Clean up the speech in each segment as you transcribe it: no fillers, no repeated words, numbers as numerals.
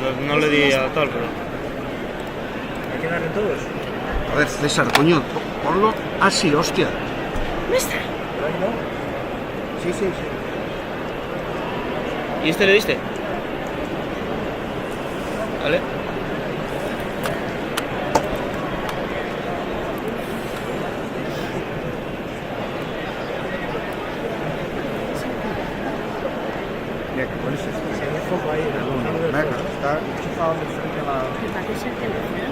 No le di a tal, pero... ¿Hay que darle todos? A ver, César, coño, ponlo así, hostia. ¿Dónde está? Sí, sí, sí. ¿Y este le diste? ¿Vale? Mira, ¿cuál es este? Se ve foco ahí. Venga, está enchufado de frente a la... ¿Para qué es el teléfono?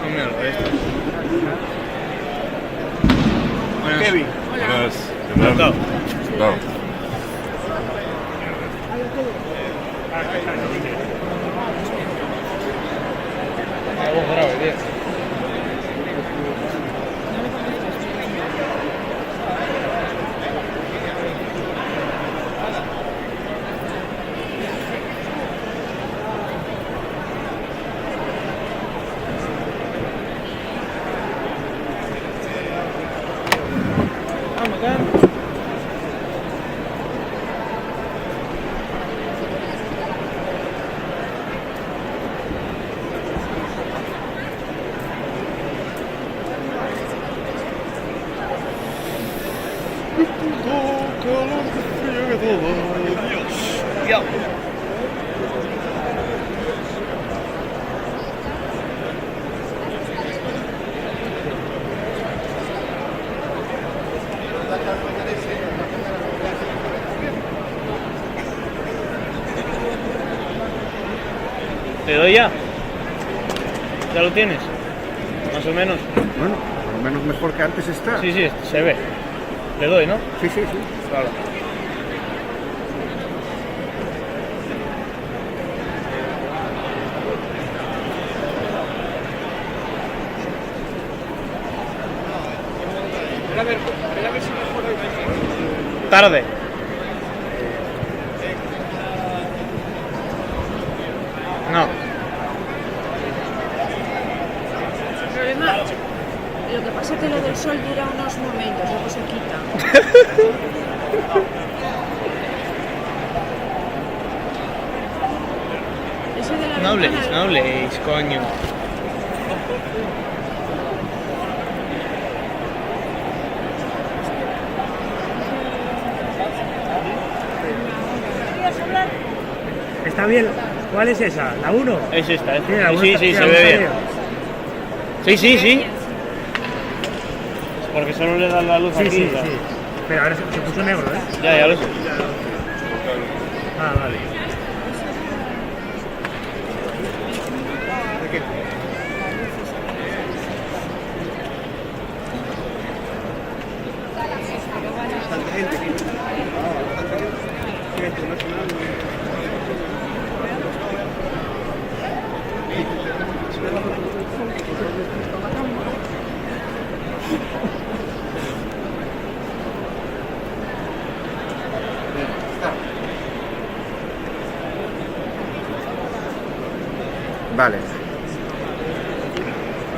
No, mira, esto. Kevin. Claro. Claro. Algo grave, tío. Ya. ¿Te doy ya? ¿Ya lo tienes? Más o menos. Bueno, por lo menos mejor que antes está. Sí, sí, se ve. Le doy, ¿no? Sí, sí, sí. Claro. Tarde. No. El problema, lo que pasa es que lo del sol dura unos momentos, luego se quita. Ese de la No habléis, ventana- no habléis, coño. ¿Está bien? ¿Cuál es esa? ¿La 1? Es esta, ¿eh? Mira, Sí, sí, se ve bien. Sí, sí, sí. Porque solo le dan la luz Sí, aquí. sí, ¿sabes? sí. Pero ahora se puso negro, ¿eh? Ya lo sé. Ah, vale. Vale.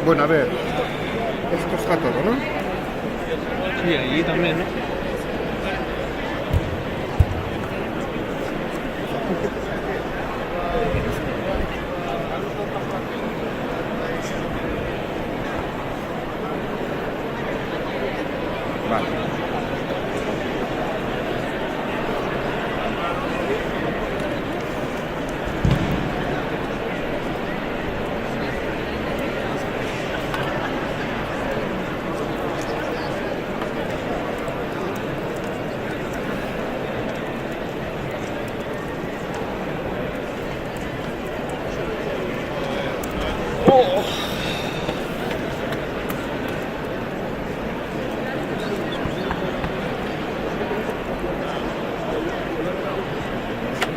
Bueno, a ver. Esto está todo, ¿no? Sí, allí también, ¿no? Vale.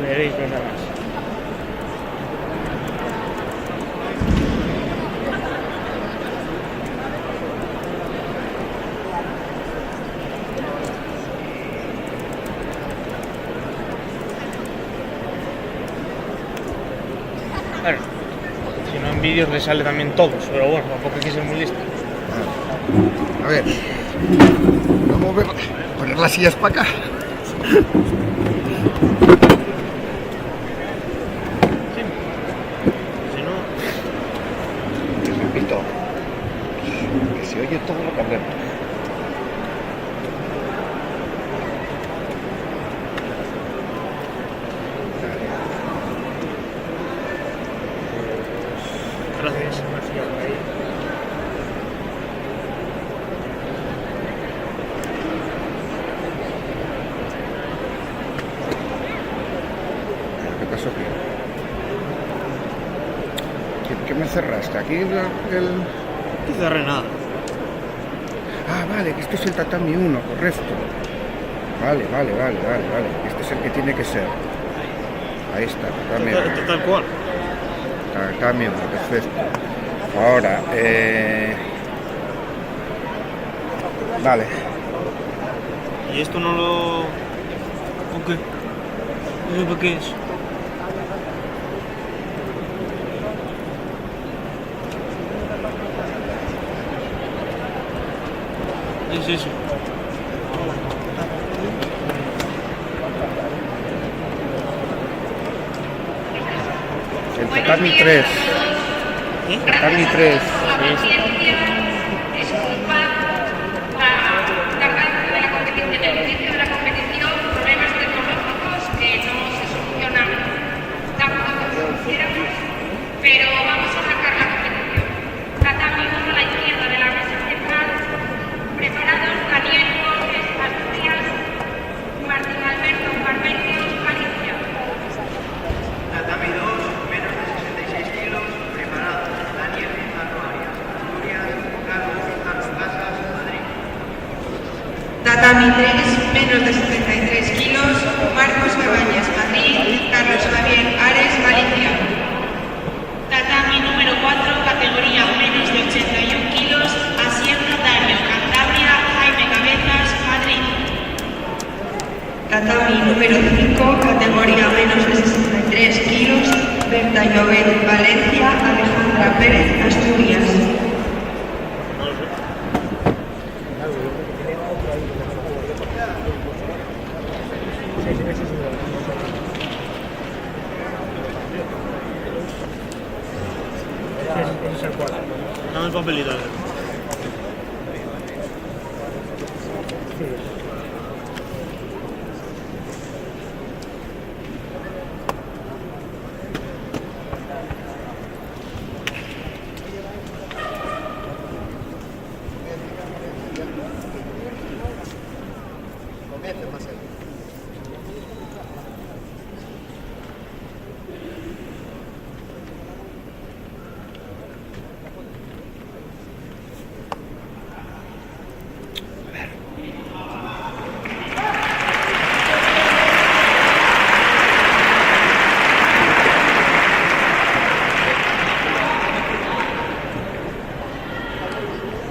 Veréis nada más. Bueno, si no en vídeos le sale también todos, pero bueno, tampoco hay que ser muy listo. A ver. Vamos a poner las sillas para acá. ¿Acaso qué? ¿Qué me cerraste? ¿Aquí el...? No cerré nada. Ah, vale, que esto es el tatami 1, correcto. Vale. Este es el que tiene que ser. Ahí está, tatami 1. Tal cual. Tatami 1, perfecto. Ahora, vale. ¿Y esto no lo...? ¿O qué? No sé para qué es. Es eso. El tatami 3. Tatami 3. Pero vamos a arrancar la competición. Tatami 1 a la izquierda de la mesa central. Preparados Daniel Borges, Asturias, Martín Alberto Carmenio, Galicia. Tatami 2, menos de 66 kilos, preparados Daniel Pizarro Arias, Asturias, Carlos Pizarro Casas, Madrid. Tatami 3, menos de 73 kilos, Marcos Cabañas, Madrid, Carlos Javier Ares, Galicia. Tatami número 4, categoría menos de 81 kilos, Asier Notario, Cantabria, Jaime Cabezas, Madrid. Tatami número 5, categoría menos de 63 kilos, Berta Llobet, Valencia, Alejandra Pérez, Asturias. Ese es el 4. Dame el papelito. A ver.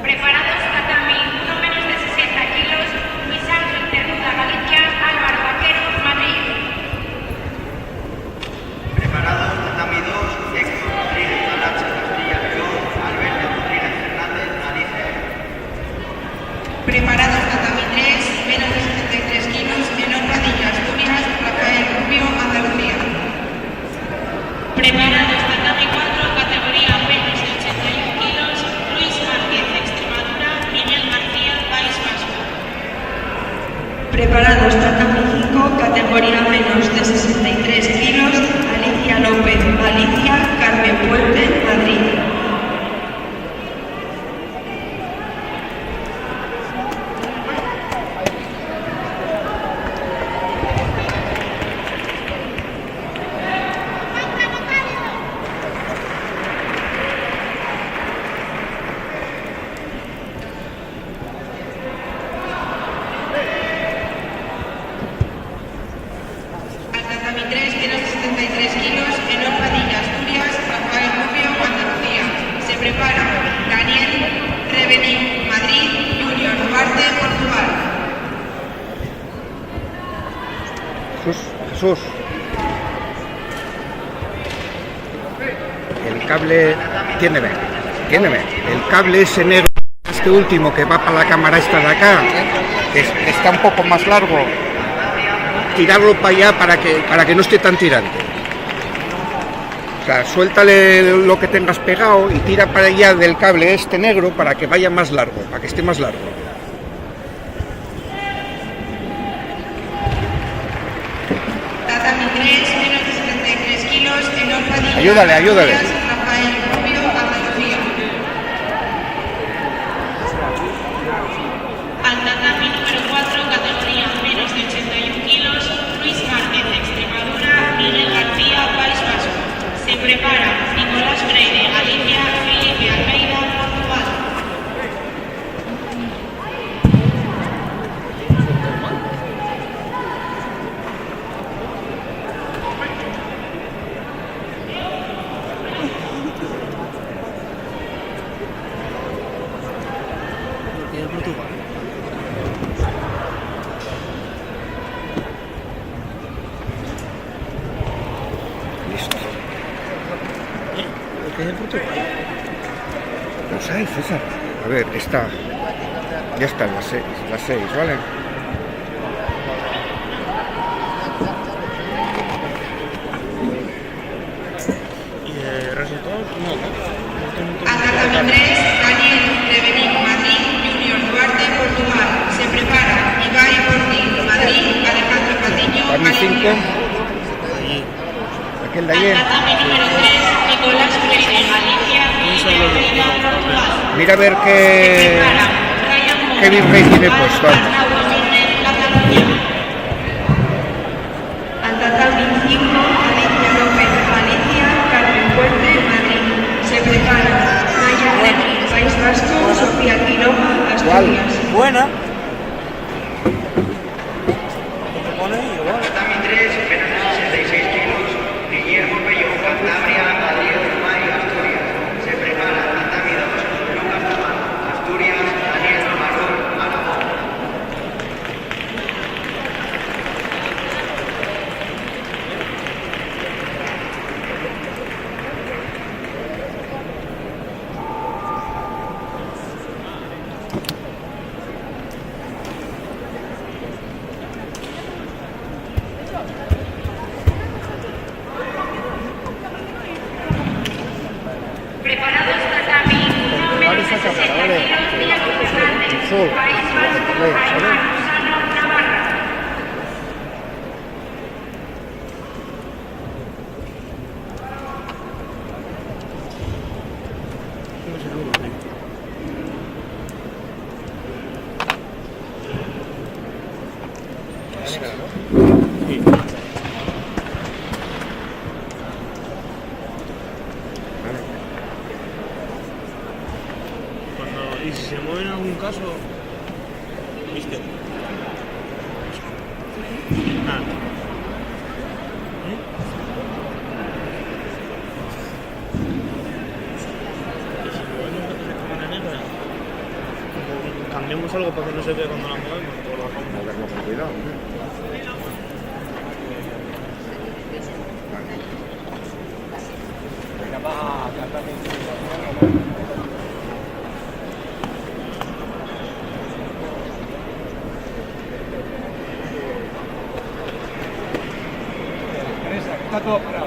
Preparados Tatami 1 menos de 60 kilos, Luis Ángel Cernuda, Galicia, Álvaro Vaquero, Madrid. Preparados Tatami 2, Héctor Rodríguez Talacha, Castilla y León, Alberto Rodríguez Fernández, Galicia. Preparados Tatami 3, menos de 73 kilos, Menor Padilla, Asturias, Rafael Rubio, Andalucía. Preparados Tatami 4, categoría menos de 81 kilos, Luis Márquez, Extremadura, Miguel García, País Vasco. Preparados Tatami 5, categoría menos de 63 kilos, Alicia López, Galicia, Carmen Puente, Madrid. Al Tatami 3, menos de 73 kilos, Menor Padilla, Asturias, Rafael Rubio, Andalucía. Se prepara Daniel Revení, Madrid, Junior Duarte, Portugal. Jesús. El cable... Tiéndeme. El cable ese negro, este último que va para la cámara esta de acá, que está un poco más largo, tirarlo para allá para que no esté tan tirante. O sea, suéltale lo que tengas pegado y tira para allá del cable este negro para que vaya más largo, para que esté más largo. Tatami 3, menos de 73 kilos, Menor Padilla, Ayúdale. Asturias, Rafael Rubio, Andalucía. Al Tatami número 4, categoría menos de 81 kilos, Luis Márquez, Extremadura, Miguel García, es de Portugal. No sé, César. A ver, está. Ya están las 6, ¿vale? Y de resultados, no. Tatami 3, Daniel Revenic, Madrid, Junior Duarte, Portugal. Se prepara Ibai Portil, Madrid, Alejandro Patiño, Tatami 5. Allí. Aquel de ayer. Tatami número 3, Nicolás Freire, Galicia, Portugal. Mira a ver qué birrey tiene puesto. Al Tatami 5, Alicia López, Galicia, Carmen Puente, Madrid. Se prepara Naya Requi, País Vasco, Sofía Quiroga, Asturias. Buena. ¿Qué pone ahí? Igual. Tatami 3, menos de 66 kilos, Guillermo Pello, Cantabria, Adrián Romay, Asturias. Se prepara Tatami 2, Lucas Guzmán, Asturias, Daniel Marón, Aragón. Preparados Tatami 1, menos de 60 kilos, Díaz Fernández, País Vasco, Aymar Lozano, Navarra. Y si se mueve en algún caso, ¿viste? Nada. Cambiamos algo para que no se vea cuando la movemos. O lo bajamos. Moverlo con cuidado. Está todo parado.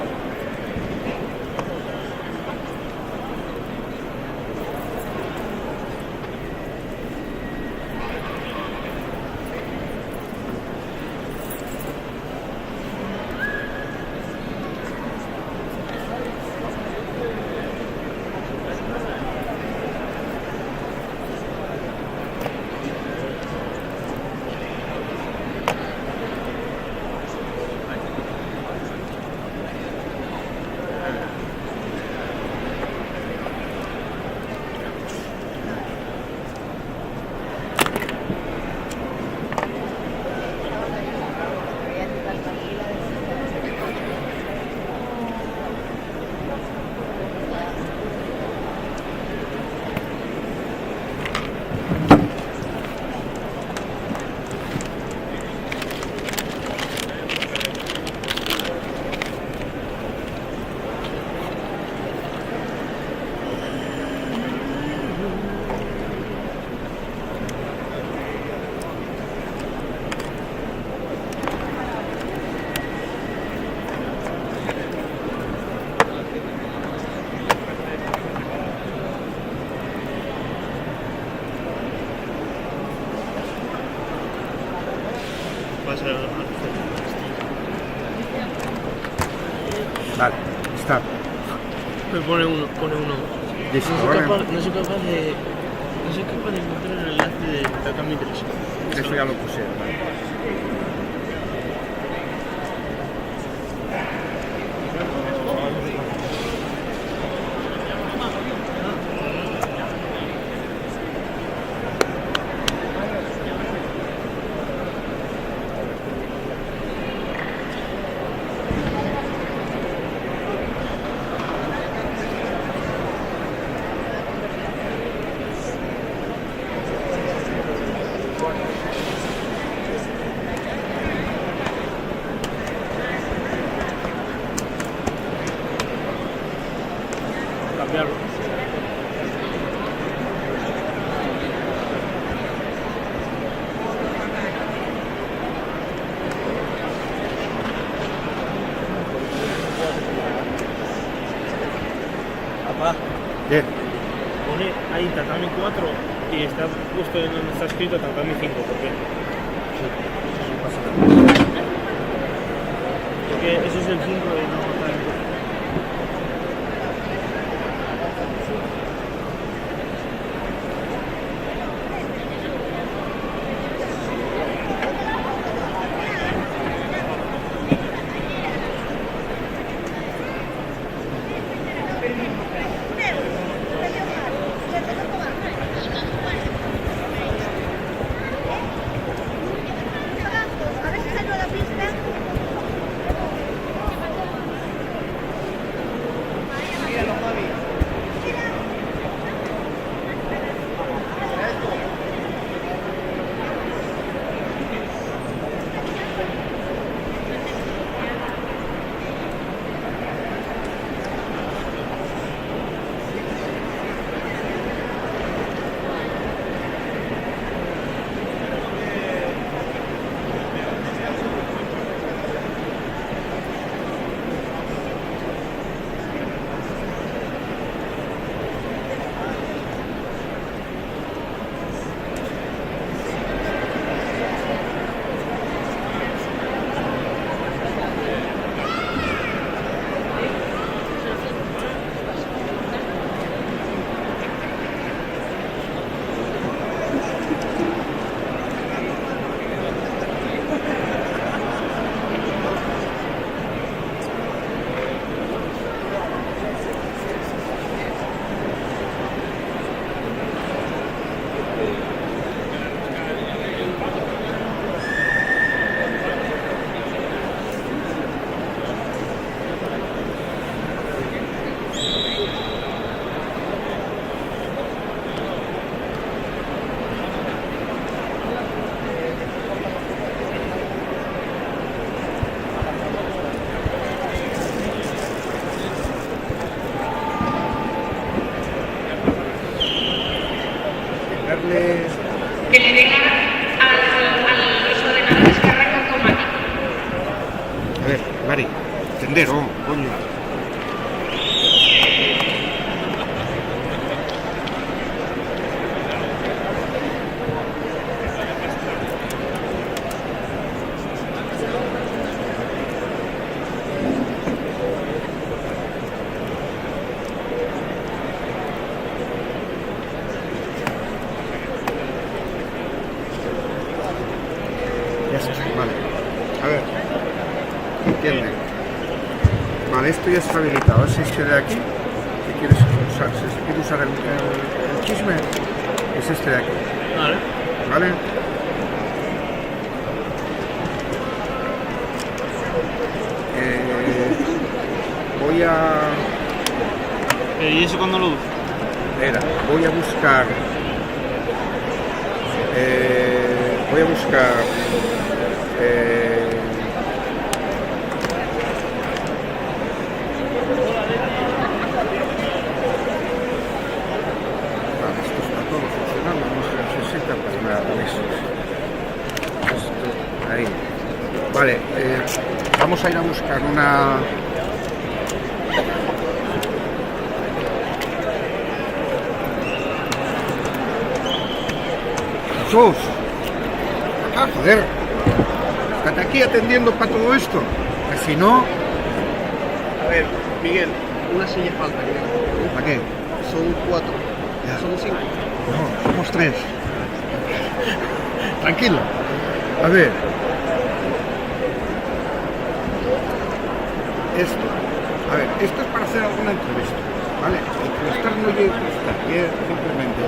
Vale, está. Me pone uno. Listo, No soy ¿vale? capaz de encontrar el enlace de Tatami 3. Eso ya lo pusieron, vale. cambiarlo. Papá, Bien. pone ahí tatami 4 y está justo en donde está escrito tatami 5. ¿Por qué? No pasa nada. Porque eso es el 5 y no está en el... A ver si salgo a la pista. Darle... Que le den al eso de la descarga automático. A ver, Mari, tender, oh, coño. Ya está, vale. A ver, entiende. Vale, esto ya está habilitado. Es este de aquí. Si quieres usar, si quieres usar el chisme, es este de aquí. Vale. ¿Vale? Voy a... ¿Y eso cuándo lo uso? Espera, voy a buscar... voy a buscar... Vale, esto está todo funcionando, no se necesita pues nada de eso. Esto, ahí. Vale, vamos a ir a buscar una... Jesús, ah, joder, estate aquí atendiendo para todo esto, que si no... A ver, Miguel, una silla falta. ¿Para qué? Son 4. Ya. Son 5. No, somos 3. Tranquilo. A ver. Esto. A ver, esto es para hacer alguna entrevista, ¿vale? Entrevistar no llega a entrevistar, es simplemente...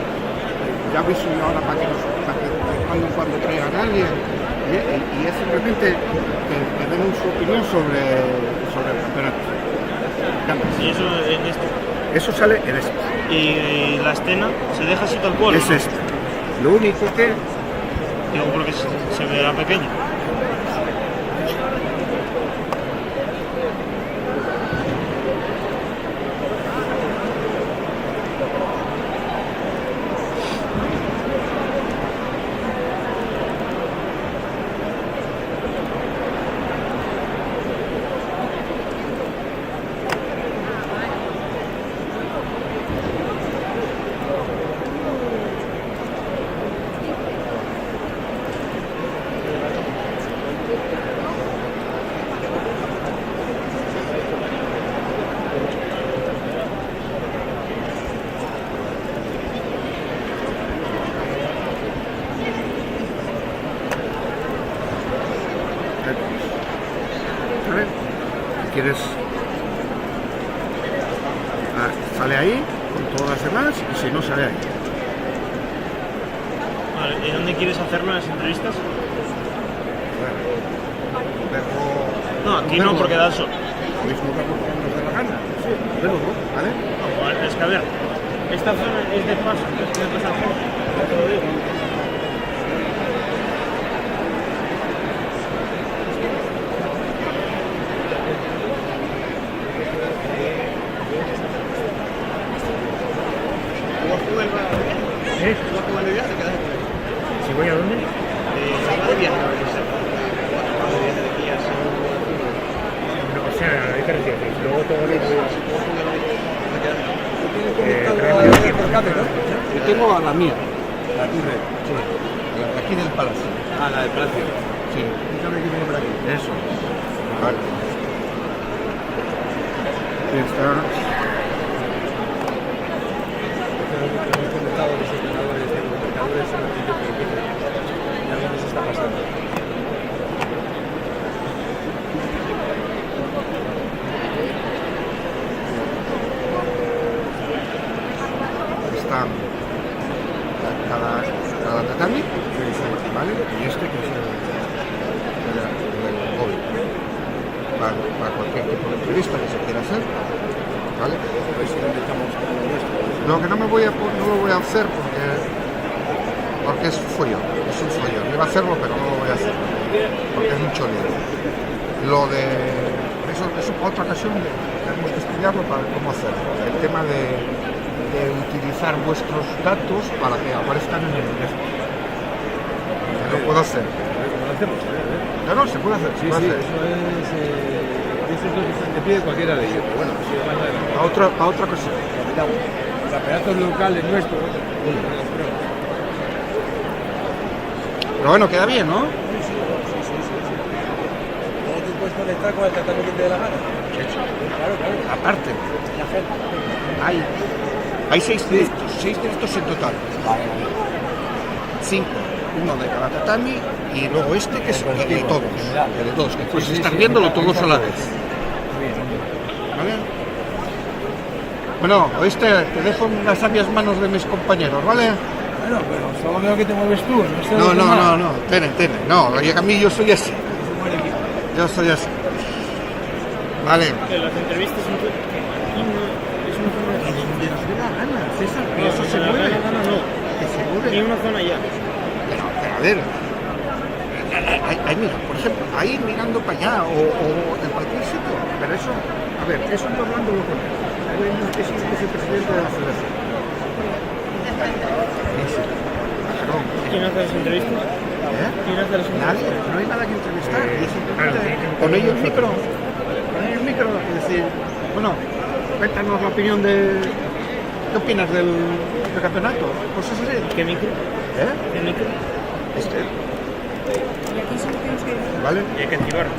Ya aviso yo ahora para que cuando en cuando traigan a alguien y es simplemente que den su opinión sobre el campeonato. Y eso en esto. Eso sale en este. Y la escena se deja así tal cual. Es ¿no? este. Lo único que... Digo, porque se verá pequeño. quieres, sale ahí con todas las demás y si no sale ahí. Vale, ¿y dónde quieres hacerlo las entrevistas? No, aquí no, porque da sol. Mismo verlo cuando nos dé la gana. Sí, verlo, ¿vale? No, es que a ver, esta zona es de paso, es de pasar. Ya te lo digo. ¿Si voy a dónde? No, o sea, ¿a qué te refieres? Luego todo lo Yo tengo a la mía, la turre, sí, la de aquí del palacio. Ah, la del palacio. Sí. Dígame que viene por aquí. Eso. Vale. Ahí está. Está cada tatami, ¿vale? Y este que es el móvil. Para cualquier tipo de entrevista que se quiera hacer, ¿vale? Lo que no lo voy a hacer porque es follón, es un follón. Iba a hacerlo, pero no lo voy a hacer porque es mucho lío. Lo de eso es otra ocasión, tenemos que estudiarlo para ver cómo hacerlo. El tema de utilizar vuestros datos para que aparezcan en el teléfono. Lo puedo hacer. No, se puede hacer. Sí, eso es lo que te pide cualquiera de ellos. Pero bueno, eso es más adelante. A otra cosa. Campeonatos locales nuestros. Pero bueno, queda bien, ¿no? Luego tú puedes conectar con el tratamiento que te dé la gana. Claro. Aparte, hay 6 directos en total. 5, uno de cada tatami y luego este que es el de todos. El de todos, que puedes estar viéndolo todos a la vez. ¿Vale? Bueno, oíste, te dejo en las sabias manos de mis compañeros, ¿vale? Bueno, pero solo veo que te mueves tú. No. Tiene. No, oye, a mí yo soy así. Yo soy así. Vale. Que las entrevistas aquí no es una zona de Donde nos dé la gana, César, que No, eso se de la mueve. gana no. Que se mueve. Ni una zona ya. Pero a ver, ahí mira, por ejemplo, ahí mirando para allá o en cualquier sitio. Pero eso, a ver, eso no hablándolo con él. Es el vicepresidente de la federación. Perdón. ¿Quién hace las entrevistas? ¿Quién hace las entrevistas? Nadie, no hay nada que entrevistar. Y es simplemente con ellos el micro. Con ellos el micro y decir, bueno, cuéntanos la opinión de... ¿Qué opinas del campeonato? Cosas así. ¿Qué micro? ¿Qué micro? Este. Y aquí solo tienes que... ¿Vale? Y hay que activarlo.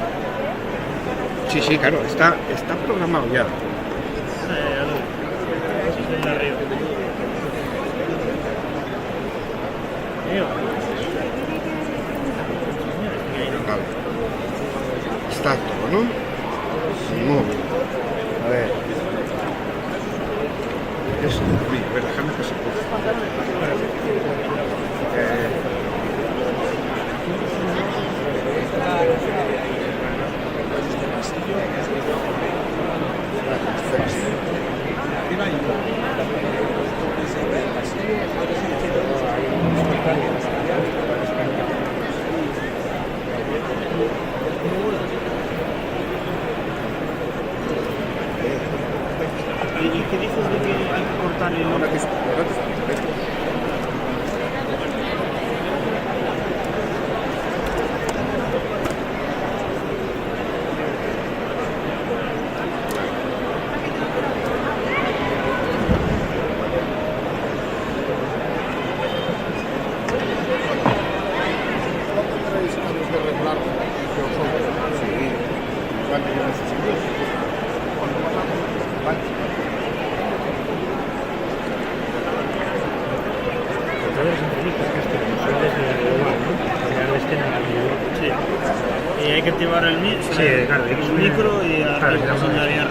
Sí, claro, está programado ya. Es de arriba. Vale. Está todo, ¿no? Muy bien. A ver. Esto, mira, a ver, déjame que se ¿Y qué dices de que hay que cortar el nombre? Sí. Y hay que activar el Sí, claro, micro y claro, ver, no son daría.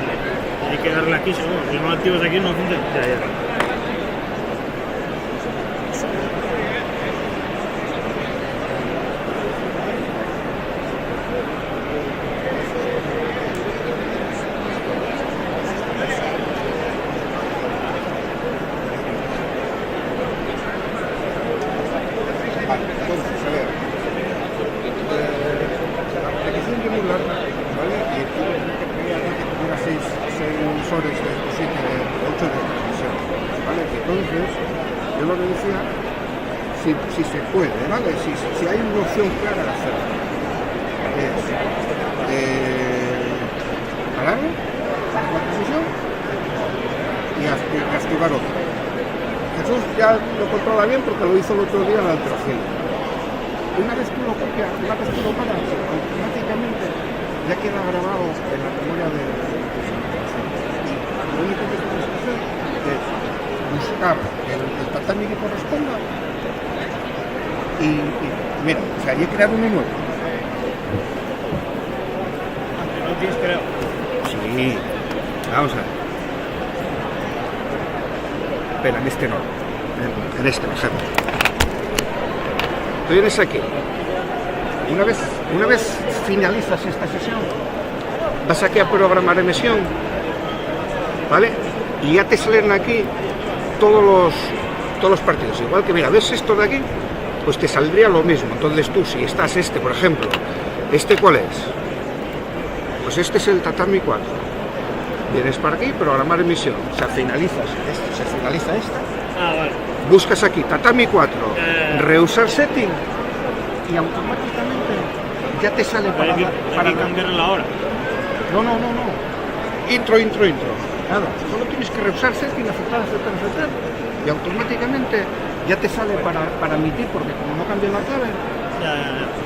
Hay que darle aquí, seguro. Si no activas aquí, no funciona. Ya. Vale, entonces, a ver. La petición de emular, ¿vale? Y previamente tuviera 6 sensores de 8 de televisión, ¿vale? Entonces, yo lo que decía, si se puede, ¿vale? Si hay una opción clara de hacerlo, es pararlo, parar la transmisión y activar otro. Jesús ya lo controla bien porque lo hizo el otro día en la alteración. Una vez tú lo copias, una vez tú lo paras, automáticamente ya queda grabado en la memoria de y lo único que tienes que hacer es buscar el tatami que corresponda y mira, o sea, ya he creado uno nuevo. No tienes creado. Sí, vamos a ver. Pero en este no, en este, por ejemplo. Tú vienes aquí. Una vez finalizas esta sesión, vas aquí a programar emisión, ¿vale? Y ya te salen aquí todos los partidos. Igual que, mira, ¿ves esto de aquí? Pues te saldría lo mismo. Entonces tú, si estás por ejemplo, ¿cuál es? Pues este es el Tatami 4. Vienes para aquí, programar emisión. O sea, finaliza esta. Ah, vale. Buscas aquí, Tatami 4, reusar setting y automáticamente ya te sale para cambiar la hora. No. Intro. Nada, solo tienes que reusar setting, aceptar. Y automáticamente ya te sale para emitir, porque como no cambia la clave. Ya.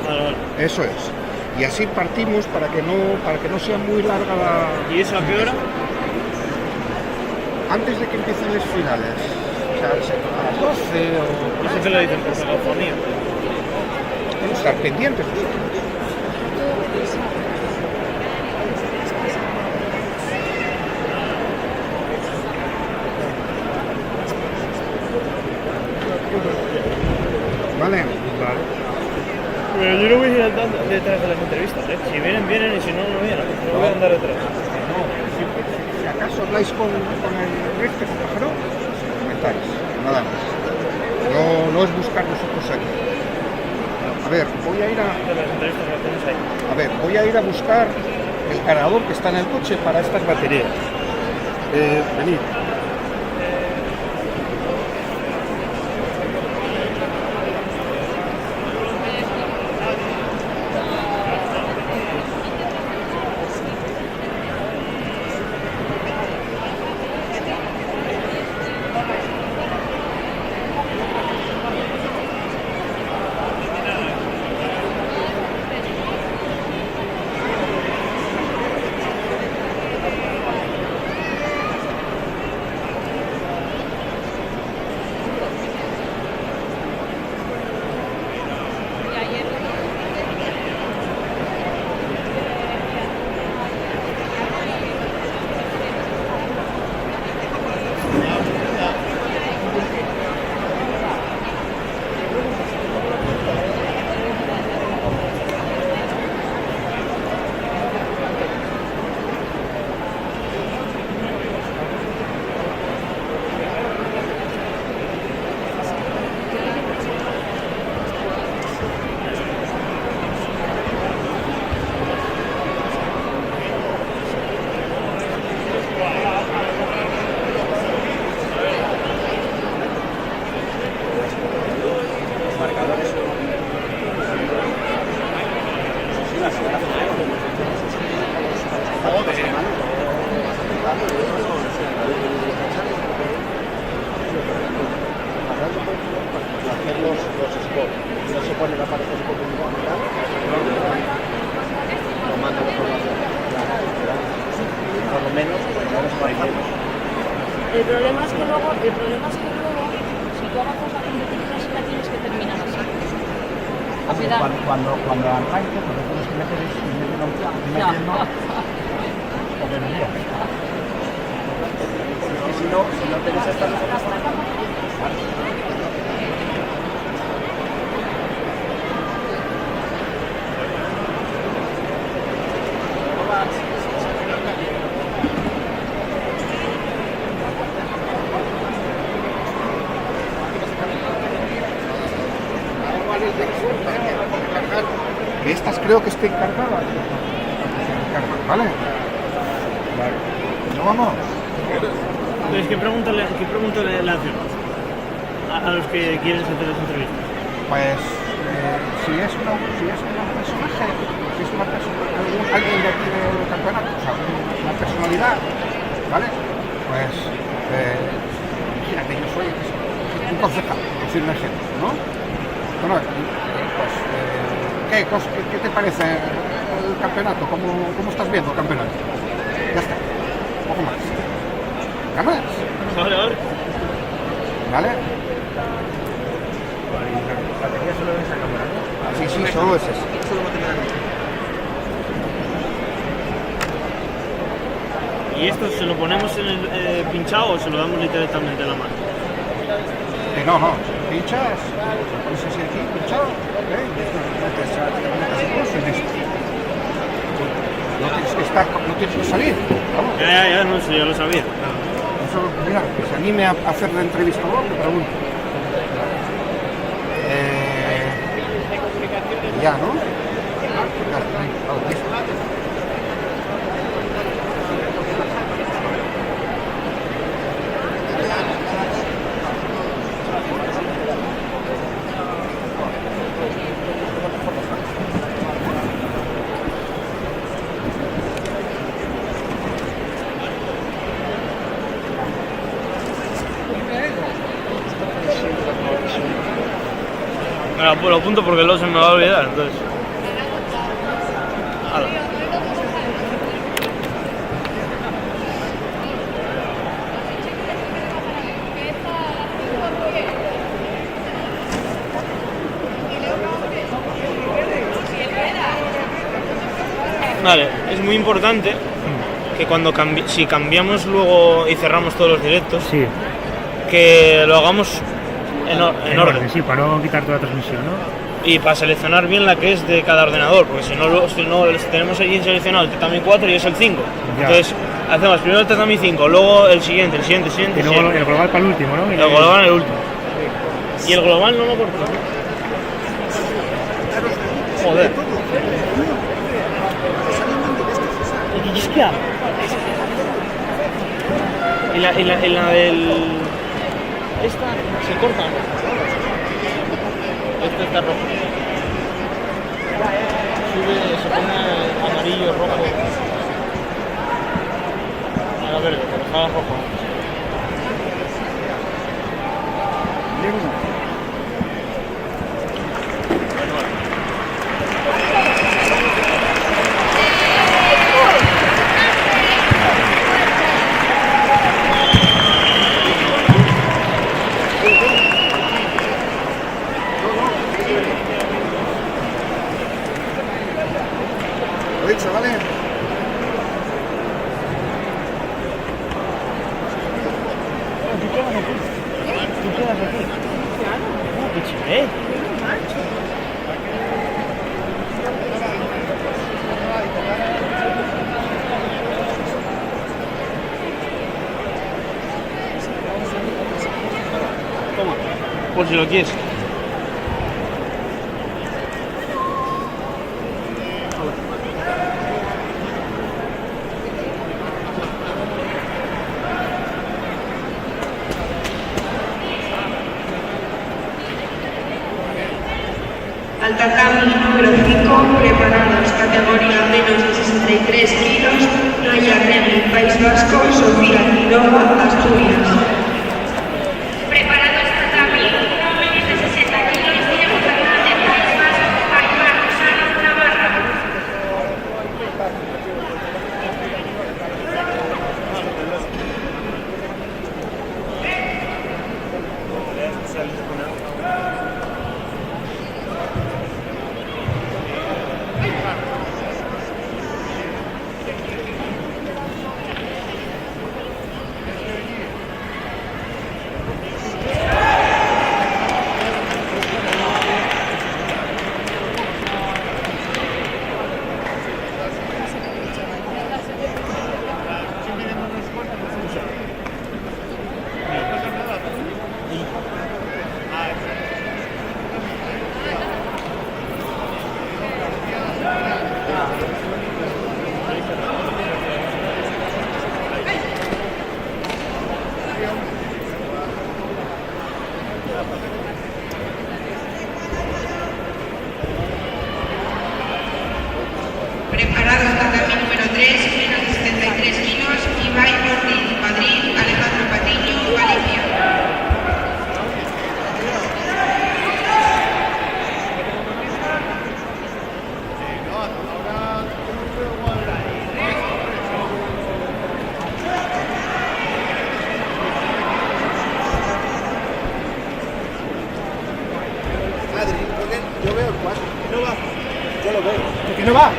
Vale. Eso es. Y así partimos para que no sea muy larga la... ¿Y eso a qué hora? Antes de que empiecen las finales. O sea, a las 12 o... Eso te lo dicen por telefonía. Vamos a estar pendientes. Vale. Pero yo no voy a ir detrás de las entrevistas, ¿eh? Si vienen, y si no, no vienen. No voy a andar detrás. Si acaso habláis con el resto, con Pájaro, comentáis, nada más. No es buscar nosotros aquí. A ver, voy a ir a buscar el cargador que está en el coche para estas baterías. Venid. El problema es que luego, si tú avanzas la competición, sí la tienes que terminar así. Cuando arranque, pues tienes que meter un plan, Si no tenéis esta que estas creo que estén cargadas. ¿Vale? ¿No vamos? Entonces, ¿qué pregunta le hacemos a los que quieren hacer las entrevistas? Pues si es un personaje, alguien de aquí del campeonato, o sea, una personalidad, ¿vale? Pues imagínate, yo soy un concejal, por decir un ejemplo, ¿no? Bueno, pues ¿qué te parece el campeonato? ¿Cómo estás viendo el campeonato? Ya está, un poco más. ¿Ganas? Vale. ¿Vale? ¿La batería solo en esa cámara, no? Sí, solo es eso. ¿Y esto se lo ponemos en el pinchado o se lo damos directamente en la mano? No, pinchas, pones así aquí, pinchado, no tienes que salir, vamos. Ya, no sé, ya lo sabía. Eso, mira, que se anime a hacer la entrevista luego, te pregunto. Ya, ¿no? Ya, listo. Lo apunto porque luego se me va a olvidar, entonces. Hala. Vale, es muy importante que cuando si cambiamos luego y cerramos todos los directos, Sí, que lo hagamos en orden. sí, para no quitar toda la transmisión, ¿no? Y para seleccionar bien la que es de cada ordenador, porque si no tenemos allí seleccionado el Tatami 4 y es el 5. Ya. Entonces hacemos primero el Tatami 5, luego el siguiente. Y luego el global para el último, ¿no? El global en el último. Y el global no lo corto. Joder. Y la del... Esta se corta, ¿no? Este está rojo. Sube, se pone amarillo, rojo. Ahora verde, pero estaba rojo. Lo he dicho, ¿vale? Tú quedas aquí. Claro. Qué chile. Toma, por si lo quieres. Al tatami número 5, preparados, categoría menos de 63 kilos, Naya Remy, País Vasco, Sofía Quiroga, Asturias. Preparados tatami, menos de 60 kilos, Diego Fernández, País Vasco, Aymar Rosano, Navarra. va.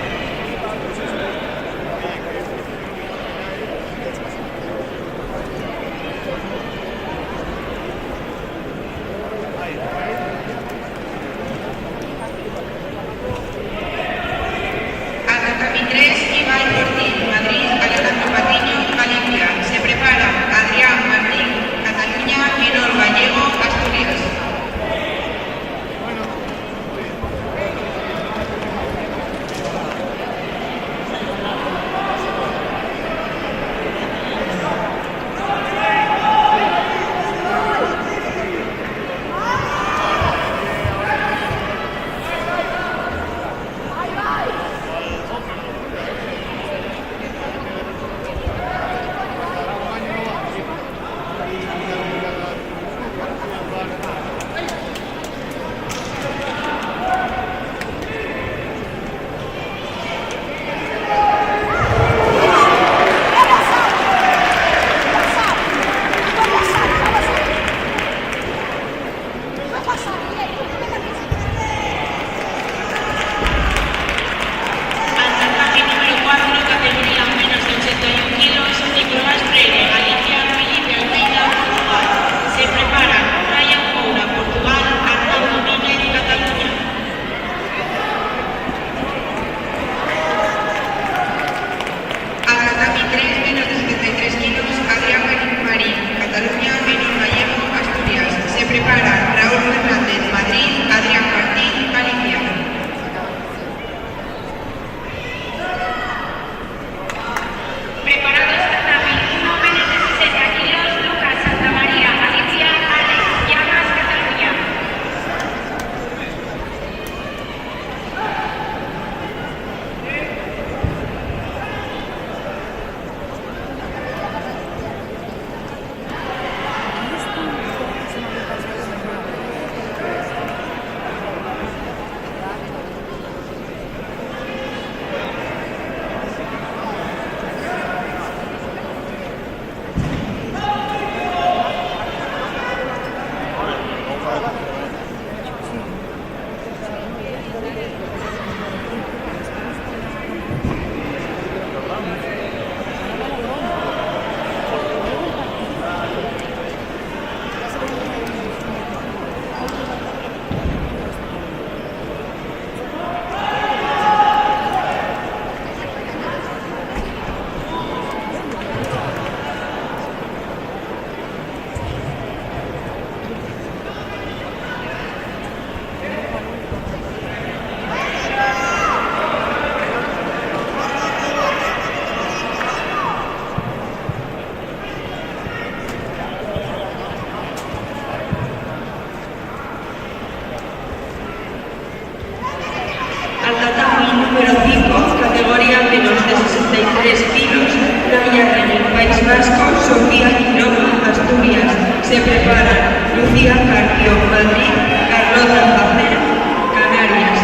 Atacami 3, Ibai Ortiz, Madrid, Alejandro Patiño, Galicia. Se prepara Adrián Martín, Cataluña, Enol Gallego, Asturias. Atacami número 4, categoría menos de 81 kilos, Nicolás Freire, Galicia, Felipe Almeida, Portugal. Se preparan Ryan Moura, Portugal, Arnaldo Núñez, Cataluña. Atacami 3, menos de 73 kilos, Adrián Marín, Cataluña, Enol Gallego, Asturias. Se preparan Raúl Fernández, Madrid, Adrián Martín, Galicia. Preparados tatami, 1 menos de 60 kilos, Lucas Santamaría, Galicia, Alex Llamas, Cataluña. Al tatami número 5, categoría menos de 63 kilos, Playa Reño, País Vasco, Sofía Quiroga, Asturias. Se preparan Lucía Carpio, Madrid, Carlota Pacer, Canarias.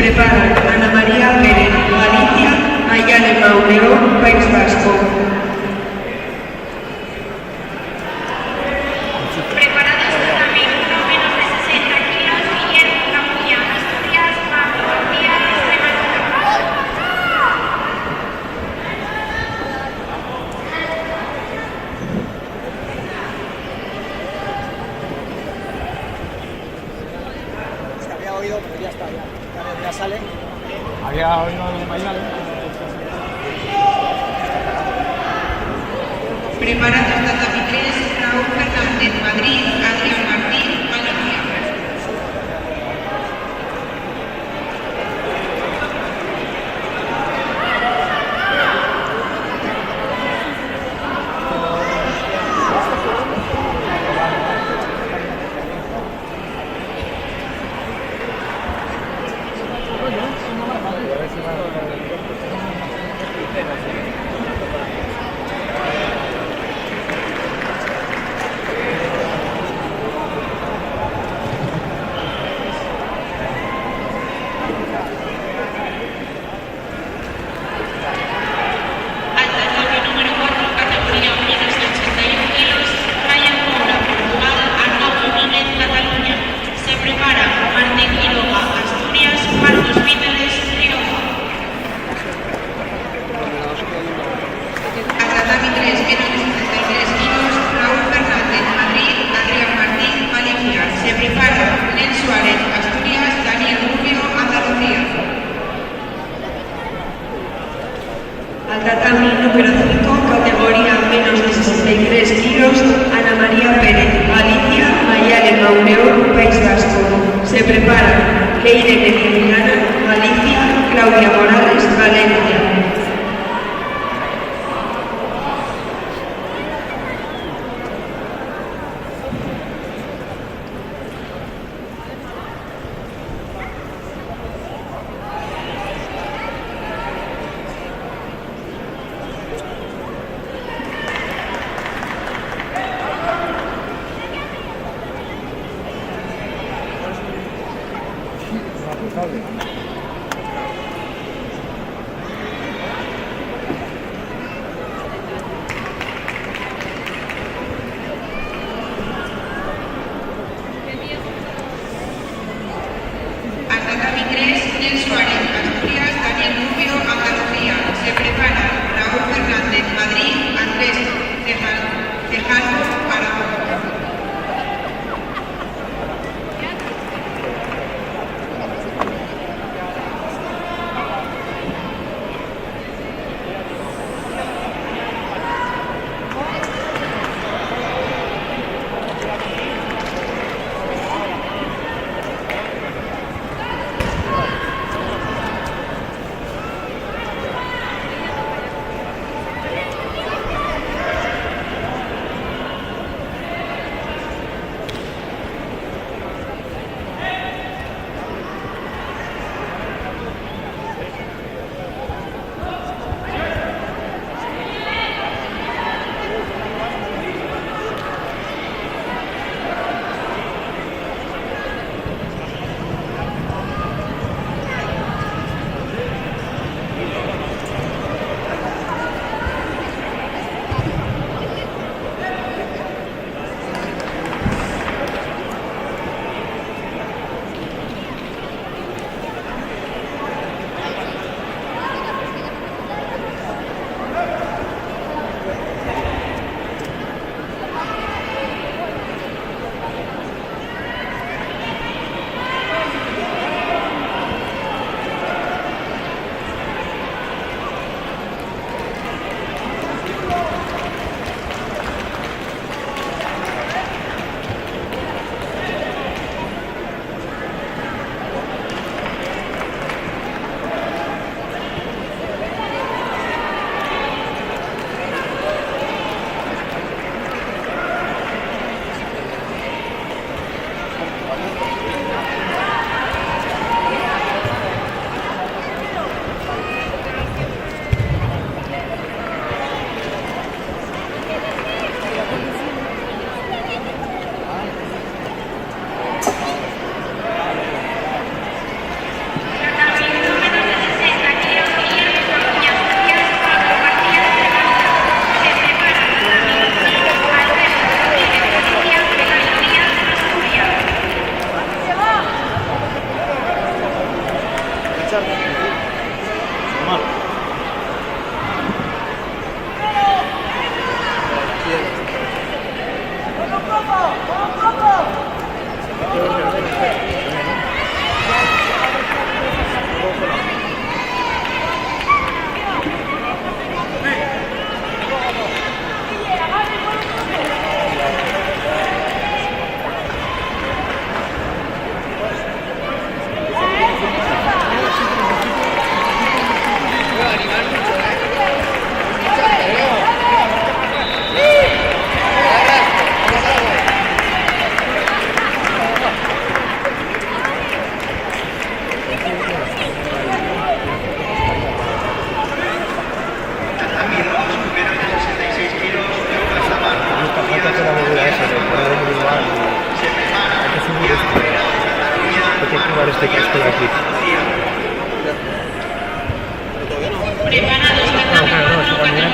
preparan Ana María Pérez, Galicia, Mayale Mauleón, País Vasco. Preparados también no menos de 60 kilos, Guillermo Camuña, Asturias, Pablo García, Extremadura. Se había oído, pero ya está, ya sale. Había oído de Mayal. Preparados tatami 3, Raúl Fernández, Madrid, Adrián Martín, Galicia. Al tatami número 4, categoría menos de 81 kilos, Ryan Moura, Portugal, Arnau Núñez, Cataluña. Se prepara Martín Quiroga, Asturias, Marcos Víteres, Triunfo. Al tatami 3, menos de 73 kilos, Raúl Fernández, Madrid, Adrián Martín, Galicia. Se prepara Nen Suárez, Asturias, Daniel Rubio, Andalucía. Al tatami número 5, categoría menos de 63 kilos, Ana María Pérez, Galicia, Mayale Mauleón, País Vasco. Se prepara Leire Medina, Galicia, Claudia Morales, Valencia.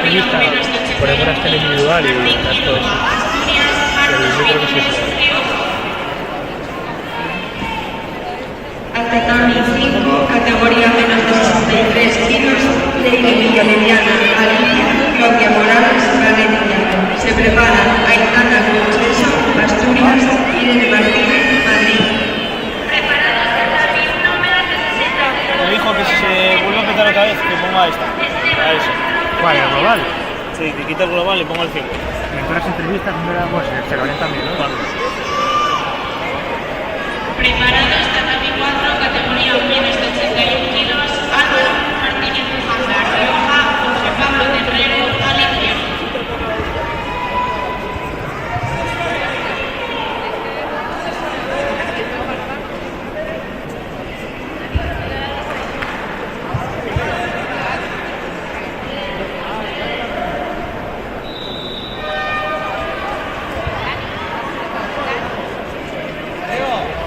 entrevista por alguna escena individual y todo eso. Pero yo creo que sí es eso. Al tatami 5, categoría menos de 63 kilos, Leire Villamediana, Alicia, Claudia Morales, Valencia. Se preparan Aitana Conceso, Asturias, Irene Martínez, Madrid. Me dijo que si se vuelve a empezar otra vez, que ponga esta. A eso. ¿Cuál? ¿El global? Sí, que quita el global y ponga el 5. En todas las entrevistas se lo ven también, ¿no? Vale. Preparados, tatami 4, categoría menos de 81 kilos, Álvaro Martínez Mujanda, Rioja, José Pablo Terrero, Galicia.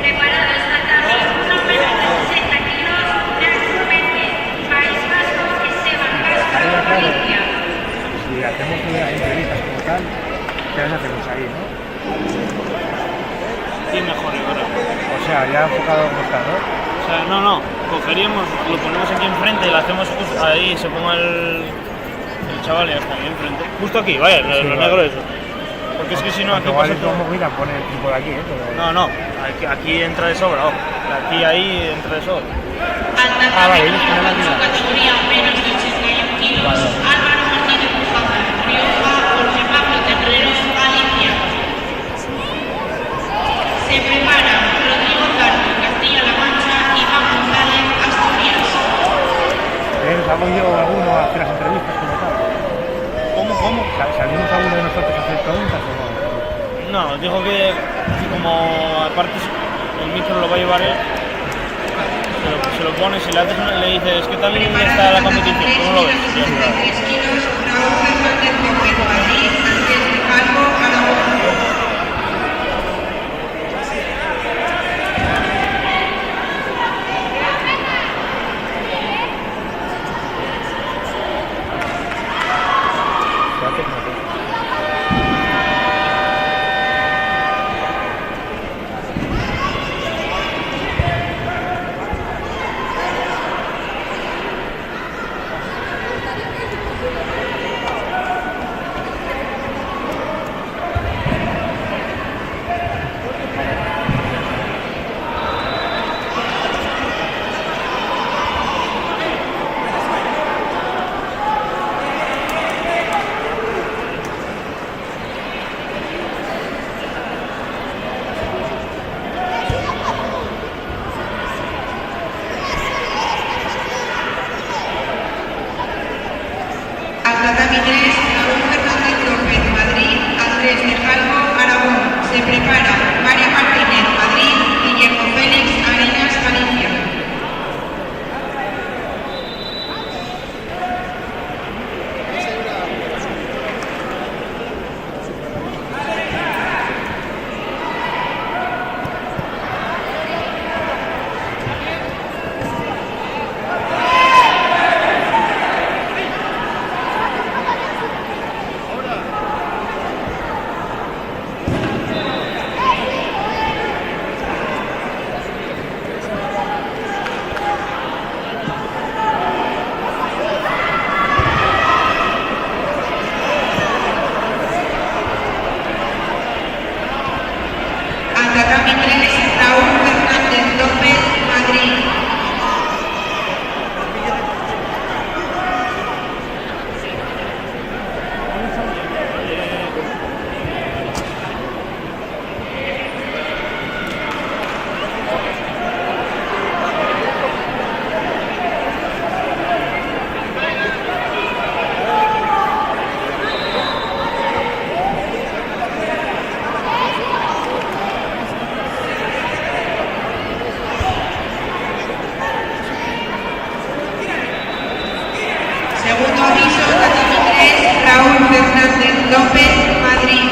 Preparados, tatami 1 menos de 60 kilos, Nacho Méndez, País Vasco, Esteban Castro, Galicia. Si hacemos entrevistas como tal, ¿qué las hacemos ahí, no? Y mejor, yo creo. O sea, ya enfocado como está, ¿no? O sea, no, cogeríamos, lo ponemos aquí enfrente y lo hacemos justo ahí, se ponga el chaval y hasta ahí enfrente. Justo aquí, vaya, lo negro eso. Porque es que si no, aquí igual pasa es todo. como mira, pone el tipo de aquí, ¿eh? Pero... No, aquí entra de sobra, ojo. Aquí, ahí entra de sobra. Al tatami número 8, categoría menos de 81 kilos, Álvaro Martínez Mujanda, Rioja, Jorge Pablo Terrero, Galicia. Se prepara Rodrigo Carmo, Castilla-La Mancha, Iván González, Asturias. ¿Salgo yo alguno a hacer las entrevistas como tal? ¿Cómo? ¿Salimos alguno de nosotros a hacer preguntas o no? No, dijo que como aparte el micro lo va a llevar él, se lo pones y le dices que tal está la competición, ¿cómo lo ves? 63 kilos, Raúl Fernández López, Madrid, Ángel de Calvo, Aragón. Al tatami 3, Raúl Fernández López, Madrid, Andrés de Calvo, Aragón. Se prepara María Martínez, Madrid, Guillermo Félix, Arenas, Galicia. Al tatami 3, Raúl Fernández López, Madrid. Segundo aviso, tatami 3, Raúl Fernández López, Madrid.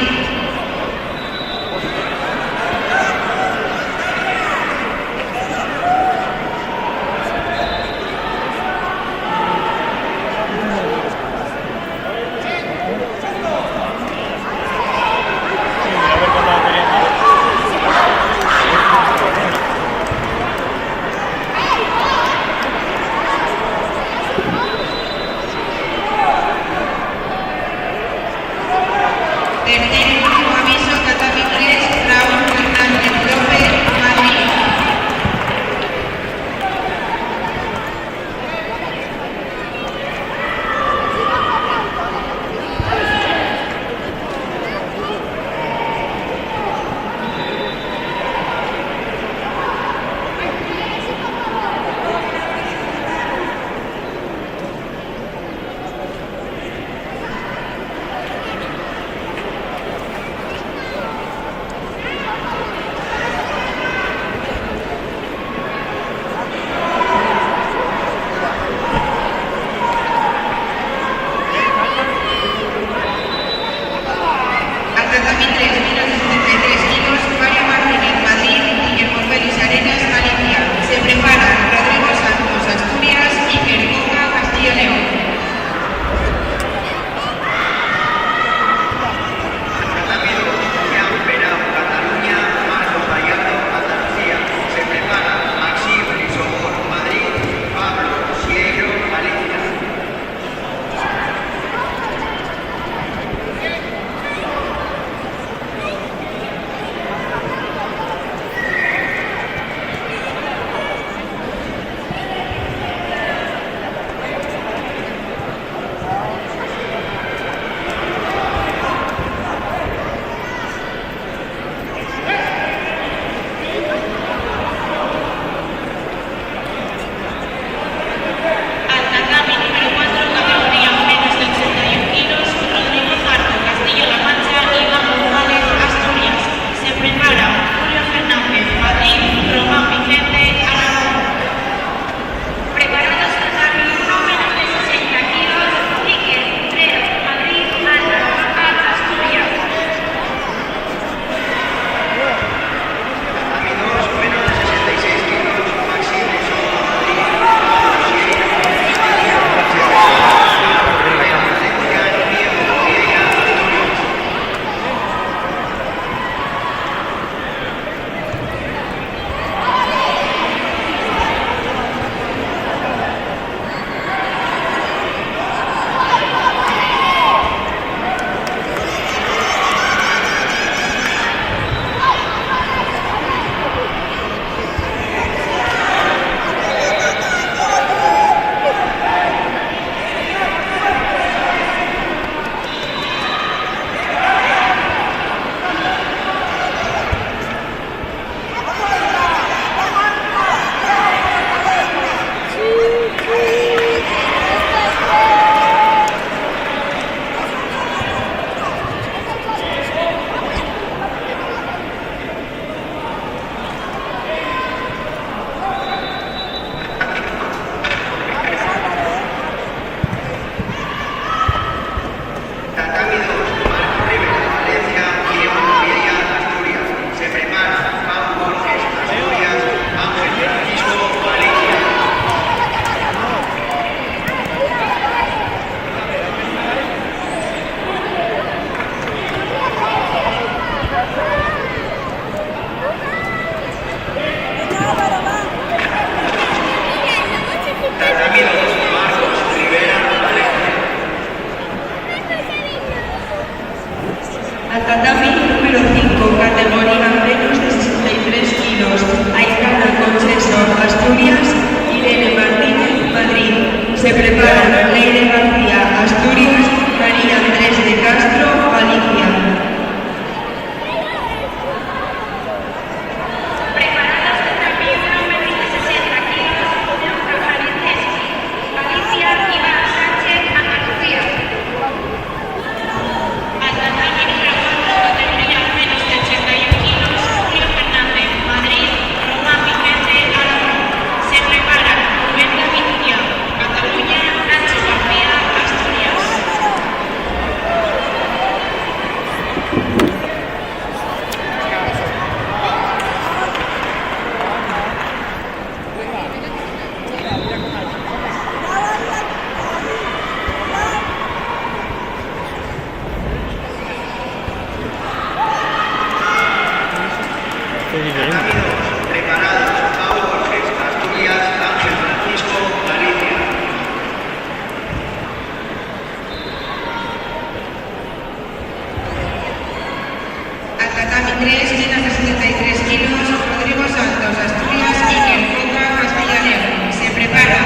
3, menos de 73 kilos, Rodrigo Santos, Asturias, Iker Coca, Castilla y León. Se prepara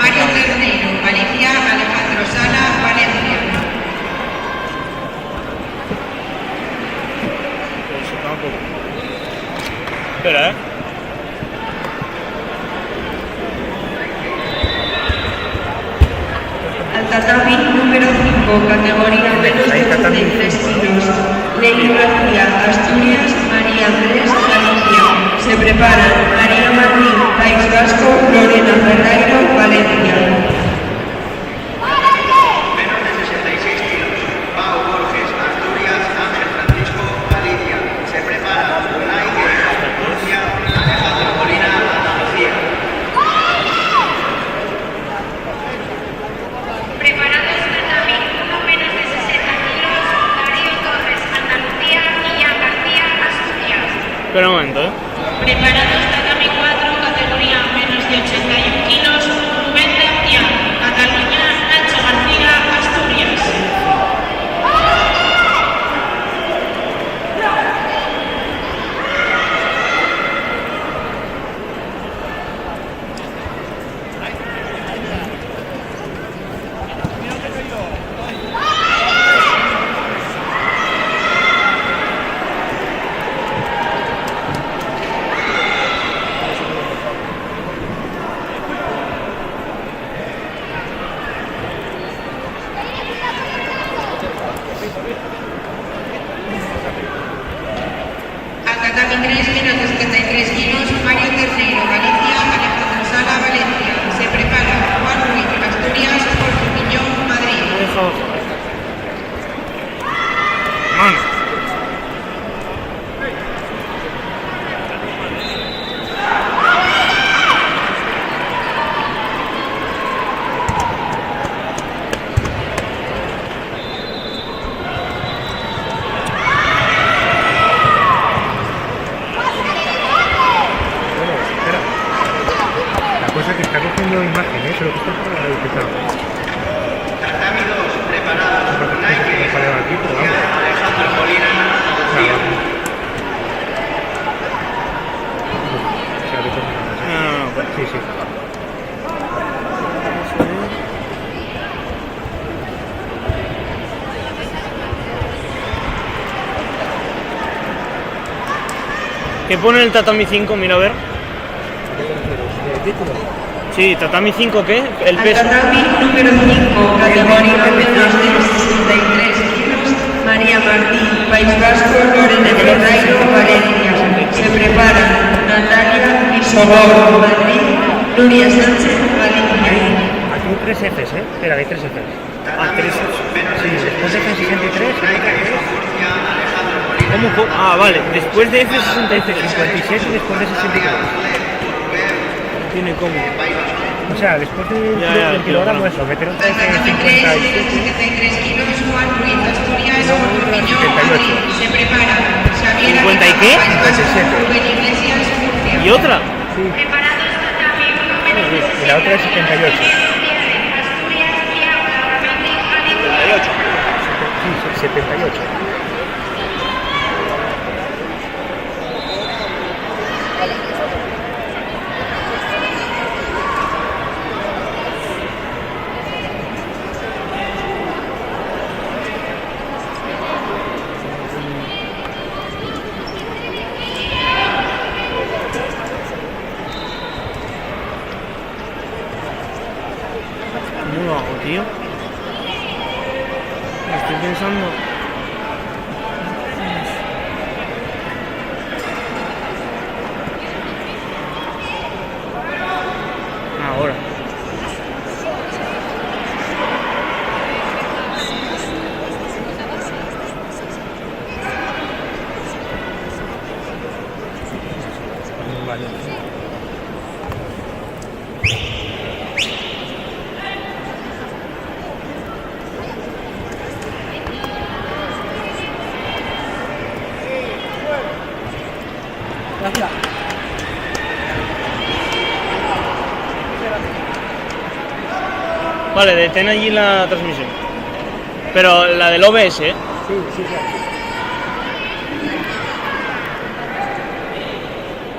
Mario Terneiro, Galicia, Alejandro Sala, Valencia. Eso tampoco. Espera, Al tatami número 5, categoría menos de 83 kilos, Ley García, Asturias, María Andrés, Galicia. Se preparan María Martín, País Vasco, Lorena Ferreiro, Valencia. Menos de 66 kilos. Pau Borges, Asturias, Ángel Francisco, Galicia. Se prepara Unai Guerra, Murcia, Alejandro Molina, Andalucía. Preparados tatami 1 menos de 60 kilos, Darío Torres, Andalucía, y Ian García, Asturias. espera un momento, Preparados tatami 4, categoría menos de 81 kilos, Rubén García, Cataluña, Nacho García, Asturias. Al tatami 3, menos de 73 kilos, Mario Terneiro, Galicia, Alejandro Sala, Valencia. Se prepara Juan Ruiz, Asturias, Jorge Piñón, Madrid. mano. La cosa es que está cogiendo imágenes, pero que está por la diputado. Tatami 2, preparados Unai Guerra, Aquí, pero vamos. Alejandro Molina, Andalucía. No, Sí, sí. ¿Qué pone el tatami 5? Mira a ver. Sí, tatami 5, ¿qué? El Al peso. tatami número 5, categoría menos de 63 kilos, María Martín, País Vasco, Lorena Ferreiro, Valencia. Se preparan Natalia Isobor, Madrid, Nuria Sánchez, Galicia. Aquí hay 3 Fs, ¿eh? Espera, hay 3 Fs. Ah, 3. Sí, después de F63, ¿Cómo? Ah, vale. Después de F63. 57 y después de 63. Tiene cómo. O sea, después de Ya, 100 kilogramos, eso, meter otra Al vez tatami 3, menos de 57. 73 kilos, Juan Ruiz, Asturias, Jorge Piñón, Madrid. Se prepara Xavier 50 y qué? País Vasco, Rubén Iglesias, Murcia. ¿Y otra? Preparados tatami 1 menos de 60 Y la otra es 78. Asturias, Diego, Larramendi, Galicia. Sí, 78. ¿Cómo lo hago, tío? Estoy pensando. Ahora. Vale, detén allí la transmisión. Pero la del OBS, ¿eh? Sí, sí, claro.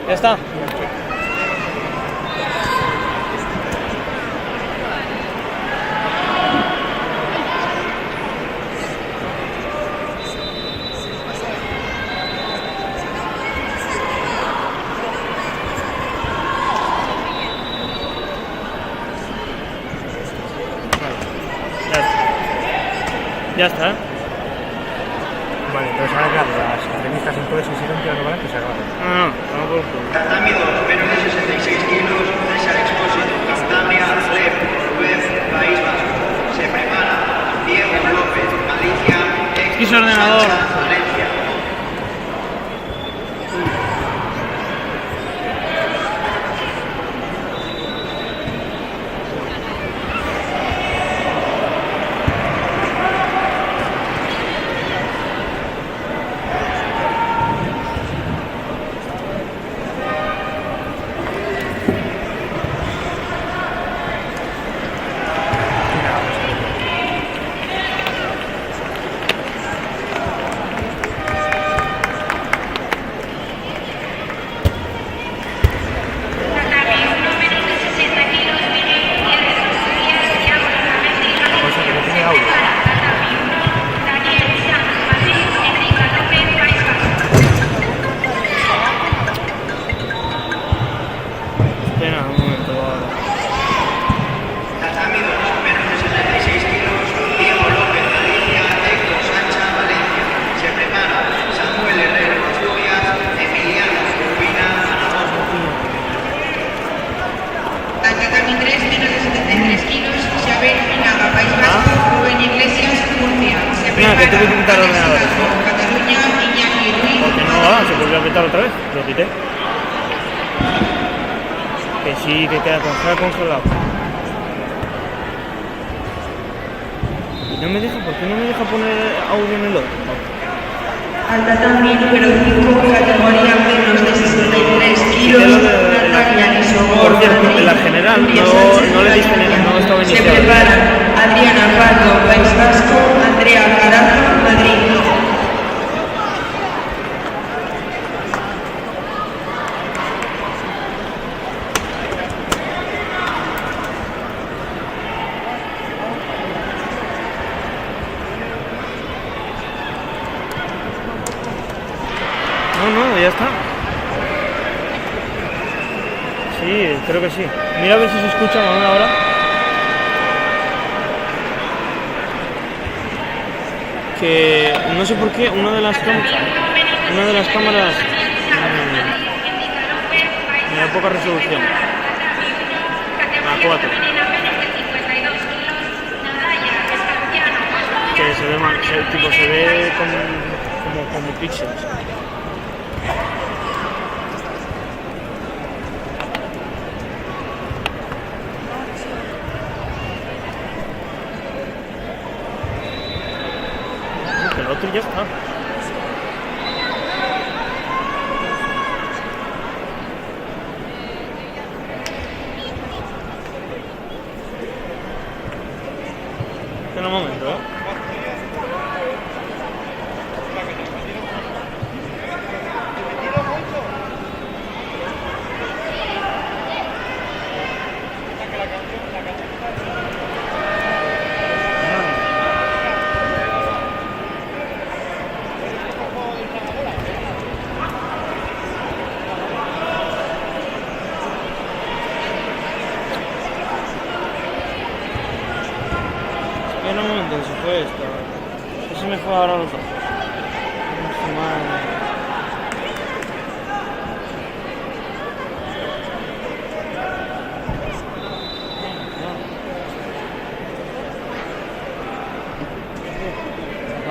Ya está. Ya está. Vale, entonces ahora claro, las revistas en todo ese silencio no van que se acaban. No por culo. Tatami 2, menos de 66 kilos, César Expósito, Cantabria, Alep, Rubén, País Vasco. Se prepara Diego López, Galicia, ¿Qué ordenador? Sancha, Valencia. Espera un momento ahora. Tatami 2, menos de 76 kilos, Diego López, Galicia, Héctor Sancha, Valencia. Se prepara Samuel Herrero, Asturias, Emiliano Urbina, Aragón. Al tatami 3, menos de 73 kilos, Xavier Finaga, País Vasco, Rubén Iglesias, Murcia. Se Mira, que tuve que quitar Alex ordenadores, Hidalgo, Cataluña, Iñaki Ruiz, Porque no va, se volvió a quitar otra vez. Lo quité. Que sí, que queda congelado. Y no me deja, ¿por qué no me deja poner audio en el otro? Al tatami número 5, categoría menos de 63 kilos, Natalia Nisogor, Por cierto, en la general no le diste no estaba Se iniciado. preparan Adriana Pardo, País Vasco, Andrea Carazo, Madrid. No, ya está. Sí, creo que sí. Mira a ver si se escucha ahora. Que no sé por qué una de las cámaras me da poca resolución. A 4. Que se ve mal, se ve como píxeles. El otro ya está. En un momento, ¿eh? En un momento se fue esto. Eso me fue ahora los dos.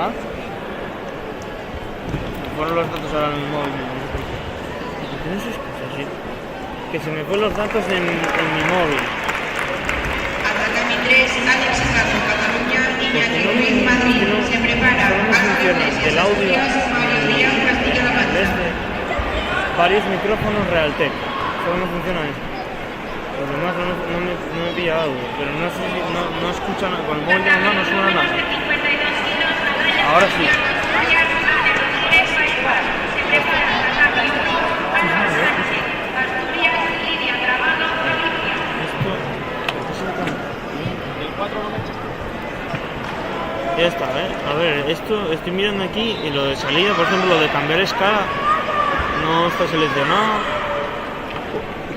¿Ah? Me fueron los datos ahora en mi móvil. ¿Por qué no se escucha así? Que se me fueron los datos en mi móvil. Tatami 3, Alex Hidalgo, Cataluña, Iñaki Ruiz, Madrid. Se prepara Álvaro Iglesias, El audio Asturias, Mario Díaz, Castilla-La Mancha. Varios micrófonos Realtek. Solo no funciona eso. Los demás no me pilla audio, pero no sé si no escuchan, con el móvil de mamá no suena nada. Ahora sí. Se prepara Tatami 1, Ya está, ¿eh? A ver, esto estoy mirando aquí y lo de salida, por ejemplo, lo de cambiar escala no está seleccionado.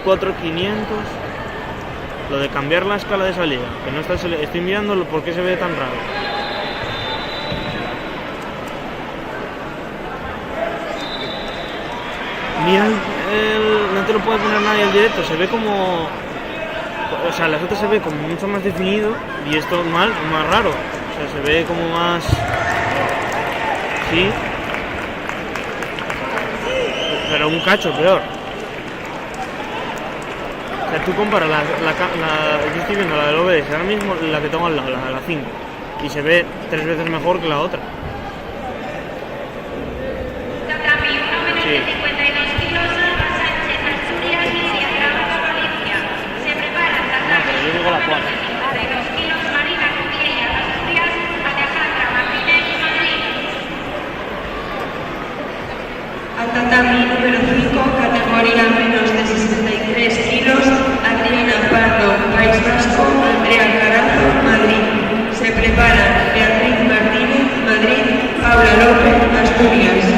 4500. Lo de cambiar la escala de salida, que no está estoy mirando por qué se ve tan raro. Mira, no te lo puede poner nadie al directo, se ve como... O sea, la foto se ve como mucho más definido y esto más raro. O sea, se ve como más... Sí. Pero un cacho peor. O sea, tú comparas yo estoy viendo la del OBS ahora mismo, la que tengo al lado, la 5. Y se ve 3 veces mejor que la otra. Sí. Yo digo la 4. Al tatami número 5, categoría menos de 63 kilos, Adriana Pardo, País Vasco, Andrea Carazo, Madrid. Se preparan Beatriz Martínez, Madrid, Paula López, Asturias.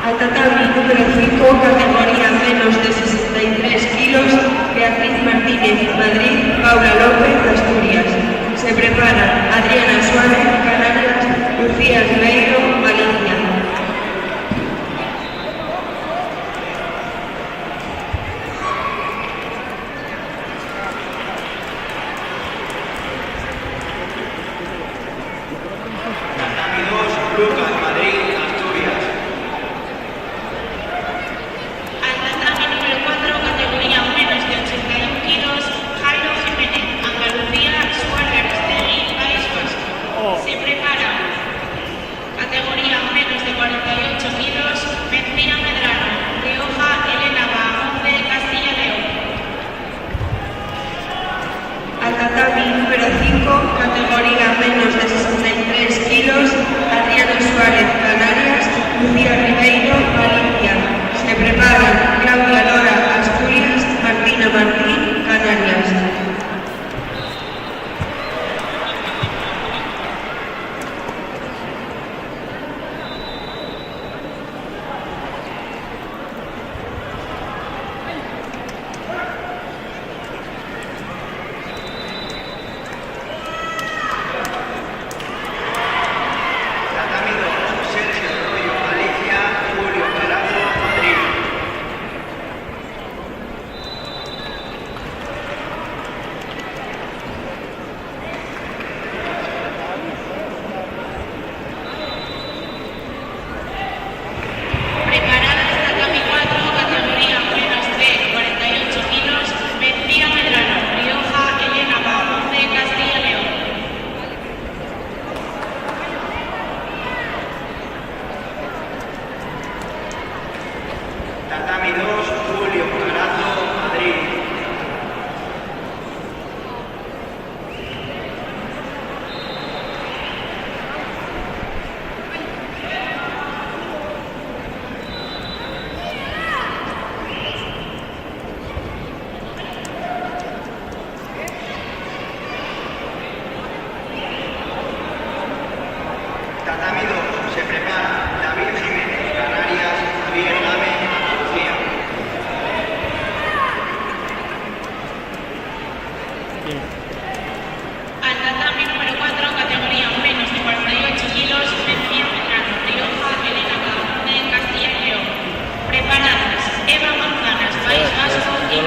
Al tatami número 5, categoría menos de 63 kilos, Beatriz Martínez, Madrid, Paula López, Asturias. Se preparan Adriana Suárez, Canarias, Lucía Ribeiro, Valencia. Andatami número 4, categoría menos de 81 kilos, Jairo Jiménez, Andalucía,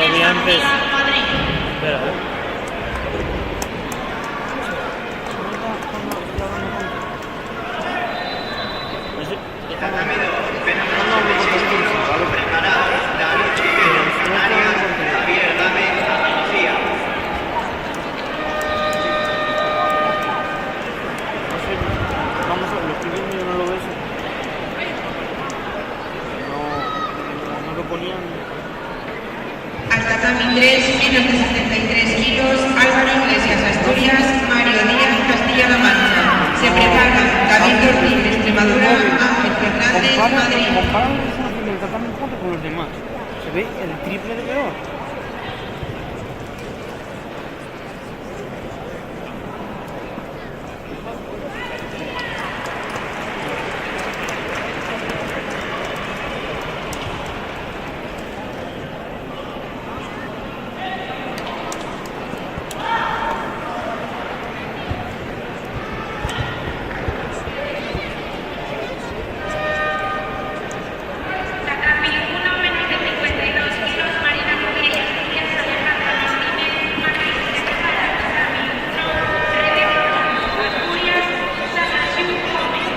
lo vi antes. Madrid. Espera, Tatami 2, menos de 66 kilos, preparados, David Jiménez, Canarias, Javier Dame, Andalucía. No sé, vamos a ver, lo estoy viendo y yo no lo veo. No lo ponían. Al tatami 3, menos de 73 kilos, Álvaro Iglesias, Asturias, Mario Díaz, Castilla-La Mancha. Se preparan David Ortiz, Extremadura, Ángel Fernández, Madrid. Compara la resolución del tatami 4 con los demás. Se ve el triple de peor. Tatami 1, menos de 52 kilos, Marina Mujer y Asturias, Alejandra Martínez, Madrid. Se prepara Tatami 1, Rebeca Asturias, Sara Xiu Gómez.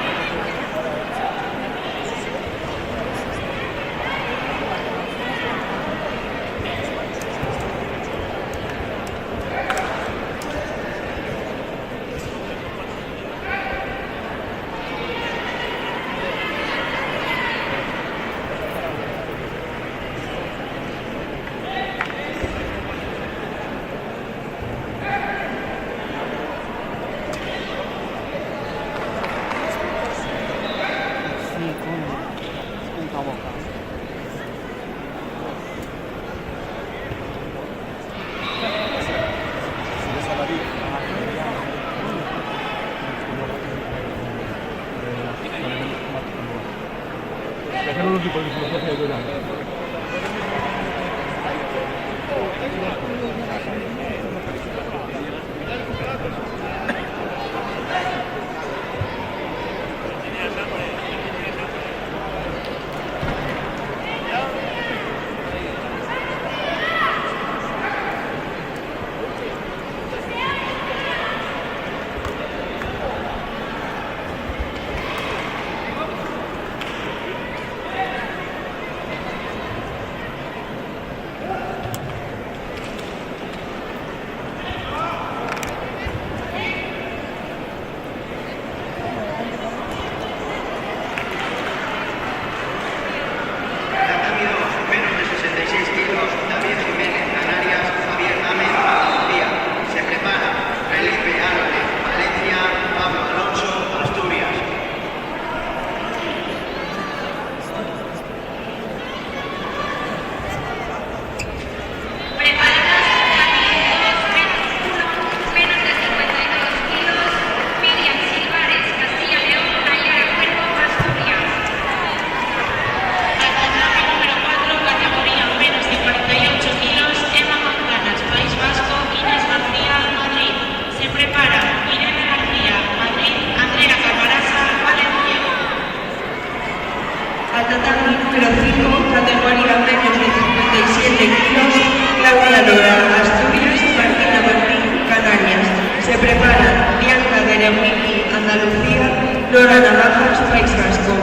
Sí, coño. Puta boca. Tatami 2, menos de 66 kilos, David Jiménez, Canarias, Javier Dame, Andalucía. Se prepara Felipe Álvarez, Valencia, Pablo Alonso, Asturias. Preparadas Tatami 2, menos de 52 kilos, Miriam Silvares, Castilla y León, Nayara Cuervo, Asturias. Al tatami número 4, categoría menos de 48 kilos, Emma Manzanas, País Vasco, Inés García, Madrid. Se prepara Irene García, Madrid, Andrea Camarasa, Valencia. Al tatami número 5, categoría menos de 57 kilos, Claudia Lora, Asturias, Martina Martín, Canarias. Se preparan Bianca Derewiki, Andalucía, Lora Navajas, País Vasco.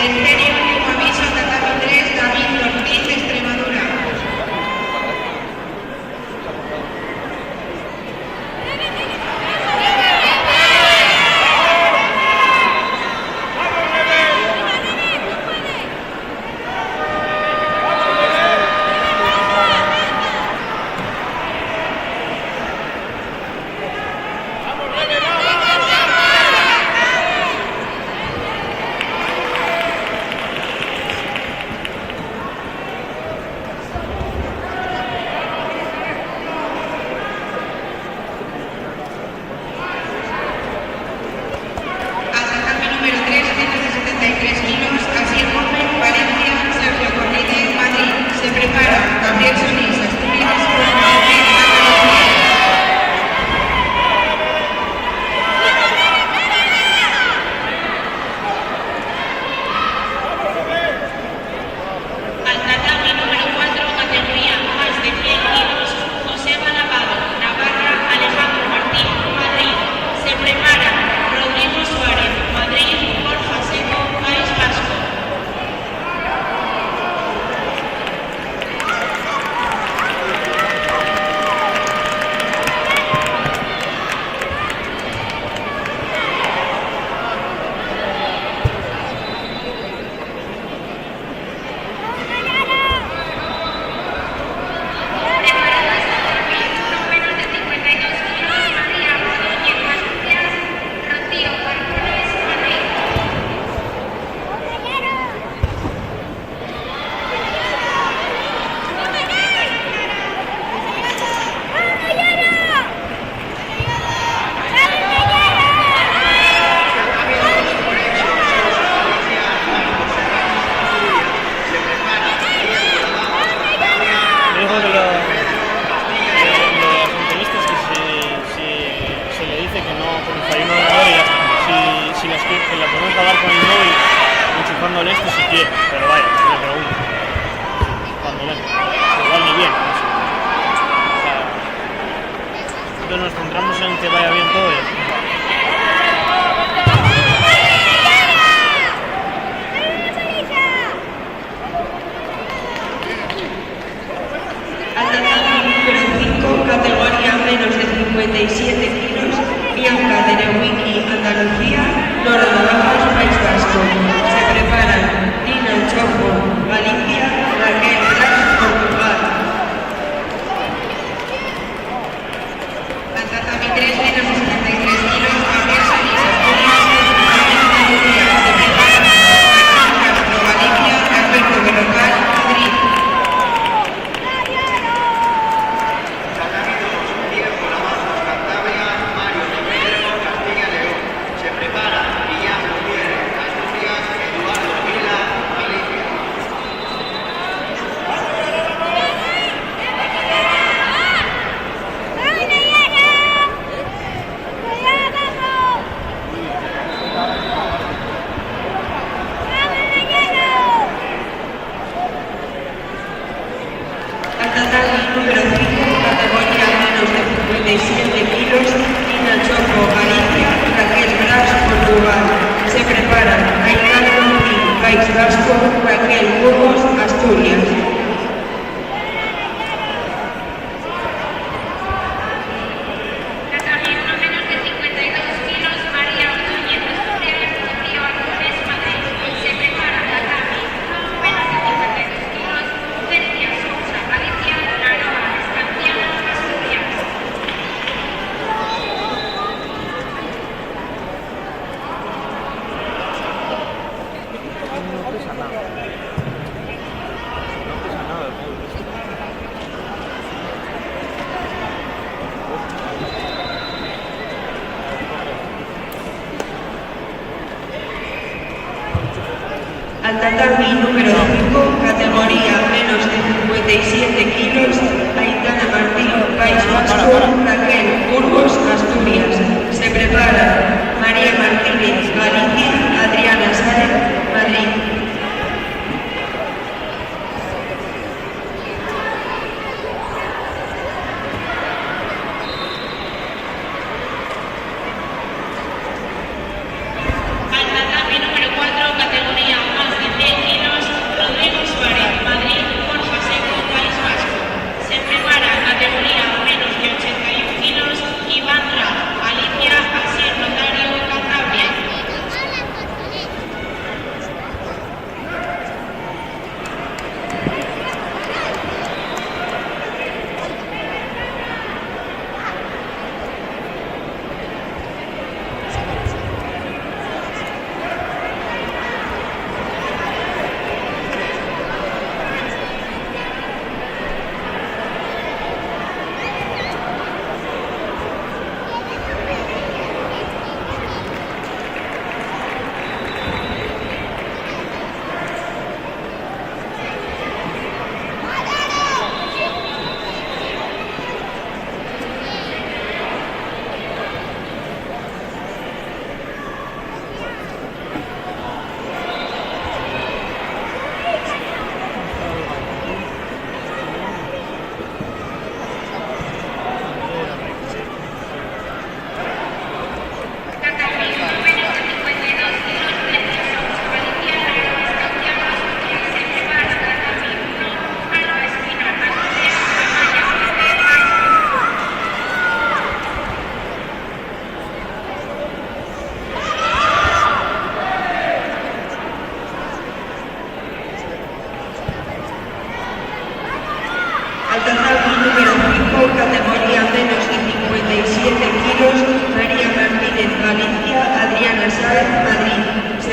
Tercer y último aviso, tatami 3, David Ortiz, Extremadura. enchufándole esto si quiere, pero vaya, si le pregunto. Cuando venga. Igual ni bien. No sé. O sea, nosotros nos centramos en que vaya bien todo y así. Categoría menos de 57 kilos, Bianca de Neuwiki, Andalucía, Loro de Bajas, País Vasco. Se preparan Dina Choco, Galicia, Raquel Blas, Portugal. Tatami 3, menos de 73 kilos, Gabriel Solís, Asturias, se preparan Martín Castro, Galicia, Alberto Berrocal, Madrid. Número 5, categoría menos de 57 kilos, Dina Choco, Galicia, Raquel Blas, Portugal. Se preparan Ainhoa López, País Vasco, Raquel Burgos, Asturias. Al tatami número 5, categoría menos de 57 kilos, Aitana Martín, País Vasco, Raquel Burgos, Asturias. Se prepara María Martínez, Galicia, Adriana Sáenz, Madrid. Al tatami número 4, categoría más de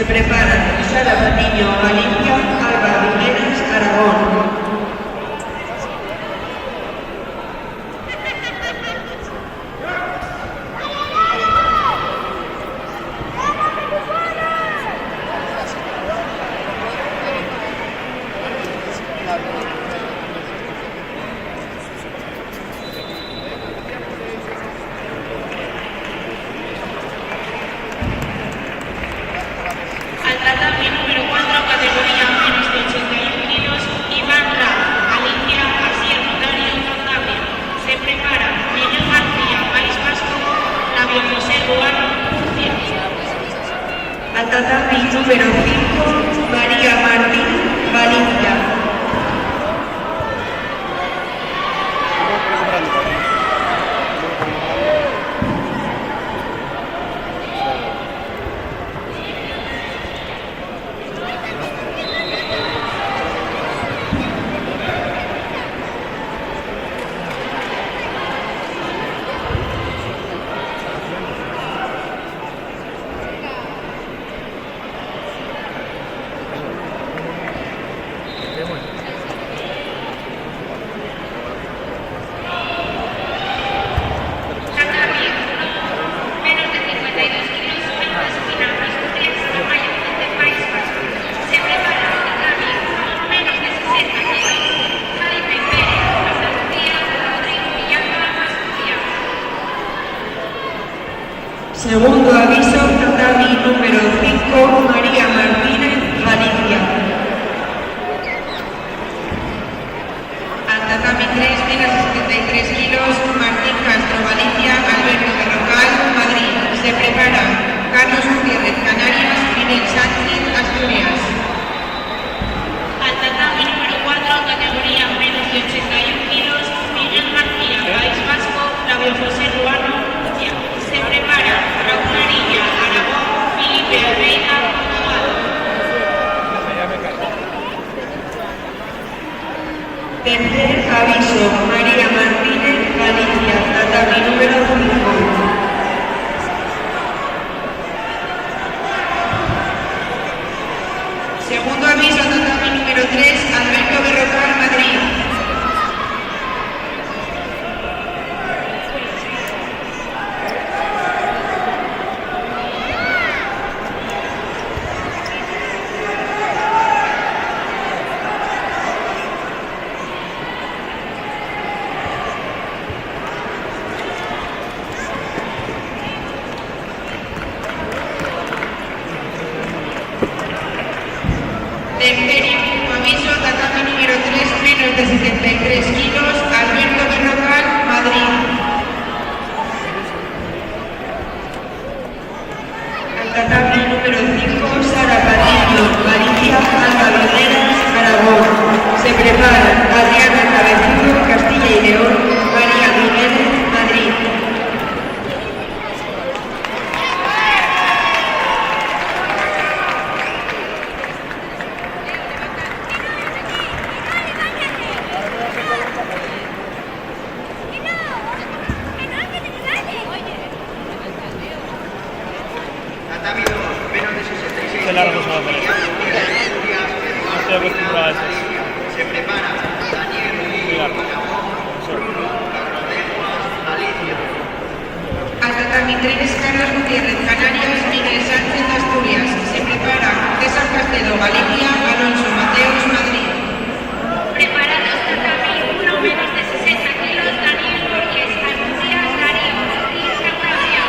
Se preparan Sara Patiño, Galicia, Alba Vimenas, Aragón. Al tatami número 4, categoría menos de 81 kilos, Iván Ra, Galicia, Asier Notario, Cantabria. Se prepara Miguel García, País Vasco, Flavio José Ruano, Murcia. Al tatami número 5, María Martín, Galicia. Cantabria, menos de 52 kilos, pesos final, Asturias, Mayor País Vasco. Se prepara tatami menos de 60 kilos, Felipe Pérez, Andalucía, Rodrigo Villalba, Asturias. Segundo aviso, tatami número 5, María Martínez, Galicia. Al tatami 3, menos de 73 kilos, Martín Castro, Galicia, Alberto Berrocal, Madrid. Se prepara Carlos Gutiérrez, Canarias, Miguel Sánchez, Asturias. Al tatami número 4, categoría menos de 81 kilos, Miguel García, País Vasco, Flavio José Ruano, Murcia. Se prepara Raúl Arilla, Aragón, Felipe Almeida, Portugal. Tercer aviso, María Martínez, Galicia, tatami número 5. Segundo aviso, tatami número 3, Alberto Berrocal, Madrid. Tercer y último aviso, tatami número 3, menos de 73 kilos, Alberto Berrocal, Madrid. Al tatami número 5, Sara Patiño, Galicia, Alba Vimenas, Aragón. Se preparan Adriana Cabezudo, Castilla y León, María Jiménez, Madrid. Tatami 2, menos de 66 Qué largo se va a kilos, poner. Asturias, No estoy acostumbrado a eso. Se prepara Daniel Río, Aragón, Bruno, Carrodejuas, Galicia. Al tatami 3, Carlos Gutiérrez, Canarias, Miguel Sánchez, Asturias. Se prepara César Castedo, Galicia, Alonso Mateos, Madrid. Preparados tatami 1, menos de 60 kilos, Daniel Borges, Asturias, Darío, Rodríguez, Cantabria.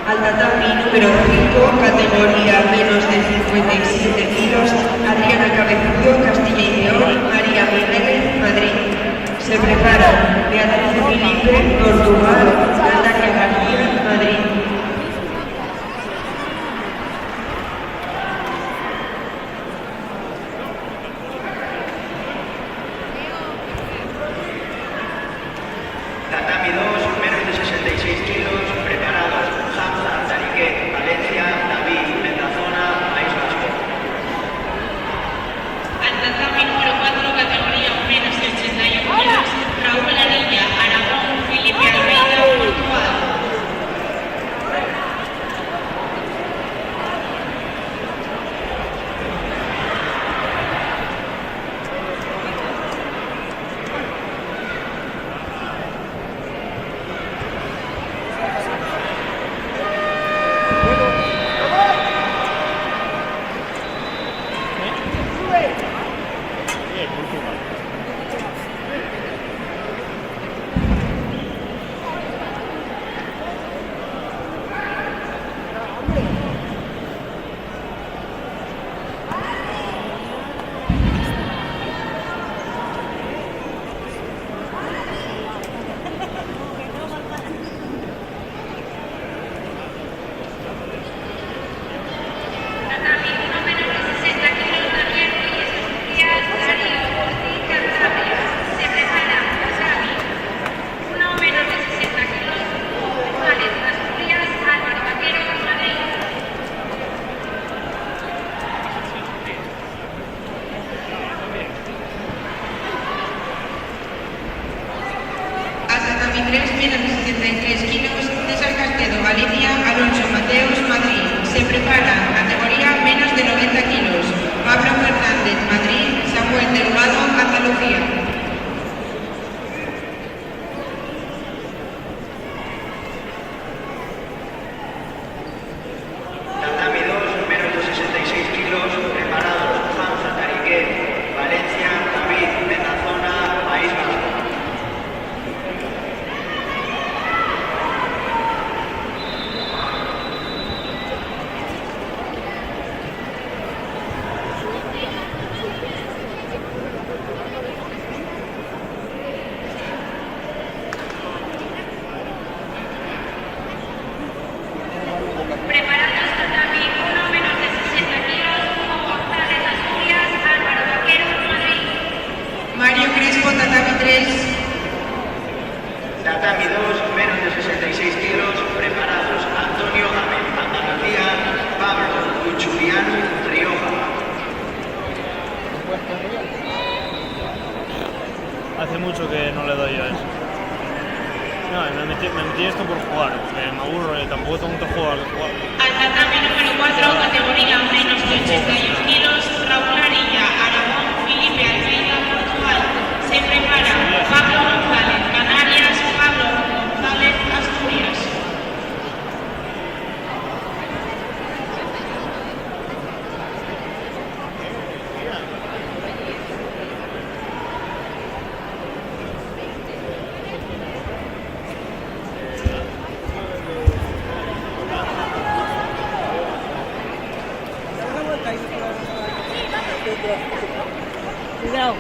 Al tatami número 5, categoría menos de 57 kilos, Adriana Cabezudo, Castilla y León, María Miguel, Madrid. Se prepara Beatriz Felipe, Portugal, Natalia García, Madrid. Tatami 2, menos de 66 kilos, preparados. Hamza, Tariquet, Valencia, David, Mendazona, País Vasco. Al tatami número 4, categoría menos de 81 kilos, Raúl Arilla, Aragón, Felipe Almeida, Portugal. Tatami 1, menos de 60 kilos, Daniel Reyes, Asturias, Darío Ortiz, Cantabria. Se prepara Tatami 1, menos de 60 kilos, González, Asturias, Álvaro Vaquero, Madrid. Al tatami 3, menos de 73 kilos, César Castedo, Galicia, Alonso Mateos, Madrid. Se prepara categoría menos de 90 kilos, Pablo Fernández, Madrid, Samuel Delgado, Andalucía. Tatami 2, menos de 66 kilos, preparados. Hamza, Tariquet, Valencia, David, Mendazona, País Vasco. Preparados tatami 1, menos de 60 kilos, Hugo González, Asturias, Álvaro Vaquero, Madrid. Mario Crespo, tatami 3. Tatami 2, menos de 66 kilos, preparados. Antonio Gámez, Andalucía, Pablo Luchuliano, Rioja. Hace mucho que no le doy a eso. No, me metí esto por jugar, porque me aburro y tampoco tengo mucho juego al jugar. Al tatami número 4, categoría menos de 81 kilos, Raúl Arilla, Aragón, Felipe Almeida, Portugal. Se prepara Pablo González, Canarias, Pablo González, Asturias. Cuidado.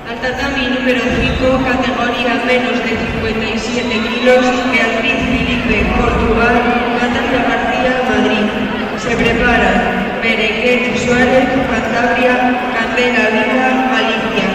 Al tatami número 5, categoría menos de 57 kilos, Beatriz Filipe, Portugal, Natalia García, Madrid. Se preparan Berenguer Suárez, Cantabria, Candela Vila, Galicia.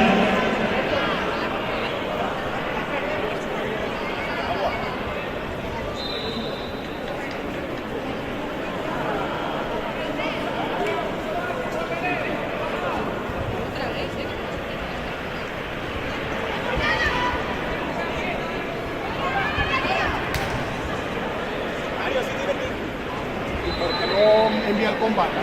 Porque no envía el combate.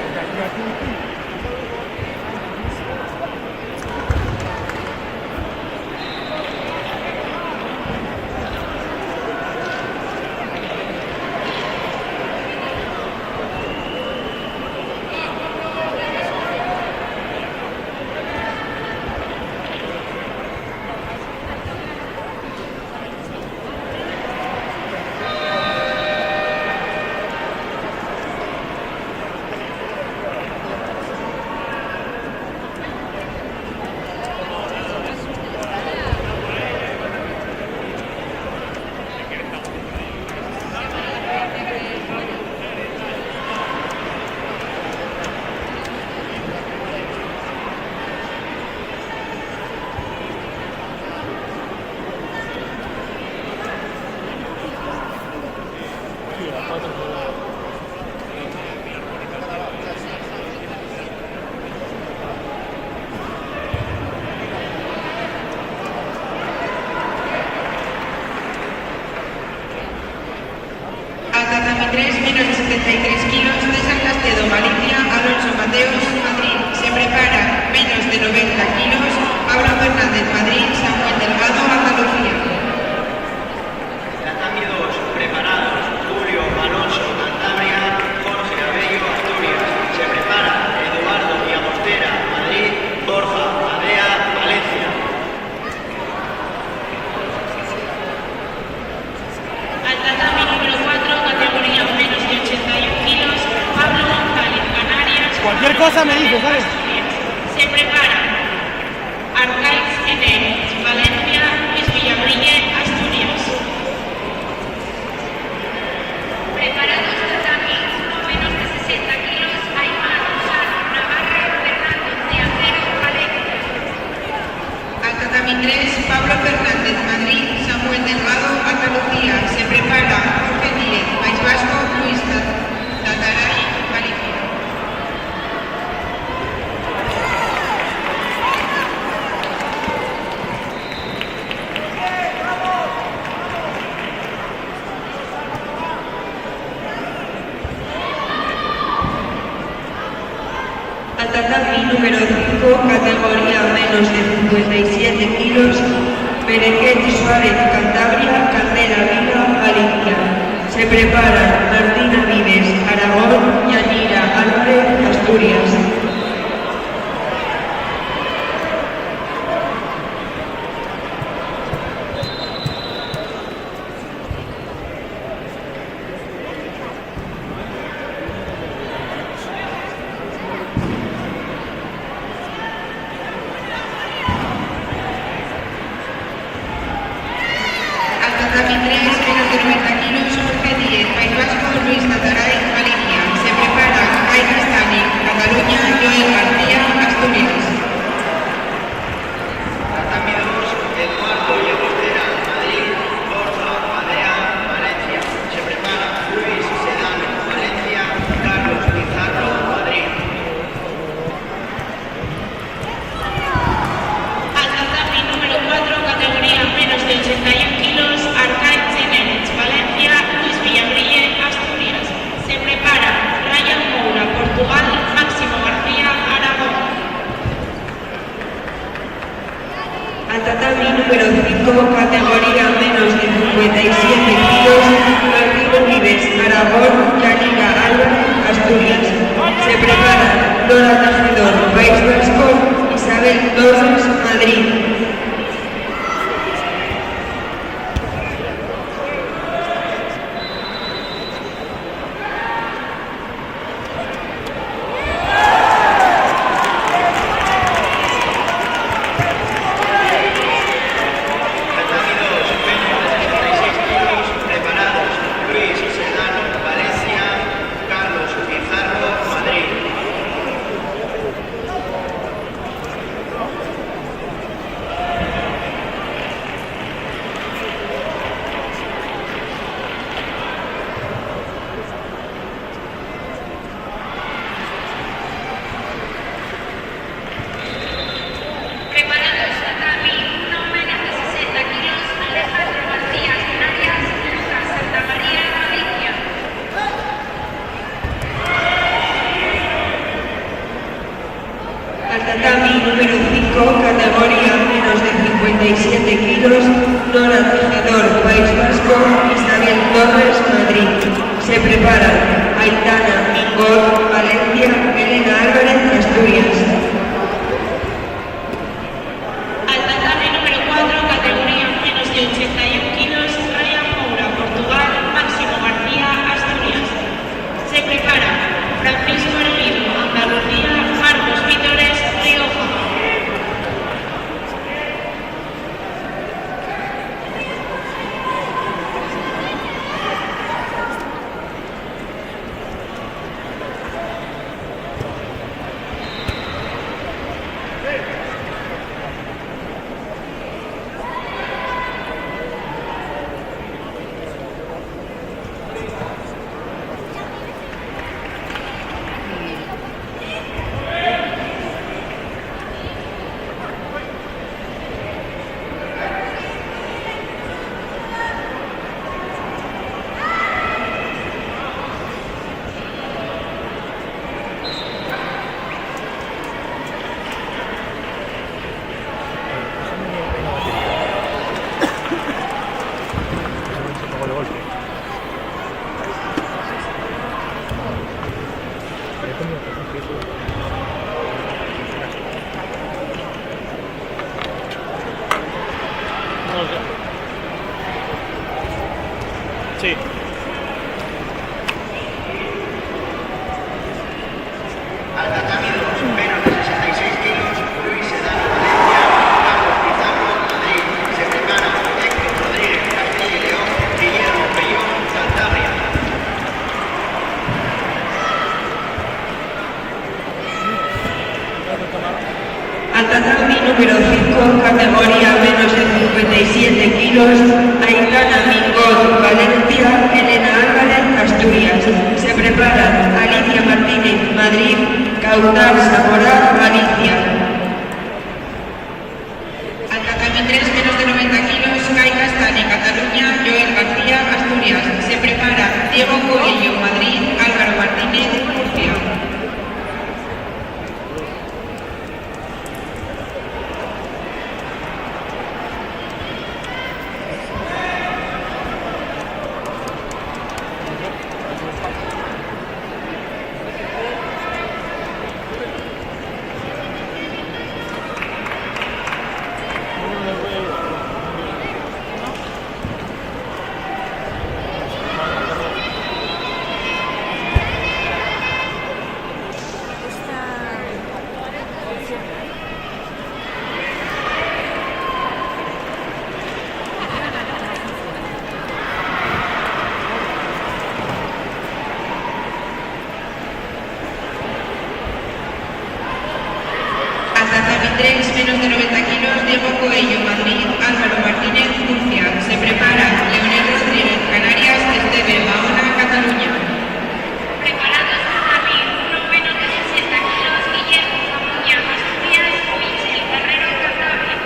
Al tatami 3, menos de 73 kilos, César Castedo, Galicia, Alonso Mateos, Madrid. Se prepara menos de 90 kilos, Pablo Fernández, Madrid, Samuel Delgado, Andalucía. Tatami 2, preparados. Julio Alonso, Cantabria, Jorge Abello, Asturias. Se prepara Eduardo Llagostera, Madrid, Borja Adea, Valencia. Al tatami número 4, categoría menos de 81 kilos, Pablo González, Canarias. Cualquier cosa me dices, ¿vale? Se prepara Arcaiz Enel, Valencia, Luis Villabrille, Asturias. Preparados tatami, no menos de 60 kilos, Aymar, Sara, Navarra, Fernando de Acero, Valencia. Al tatami 3, Pablo Fernández, Madrid, Samuel Delgado, Andalucía. Se prepara Jorge Díez, País Vasco, Luis Tataray, Galicia. Al tatami número 5, categoría menos de 57 kilos, Berenguer Suárez, Cantabria, Candela Vila, Galicia. Se preparan Martina Vives, Aragón, Yanira Álvarez, Asturias. Al tatami 3, menos de 90 kilos, Jorge Díez, País Vasco, Luis Tataray, Galicia. Se prepara Aina Stani, Cataluña, Joel García, Asturias. Tatami 2, Eduardo Llagostera, Madrid, Borja Adea, Valencia. Se prepara Luis Sedano, Valencia, Carlos Pizarro, Madrid. Al tatami número 4, categoría menos de 81 kilos, Arcaiz Enel, Valencia, Luis Villabrille, Asturias. Se prepara Ryan Moura, Portugal, Máximo García, Aragón. Al tatami número 5, categoría menos de 57 kilos, Martino Vives, Aragón, Yanira Álvarez, Asturias. Se prepara Lola Tejedor, País Vasco, Isabel Torres, Madrid. 57 kilos, Nora Tejedor, País Vasco, Isabel Torres, Madrid. Se preparan Aitana Mingol, Valencia, Elena Álvarez, Asturias. Al tatami número 4, categoría menos de 81 kilos, Ryan Moura, Portugal, Máximo García, Asturias. Se prepara Francisco Hervido, Andalucía, Marcos Vítores, Rioja. Sí. Al tatami 2, menos de 66 kilos, Luis Sedano, Valencia, Carlos Pizarro, Madrid. Se prepara Héctor Rodríguez, Castilla y León, Guillermo Pellón, Cantabria. Al tatami número 5, categoría menos de 57 kilos, Aitana Mingol, Valencia, Elena Álvarez, Asturias. Se preparan Alicia Martínez, Madrid, Caudal Zamora, Galicia. Al tatami 3, menos de 90 kilos, Kai Castaña, Cataluña, Joel García, Asturias. Se prepara Diego Coello, Madrid, Álvaro Martínez, Murcia. Al tatami 3, menos de 90 kilos, Diego Coello, Madrid, Álvaro Martínez, Murcia. Se prepara Leonel Rodríguez, Canarias, Esteve Mahona, Cataluña. Preparados tatami 1 menos de 60 kilos, Guillermo Zamuña, Asturias, Michel Guerrero, Cantabria.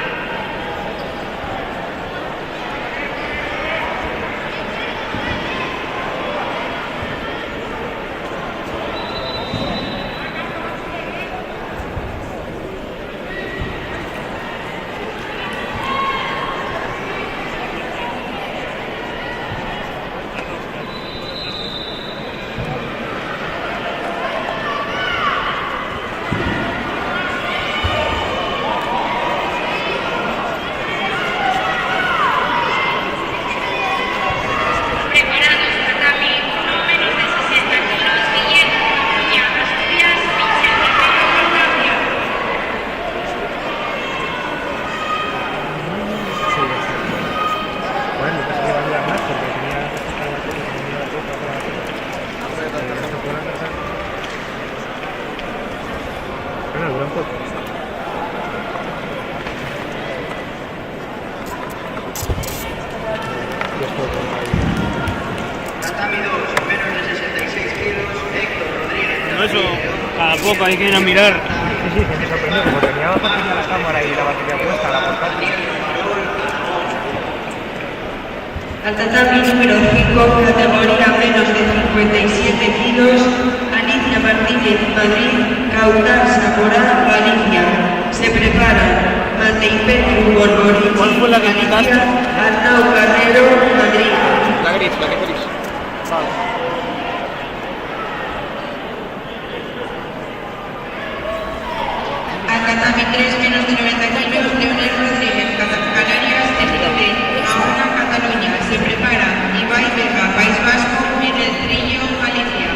Preparados tatami 1 menos de 60 kilos, Guillermo Zamuña, Asturias, Michel Guerrero, Cantabria. Bueno, yo pensé que iba a durar más porque tenía bueno, dura un poco. Tatami 2, menos de 66 kilos, Héctor Rodríguez. No, eso, cada poco hay que ir a mirar. Sí, me sorprendió como tenía batería la cámara y la batería puesta, la portátil. Al tatami número 5, categoría menos de 57 kilos, Martínez, Madrid, Caudal, Zamora, Galicia. Se preparan Mateipecu Borborici, ¿Cuál fue la que quitaste? Arnau Carrero, Madrid. La gris, la de gris. Vale. Al tatami 3 menos de 90 kilos, Leonel Rodríguez, Canarias, ST. Ahora Cataluña. Se prepara Ibai Vega, País Vasco, Miguel Trillo, Galicia.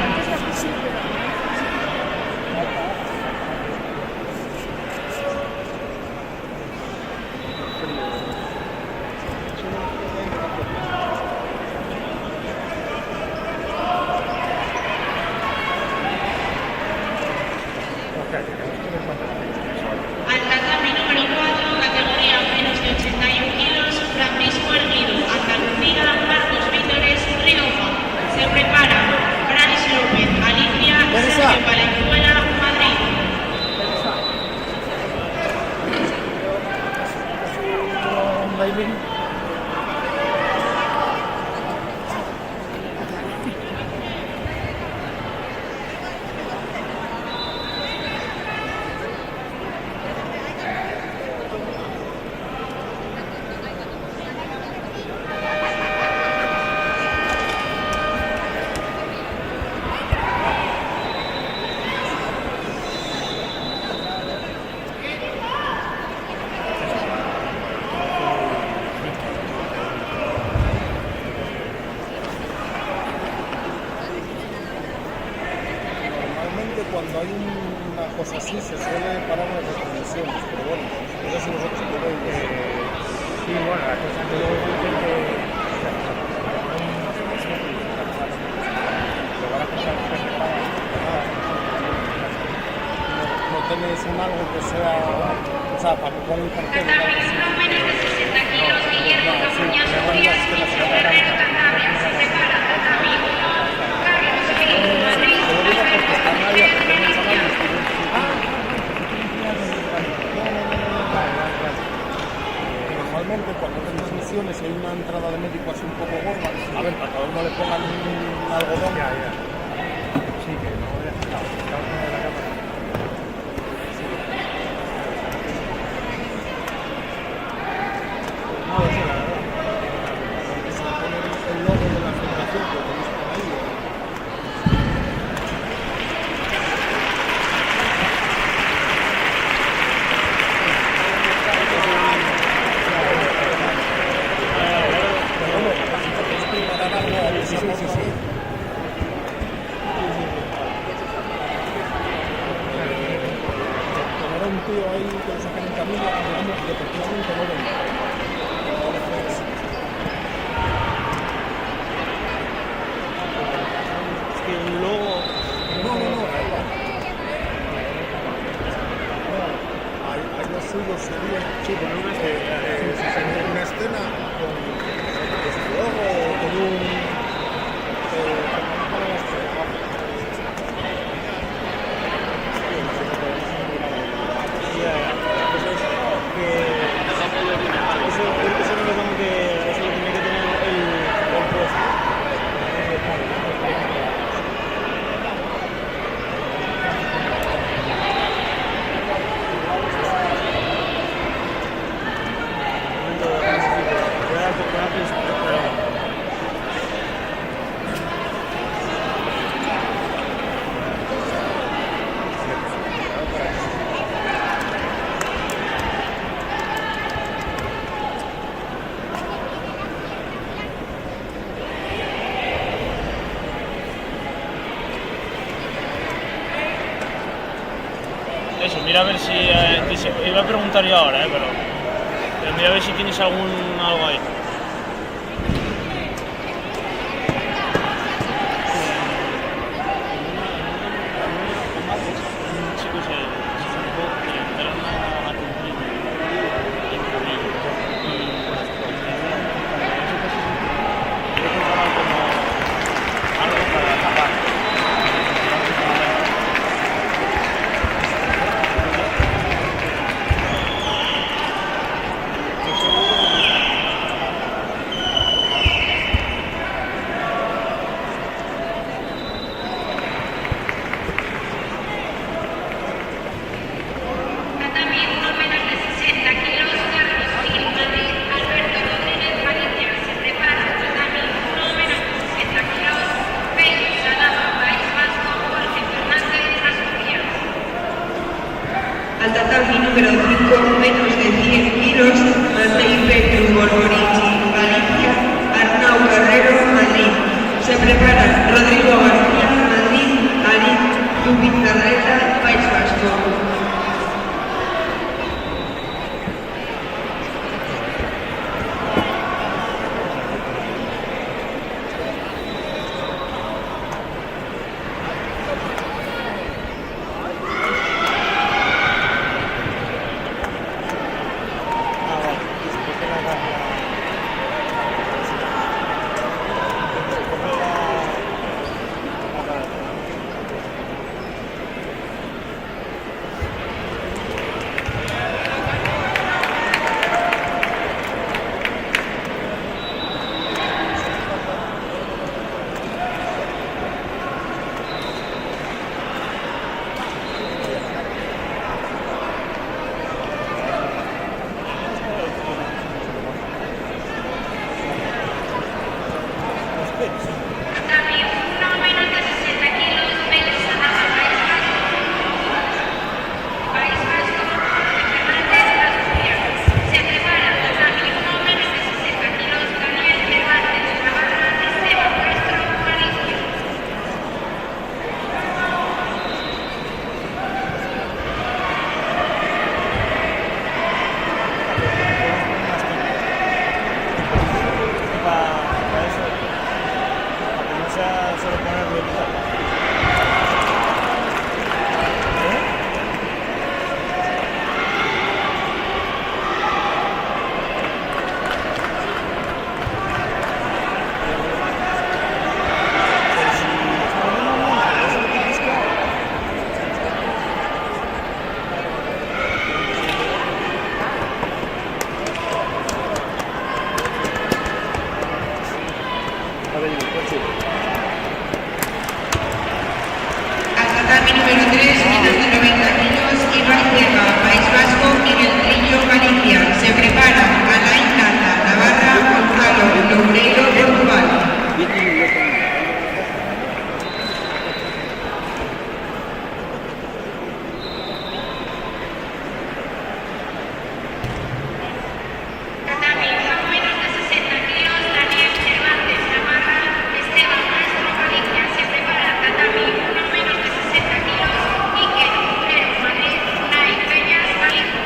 Al tatami número 4, categoría menos de 81 kilos, Francisco Erguido, Andalucía, Marcos Vítores, Rioja. Se prepara Grace López, Alicia, Sergio Valenzuela, Madrid. Normalmente cuando hay una cosa así se suele parar las retransmisiones, pero bueno, no sé si vosotros podéis... Sí, bueno, la cosa que luego dicen que no tenéis un algo que sea, o sea, para que ponga el cartel. Tatami número menos de 60 kilos, Guillermo Camuñas, Asturias, José Guerrero, Cantabria. Se prepara tatami 1, Carlos Gil, Madrid, Normalmente cuando hay transmisiones hay una entrada de médico así un poco gorda, a ver, para que a uno le pongan un algodón. sí, que no voy a hacer nada. Estamos en la cámara. No, sí, la verdad. Se le pone el logo de la federación que tenéis por ahí. Sí, sí, sí. Tener a un tío ahí que le sacan en camino, digamos, deportivamente no lo Es que luego. Hay lo suyo sería una escena con desde luego con un Eso no lo tengo que. Eso lo tiene que tener el puesto. Eso, mira a ver si. Iba a preguntar yo ahora, pero mira a ver si tienes algo ahí. Un chico se acercó y le empezaron a cumplir el cabello. Y yo pensaba como algo para tapar. número 3, menos de 90 kilos, Ibai Vega, País Vasco, Miguel Trillo, Galicia. Se prepara Alain Landa, Navarra, Gonzalo Loureiro, Portugal. Tatami, uno menos de 60 kilos, Daniel Cervantes, Navarra, Esteban Maestro, Galicia. Se prepara Tatami, uno menos de 60 kilos, Iker Mujer, Madrid, Unai Peñas, Galicia.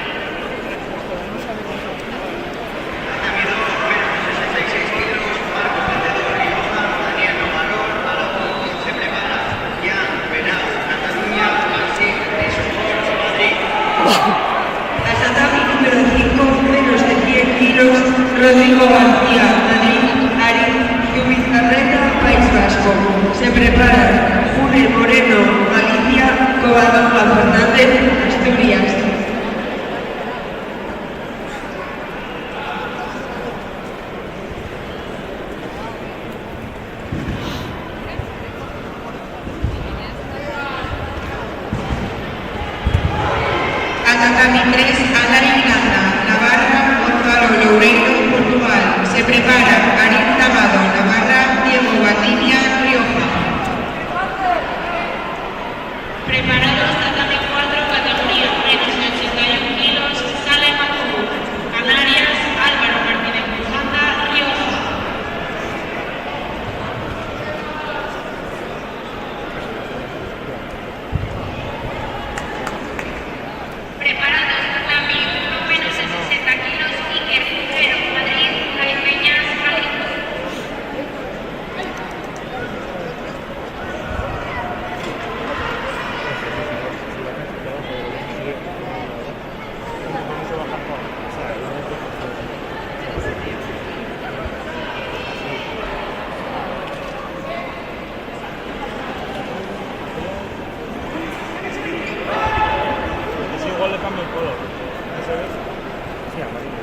Tatami 2, menos de 66 kilos, Marco Vendedor, Rioja, Daniel Nomalón, Aragón. Se prepara Jan Benau, Cataluña, Maxim Risopor, Madrid. Al tatami número 5, menos de 100 kilos, Rodrigo García, Madrid, Ari, Zubizarreta, País Vasco. Se prepara June Moreno, Galicia, Covadonga Fernández, Asturias. Al tatami 3, Alain Landa, Navarra, Gonzalo Loureiro, Portugal. Se prepara Arín Lavado, Navarra, Diego Valdivia, Rioja. Preparados Tatami 4, categoría menos de 81 kilos, Salem Azul, Canarias, Álvaro Martínez Bujanda, Rioja. Preparados Tatami 1 menos de 60 kilos, Iker Mujer, Madrid, Unai Peñas, Galicia. Es igual le cambio el color. ¿Eso ves? Sí, amarillo.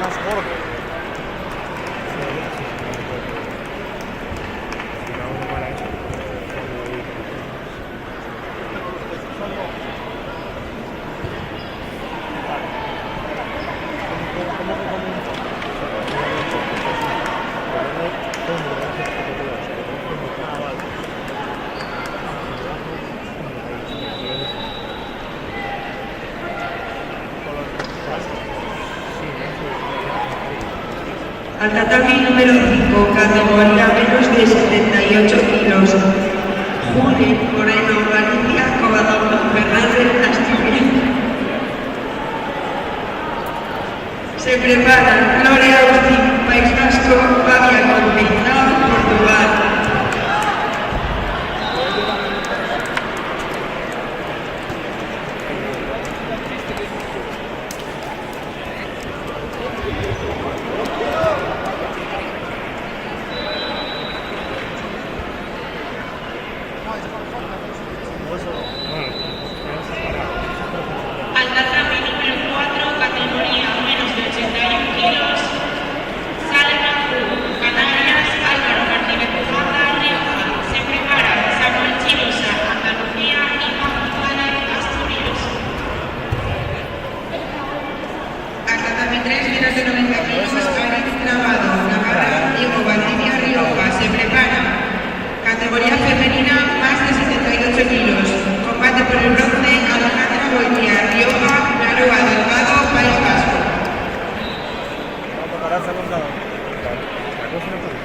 Más gordo. Al tatami número 5, categoría menos de 78 kilos, June Moreno, Galicia, Covadonga Fernández, Asturias. Se prepara Gloria Austin, País Vasco, Fabián Conceizao, Portugal. Al tatami número 4, categoría menos de 81 kilos, La cosa no puede.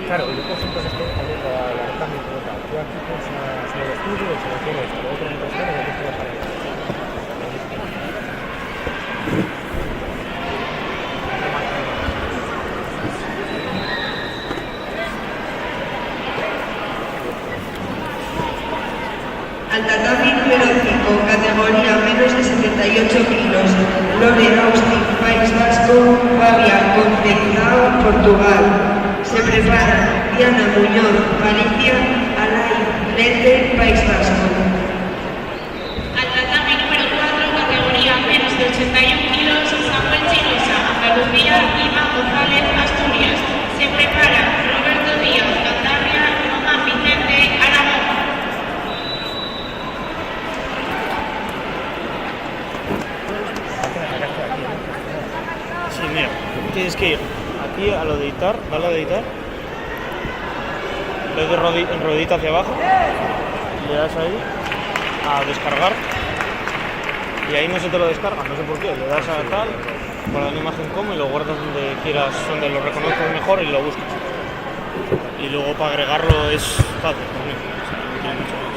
Claro, y después entonces la recambio por otra. Tú aquí tienes el estudio, el selecciono esto, lo otro en otras caras y aquí te vas a ver. Al tatami número 5, categoría menos de 78 kilos, Lore Austin, País Vasco, Fabia Conceizao, Portugal. Se prepara Diana Muñoz, Galicia, Alay Lete, País Vasco. Al tatami número 4, categoría menos de 81 kilos, Samuel Chinosa, Andalucía, Iván González, Asturias. Se prepara Roberto Díaz, Cantabria, Román Vicente, Aragón. Sí, mira, tienes que ir aquí a lo de editar, dale a editar, en vez de en ruedita hacia abajo, le das ahí a descargar y ahí no se te lo descarga, no sé por qué, le das a tal, para la imagen como y lo guardas donde quieras, donde lo reconozcas mejor y lo buscas. Y luego para agregarlo es fácil, también, o sea, no tiene mucho más.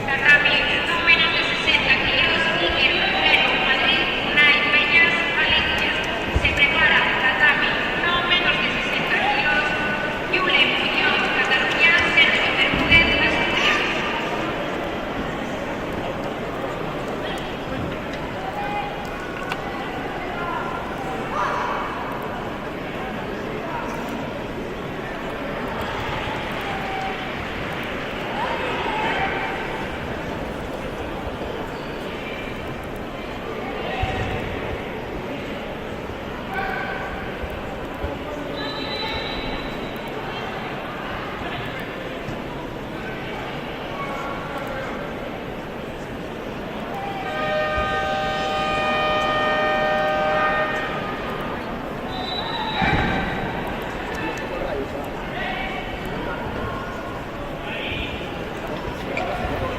Tatami, no menos de 60 kilos, Iker Ferrero, Madrid, Unai Peñas, Valencia. Se prepara tatami, no menos de 60 kilos, Yule Muñoz, Cataluña, Sergio Bermúdez, Asturias.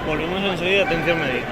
Volvemos enseguida, atención médica.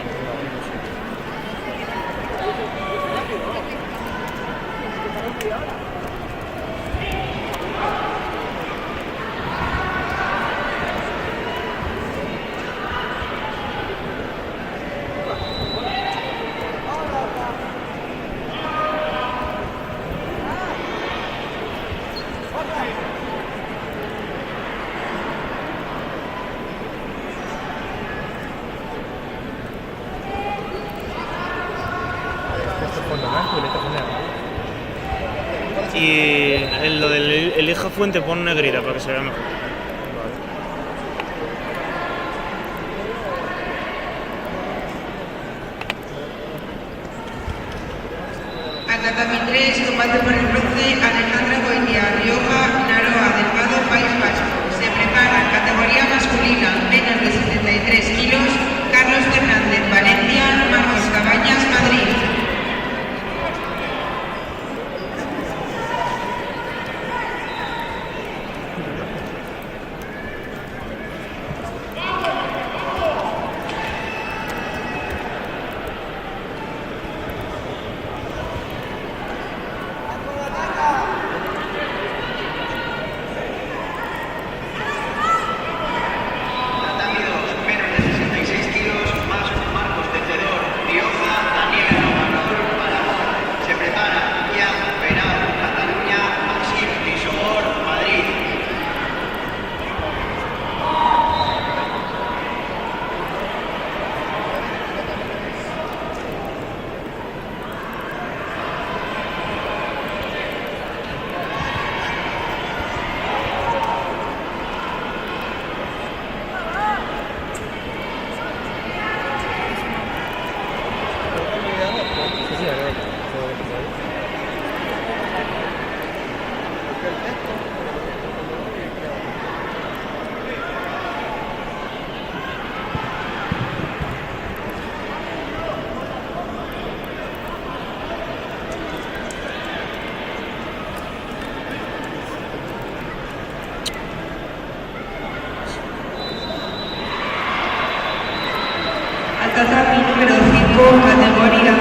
Esto es fondo blanco y letra negra. Y lo del elija fuente pon negrita para que se vea mejor. Al tatami 3, combate por el bronce, Alejandra Goitia, Rioja, Naroa, Delgado, País Vasco. Se prepara categoría masculina, menos de 73 kilos, Carlos Fernández, Valencia, Marcos Cabañas, Madrid.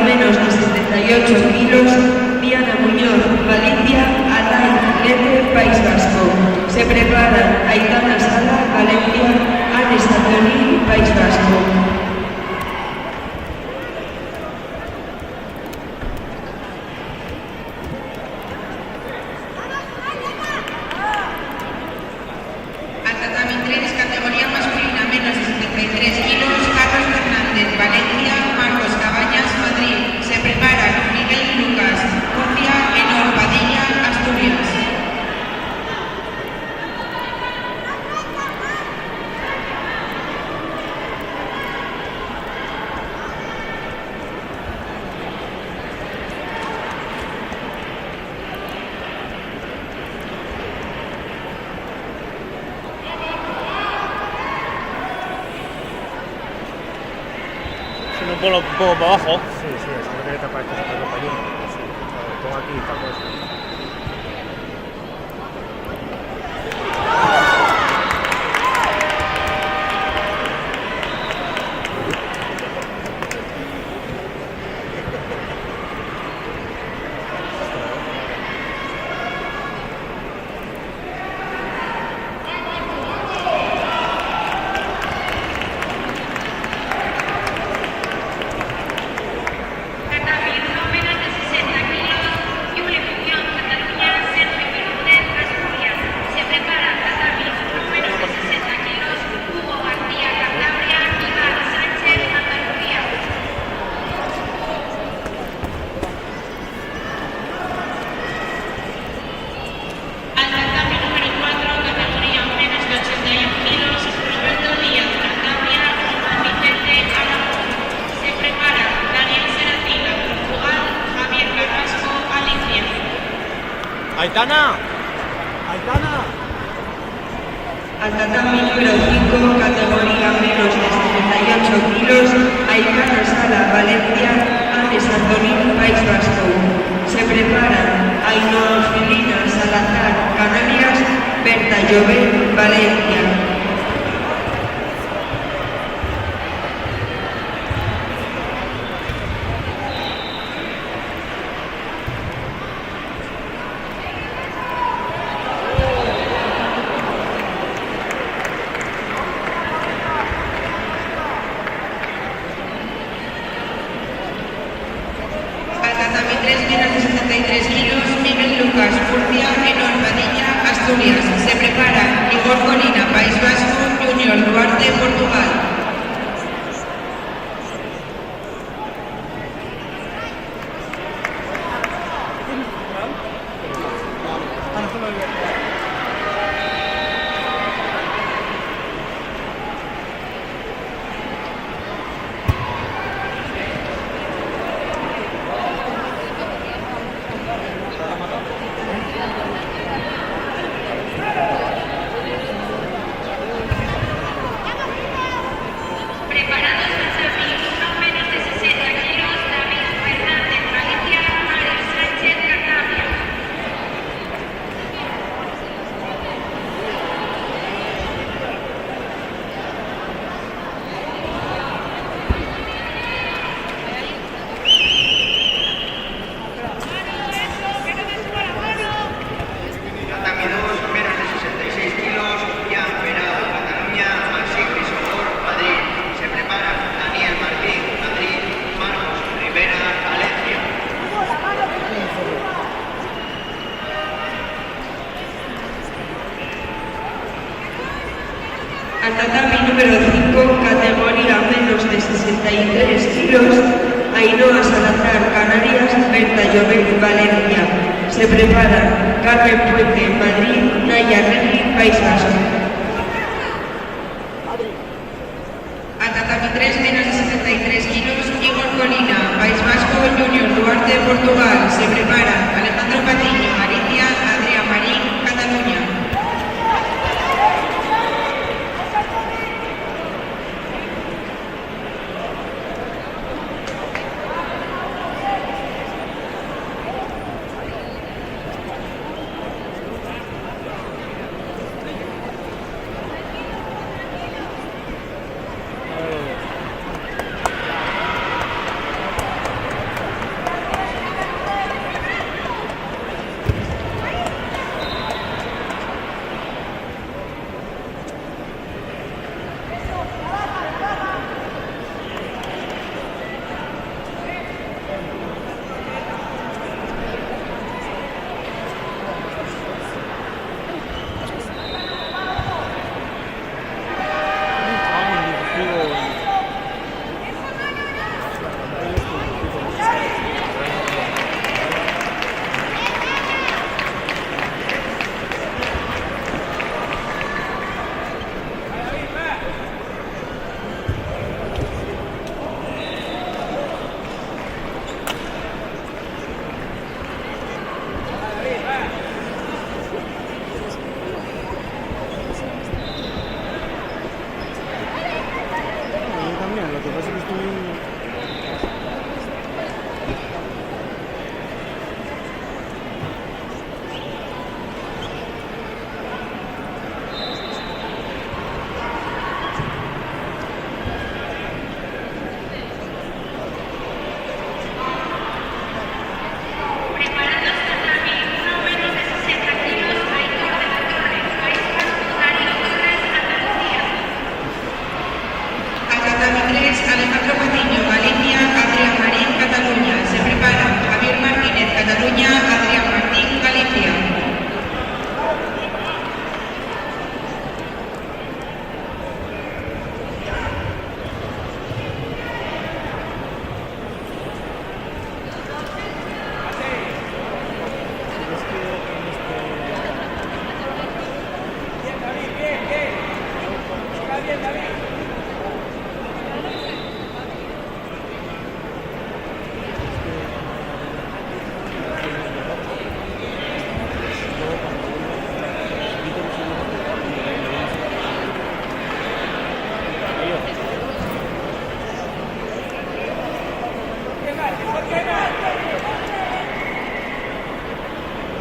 menos de 78 kilos, Diana Muñoz, Valencia, Alain Lete, País Vasco. Se preparan Aitana Sala, Valencia, Anne Estacioní, País Vasco. Al tatami 3, categoría masculina, menos de 73 kilos, Carlos Fernández, Valencia, Marcos Cabañas, Madrid. Se preparan Miguel Lucas, Murcia, Enor Padilla, Asturias. Si no pongo un poco para abajo. Sí, es que te tapar esta ropa llena. Pongo aquí y tapo eso. Tatami 1, menos de 60 kilos, Yuli Muñoz, Cataluña, Sergio Fernández, Asturias. Se prepara Tatami 1, menos de 60 kilos, Hugo García, Cantabria, Iván Sánchez, Andalucía. Al tatami número 4, categoría menos de 81 kilos, Roberto Díaz, Cantabria, Juan Vicente, Aragón. Se prepara Daniel Seracina, Portugal, Javier Carrasco, Galicia. ¡Aitana! ¡Aitana! Al tatami número 5, categoría menos de 78 kilos, Aitana Sala, Valencia, Anne Santorín, País Vasco. Se preparan Ainhoa Felina Salazar, Canarias, Berta Llobet, Valencia. Al tatami 3, menos de 73 kilos, Miguel Lucas, Murcia, Enor Padilla, Asturias. Se prepara Igor Colina, País Vasco, Junior Duarte, Portugal. Preparados Tatami 1, menos de 60 kilos, David Fernández, Valencia, Mario Sánchez, Cantabria. Tatami 2, menos de 66 kilos, Jan Perao, Cataluña, Maxi Crisóbal, Madrid. Se preparan Daniel Martín, Madrid, Marcos Rivera, Valencia. Al tatami número 5, categoría menos de 63 kilos, Ainhoa Salazar, Canarias, Berta Llobet, Valencia. Se preparan Carmen Puente, Madrid, Naya Regui, País Vasco. Al tatami 3, menos de 73 kilos, Igor Colina, País Vasco, Junior Duarte, Portugal. Se prepara Alejandro Patiño, Galicia, Adrián Marín, Cataluña.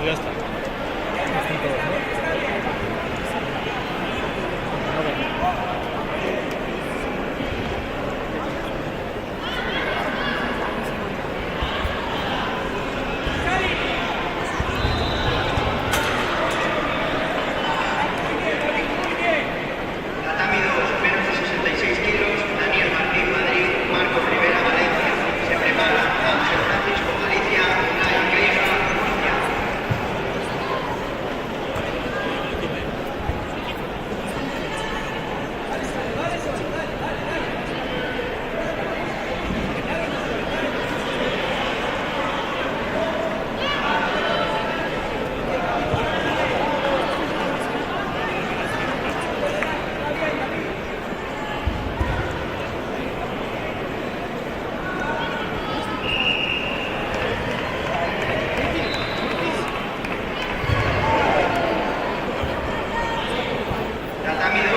Y ya está. Tatami 2, menos de 66 kilos, Daniel Martín, Madrid, Marcos Rivera, Valencia. Se prepara Ángel Francisco, Galicia, Unai Queixa, Murcia. Tatami 2,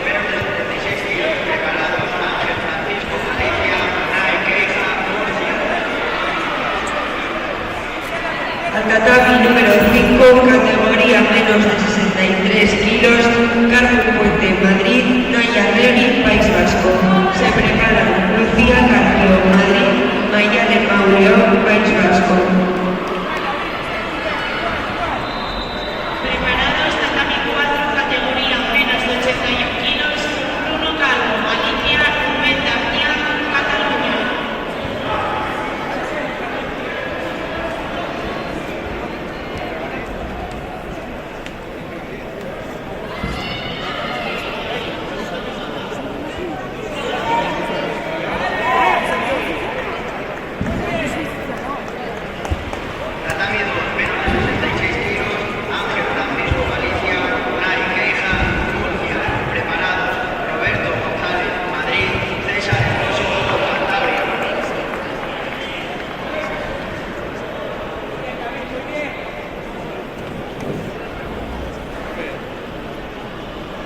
menos de 76 kilos, preparados Ángel Francisco, Galicia, Unai Queixa, Murcia. Al tatami número 5, categoría menos de 63 kilos, Carlos Puente, Madrid, Naya Reni, País Vasco. Se preparan Lucía Carpio, Madrid, Mayale Mauleón, País Vasco. Preparados tatami 4, categoría menos de 81 kilos, Bruno Calvo, Galicia, Rubén García, Cataluña. Tatami 2, menos de 66 kilos, Ángel Francisco, Galicia, Unai Queixa, Murcia. Preparados Roberto González, Madrid, César Hermoso, Cantabria.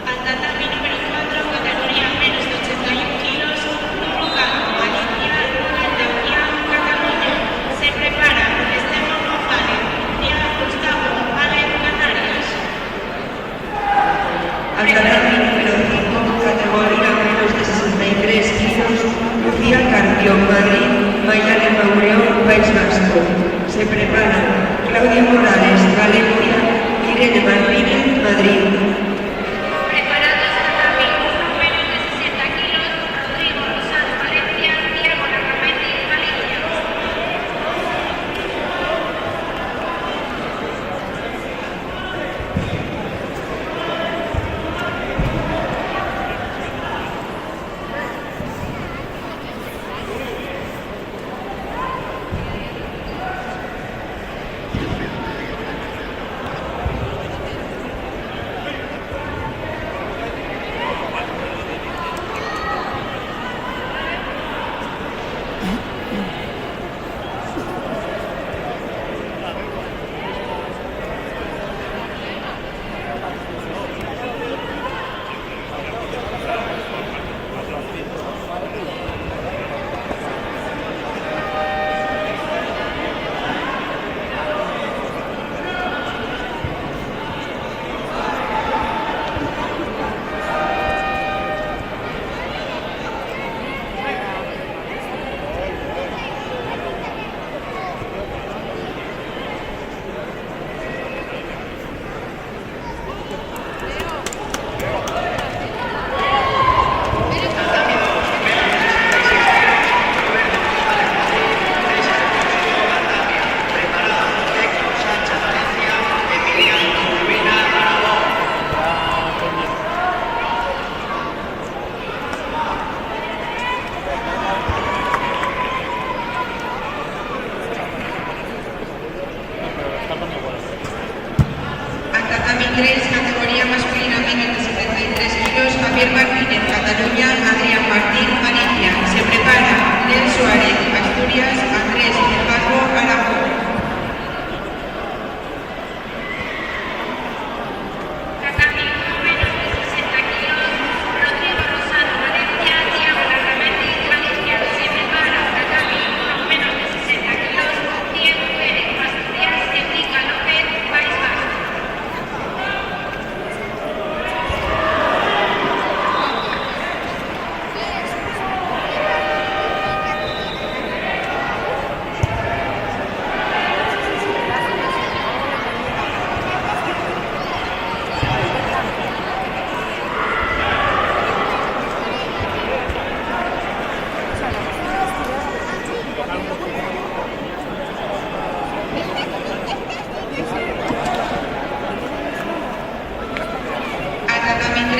Al tatami número 4, categoría menos de 81 kilos, Bruno Calvo, Galicia, Rubén García, Cataluña. Se prepara Esteban González, Murcia, Gustavo González, Canarias. Al tatami número 5, categoría menos de 63 kilos, Lucía Carpio, Madrid, Mayale Mauleón, País Vasco. Se preparan Claudia Morales, Valencia, Irene Martínez, Madrid. Preparados tatami 1, menos de 60 kilos, Rodrigo Rosado, Valencia, Diego Larramendi, Galicia.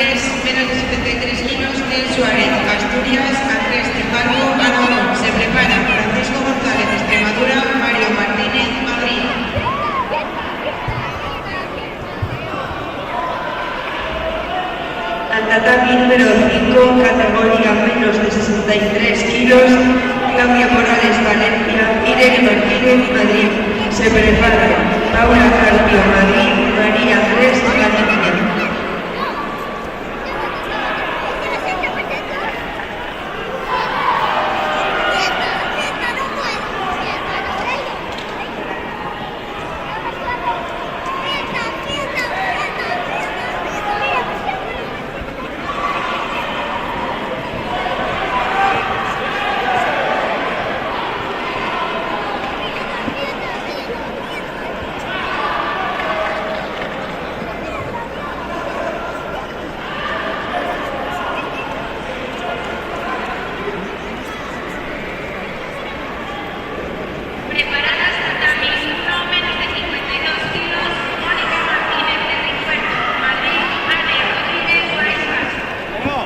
3, menos de 73 kilos, Nel Suárez, Asturias, Andrés Tepango, Aragón. Se prepara Francisco González, Extremadura, Mario Martínez, Madrid. Al tatami número 5, categoría menos de 63 kilos, Claudia Morales, Valencia, Irene Martínez, Madrid. Se prepara Paula Carpio, Madrid, María Andrés, Galicia. Preparadas tatami 1, menos de 52 kilos, Mónica Martínez de Ripuerto, Madrid, Ana Rodríguez, País Vasco.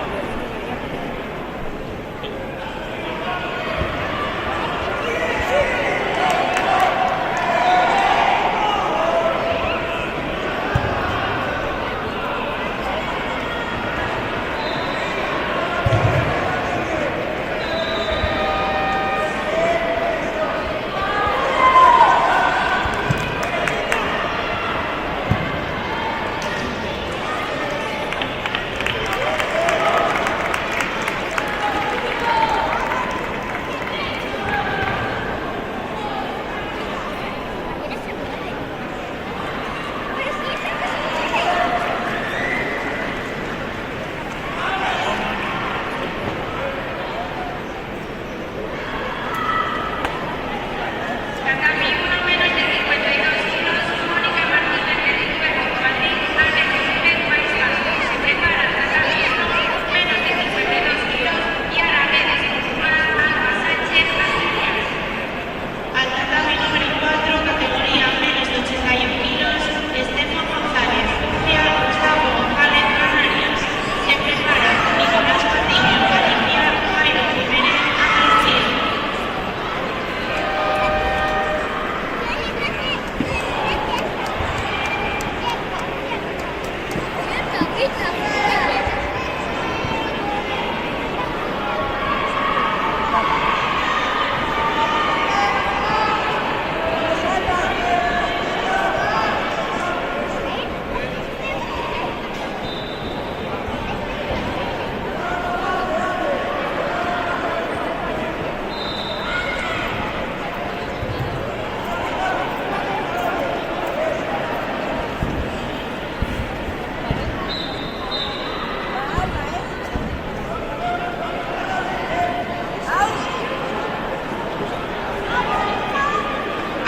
Tatami 1, menos de 52 kilos, Mónica Martínez de Ripuerto, Madrid, Ana Rodríguez, País Vasco. Se prepara tatami 1, menos de 52 kilos, Yara Redes, Guzmán, Alba Sánchez, Asturias. Al tatami número 4, categoría menos de 81 kilos, Estefan González, Murcia, Gustavo González, Canarias. Se prepara Nicolás Patiño, Galicia, Jairo Jiménez, Andalucía.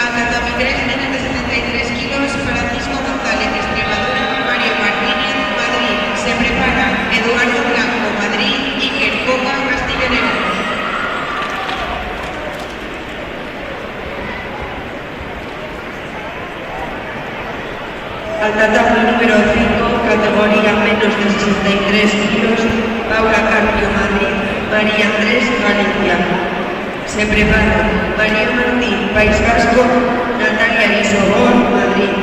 Al tatami 3, menos de 73 kilos, Francisco González, Extremadura, Mario Martínez, Madrid. Se prepara Eduardo Blanco, Madrid, Iker Coca, Castilla y León. Al tatami número 5, categoría menos de 63 kilos, Paula Carpio, Madrid, María Andrés, Galicia. Se prepara María Martín, País Vasco, Natalia Guisobón, Madrid.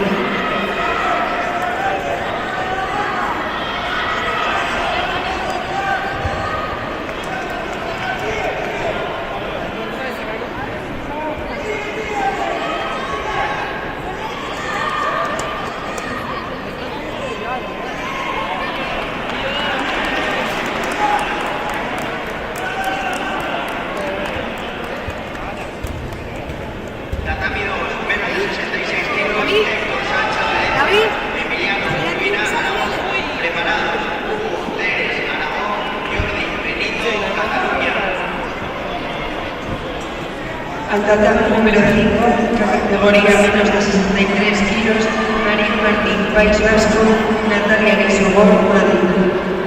Tatami 2, menos de 66 kilos, Héctor Sánchez de Emiliano Urbina, preparados Hugo Ceres, Aragón, Jordi Benito, Cataluña. Al tatami número 5, categoría menos de 63 kilos, María Martín, País Vasco, Natalia Guisobón, Madrid.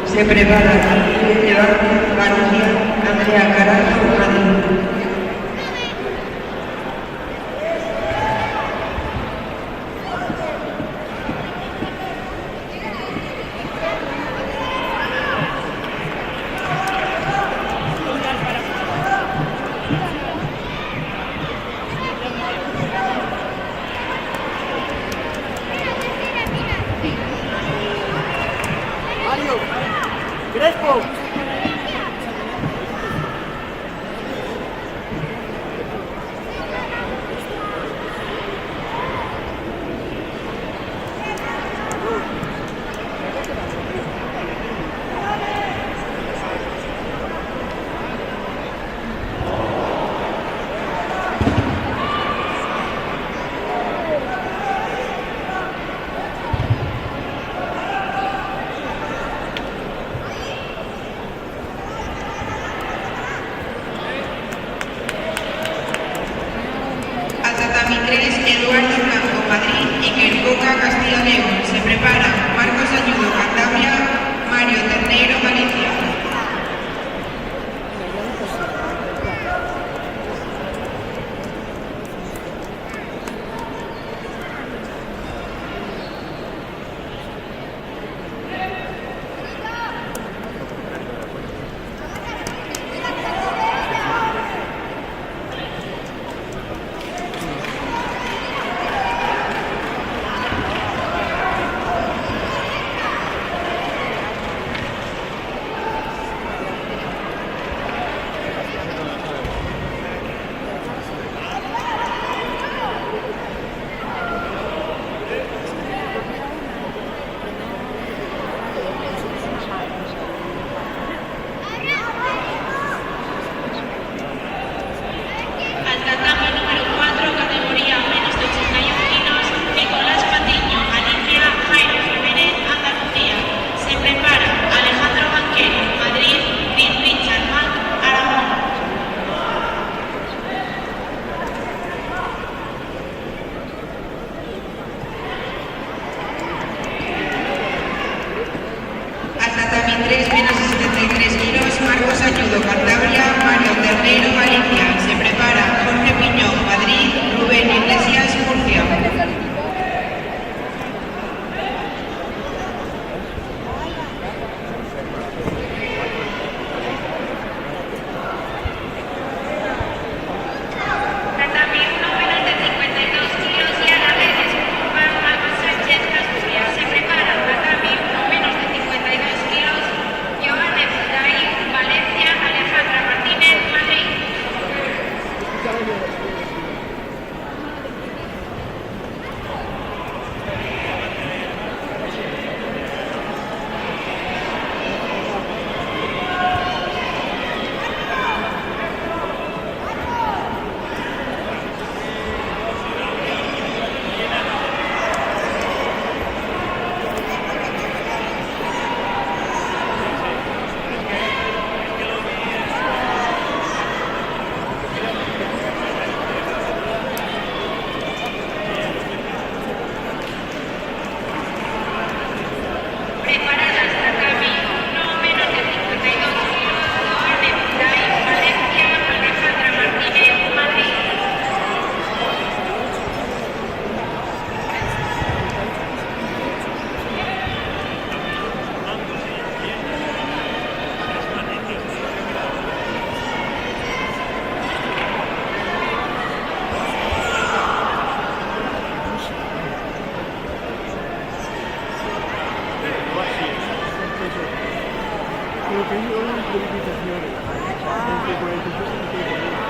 Se prepara Miguel Levante, Galicia, Andrea Carazo, Madrid. ¡Crespo! Al tatami 3, Eduardo Blanco, Madrid, Iker Coca, Castilla y León. Se prepara Marcos Ayudo, Cantabria, Mario Terneiro, Galicia. Al tatami número 4, categoría menos de 81 kilos, Nicolás Patiño, Alicia, Jairo Jiménez, Andalucía. Se prepara Alejandro Banquero, Madrid, Richard Mac, Aragón. Al tatami 3, menos de 73 kilos, Marcos Ayudo, Cantabria, Mario Terneiro, Galicia. Se prepara Jorge Piñón, Madrid, Rubén Iglesias, Murcia. Tatami 1, menos de 52 kilos y a la vez Juan Manuel Sánchez, Asturias. Se prepara tatami 1, menos de 52 kilos, Joanes Daí, Valencia, Alejandra Martínez, Madrid. Preparadas tatami 1, menos de 52 kilos, Joanes Daí, Valencia, Alejandra Martínez, Madrid. Creo que hay una priorización entre 46 y 51.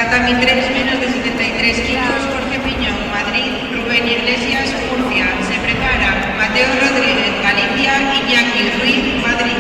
Tatami 3, menos de 73 kilos, Jorge Piñón, Madrid, Rubén Iglesias, Murcia. Se prepara Mateo Rodríguez, Galicia, Iñaki Ruiz, Madrid.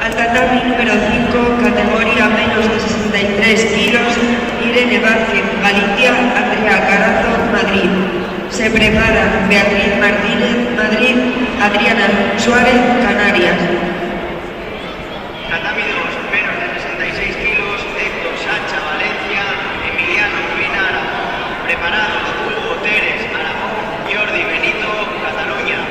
Al tatami número 5, categoría menos de 63 kilos, Irene Vázquez, Galicia, Andrea Carazo, Madrid. Se prepara Beatriz Martínez, Madrid, Adriana Suárez, Canarias. Tatami 2, menos de 66 kilos, Héctor Sacha, Valencia, Emiliano Ruina, Aragón. Preparados Hugo Teres, Aragón, Jordi Benito, Cataluña.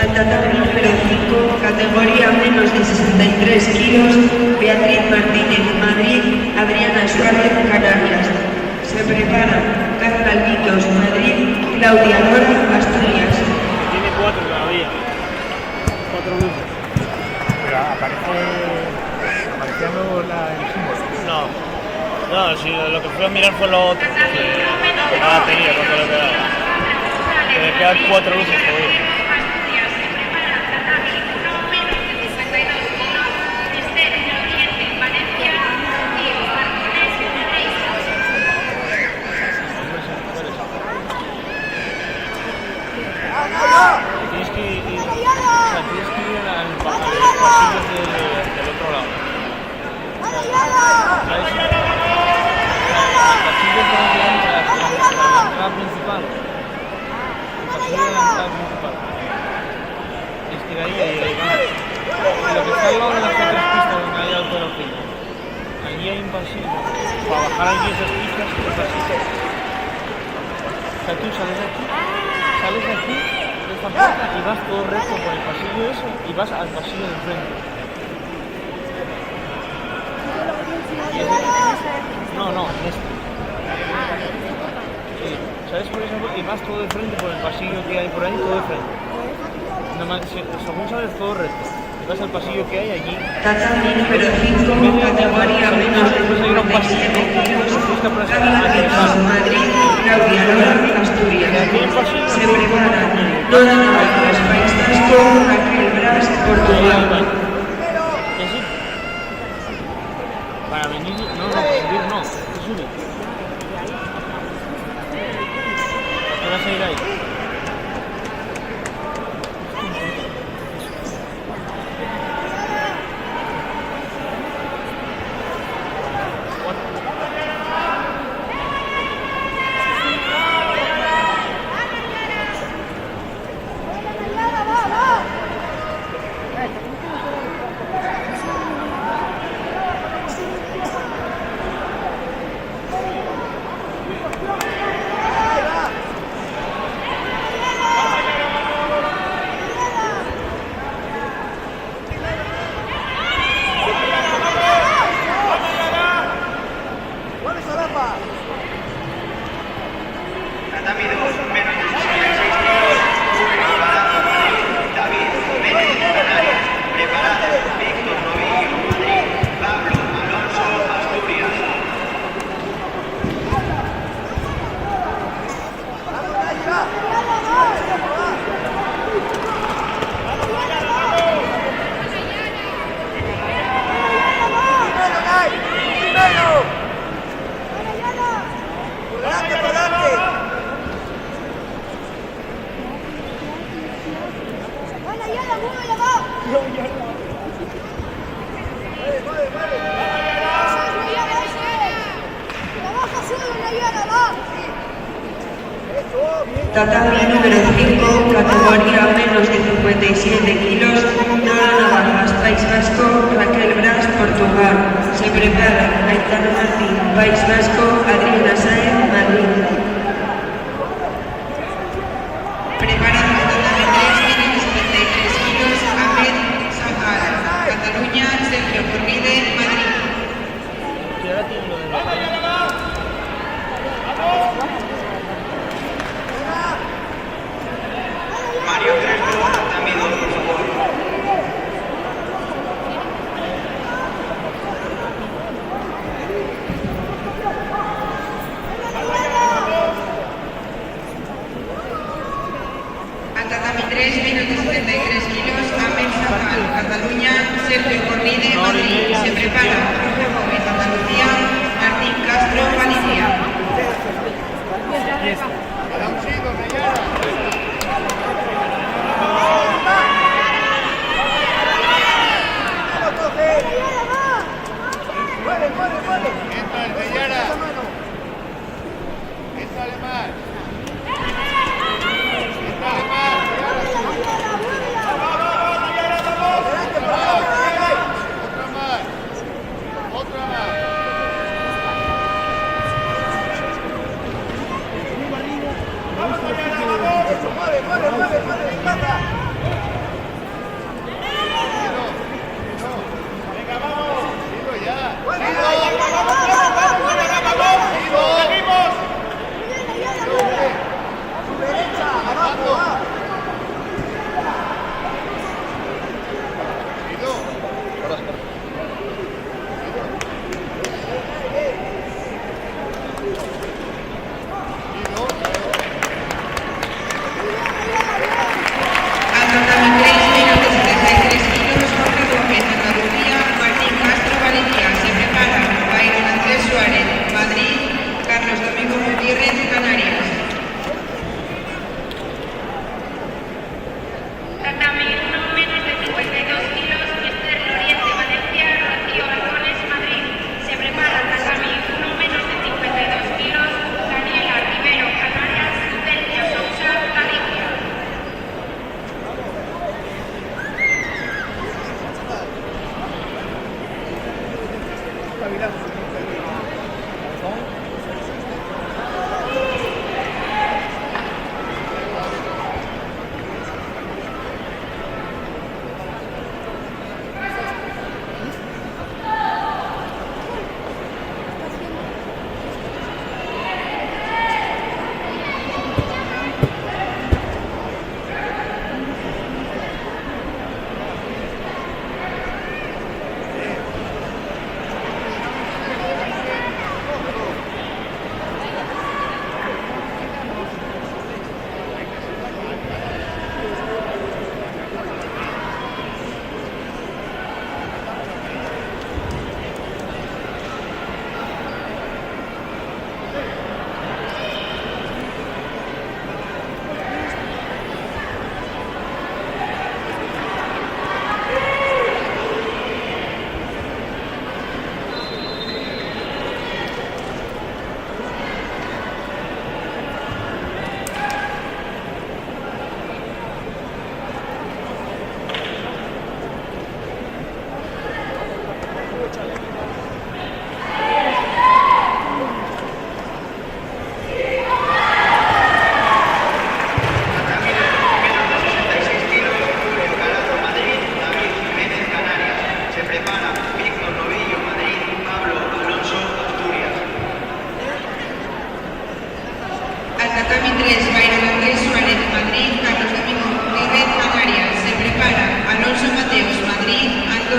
Al tatami número 5, categoría menos de 63 kilos, Beatriz Martínez, Madrid, Adriana Suárez, Canarias. Se preparan Carla Albitos, Madrid, Claudia Lora, Asturias. Tiene 4 todavía. 4 luces. Pero aparecía luego el símbolo. No, si lo que fui a mirar fue lo otro. La batería, cuánto le quedaba. Que le quedan 4 luces todavía. Tienes que ir al pasillo del otro lado. ¿Sabes? El pasillo por donde entras, la entrada principal. El pasillo de la entrada principal. Tienes que ir ahí vas. Lo que está al lado de las 4 pistas donde hay autovelocina. Allí hay un pasillo. Para bajar allí esas pistas, un pasillo. O sea, tú sales de aquí, de esta puerta, y vas todo recto por el pasillo ese y vas al pasillo del frente. No, en este. Sí, ¿sabes por esa puerta? Y vas todo de frente por el pasillo que hay por ahí, todo de frente. Nada más, según sales todo recto. Y vas al pasillo que hay allí. Tatami número 5, categoría menos de 57 kilos, Carla Albitos, Madrid, Claudia Lora, Asturias. Se preparan Nora Navarras, País Vasco, Raquel Bras, Portugal. ¿Que sí? Para venir, subir no, subir. ¿Qué vas a ir ahí? Tatami 2, menos de 66 kilos, preparado Madrid, David Jiménez, Canarias, preparado Víctor Novillo, Madrid, Pablo Alonso, Asturias. Tatami número 5, categoría menos de 57 kilos, Nora Navarras, País Vasco, Raquel Bras, Portugal. Se preparan Aitana Martín, País Vasco, Adriana Sáenz, Madrid. Preparan Tatami 3, menos de 73 kilos, Ahmed Sahara, Cataluña, Sergio Corride, Madrid. Y ahora tiene lo de Mario Crespo, Tatami 2, por favor. Al tatami 3, menos de 73 kilos, Ahmed Sahara, Cataluña, Sergio Corride, Madrid. Se prepara Jorge Gómez, Andalucía, Martín Castro, Galicia.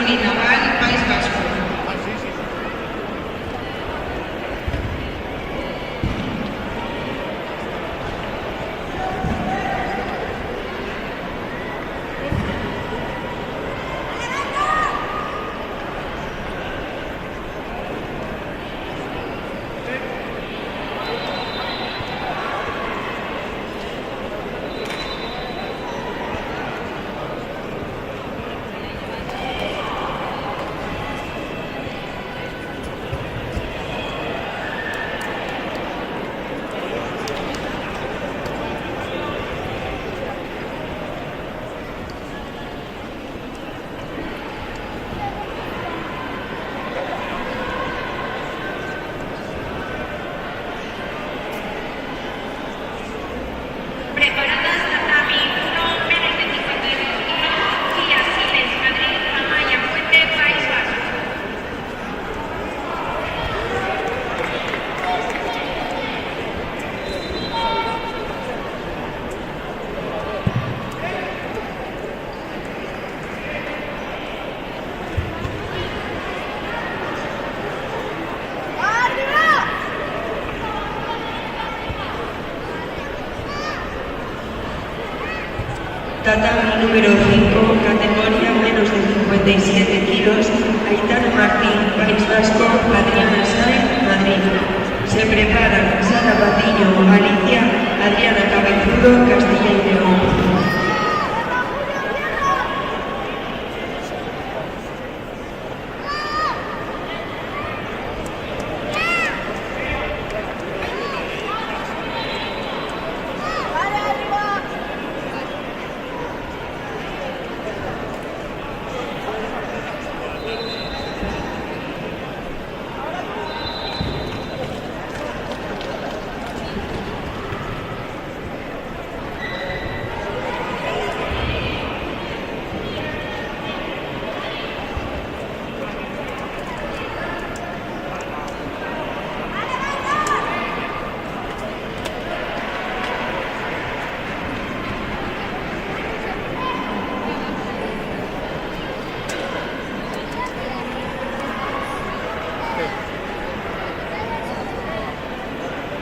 Astori Naval, País Vasco. Preparadas tatami 1, menos de 52 kilos, Guía Siles, Madrid, Amaya Fuente, País Vasco. Tatami número 5, categoría menos de 57 kilos, Aitana Martín, País Vasco, Adriana Sainz, Madrid. Se preparan Sara Patiño, Galicia, Adriana Cabezudo, Castilla y León.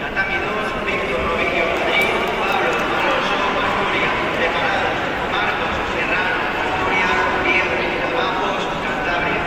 Tatami 2, Víctor Novillo, Madrid, Pablo Alonso, Asturias. Preparados Marcos Serrano, Asturias, Diego Navajos, Cantabria.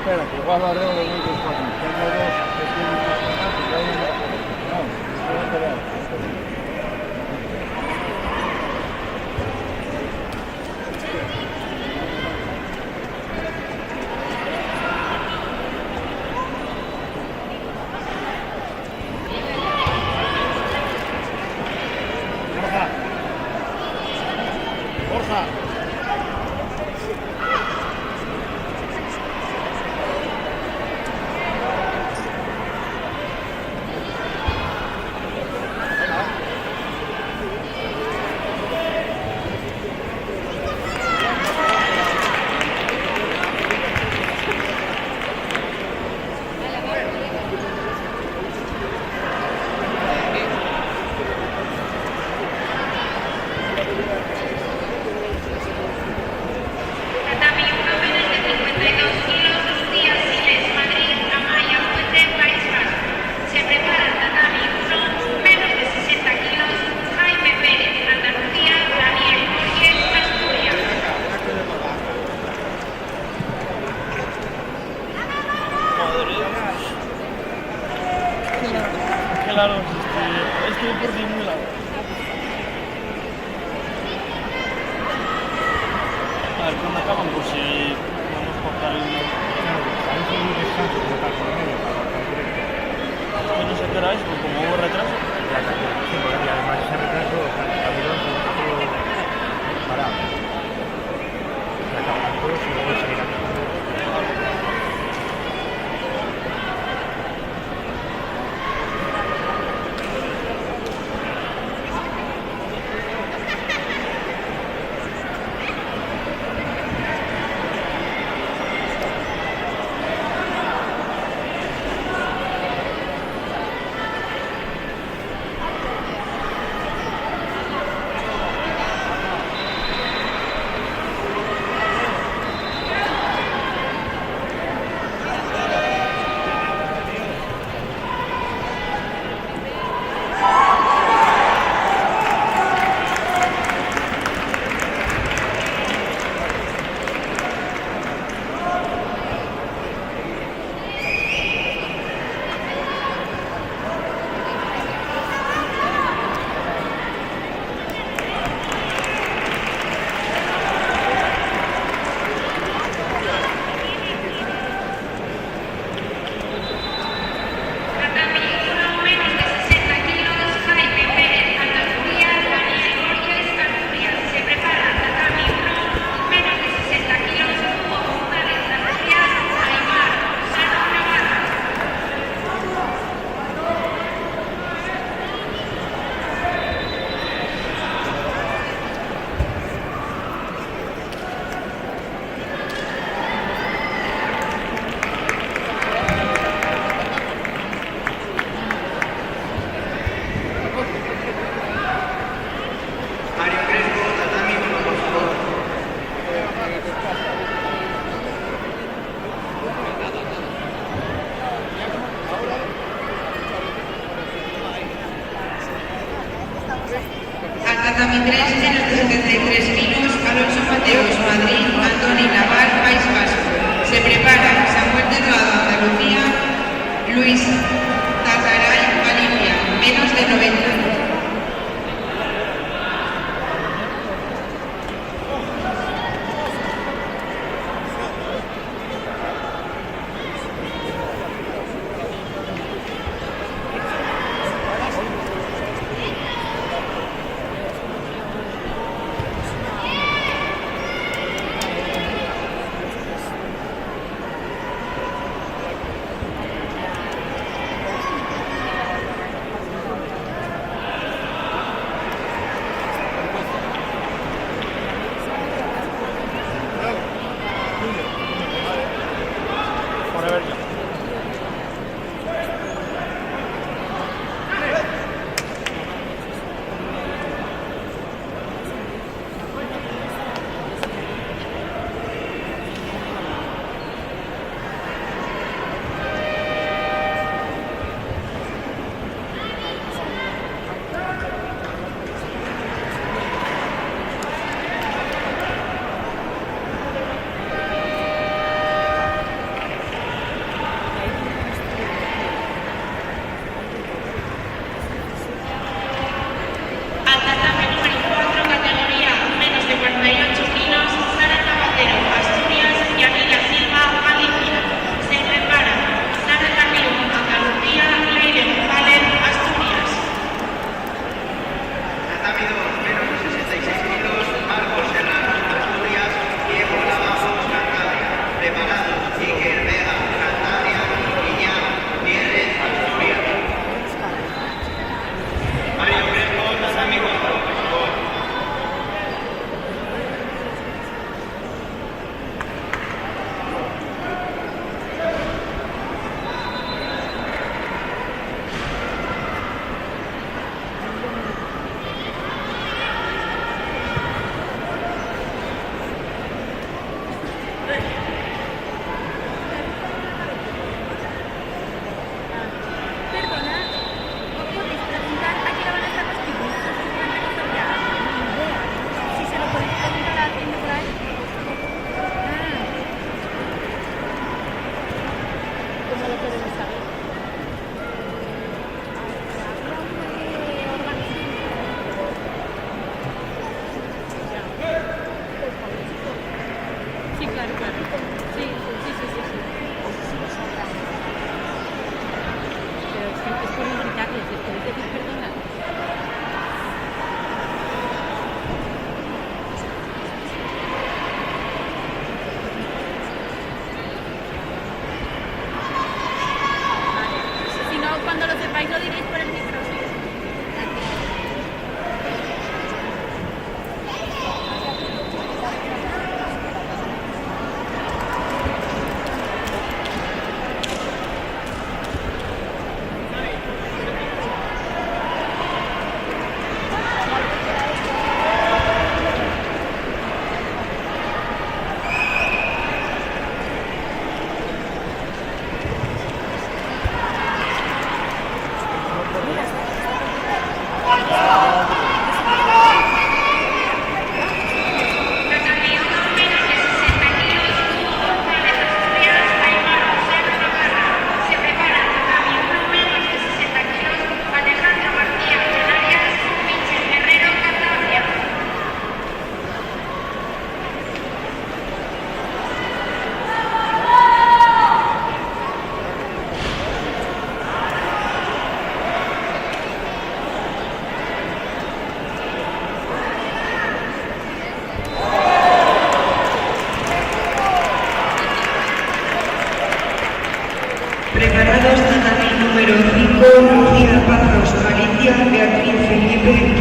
Espera, que igual haré de muy despacio. Tengo dos que tienen más ganas y hay una que no. Voy a esperar. Borja. Tatami 1, menos de 52 kilos, Guía Siles, Madrid, Amaya Fuente, País Vasco. Se prepara Tatami 1, menos de 60 kilos, Jaime Pérez, Andalucía, Daniel Borges, Asturias. Claro, es que por ti muy largo. A ver, ¿cuándo acaban? Por si podemos cortar el... Ahí fue un descanso de tal por medio para el directo. Pues no sé qué hora es, pues como hubo retraso. Ya casi, sí, y además ese retraso, o sea, ha habido un poco parado. todos y luego seguirán. Tatami 3, menos de 73 kilos, Alonso Mateos, Madrid, Antoni Naval, País Vasco. Se prepara Samuel Delgado, Andalucía, Luis Tataray, Galicia, menos de 90.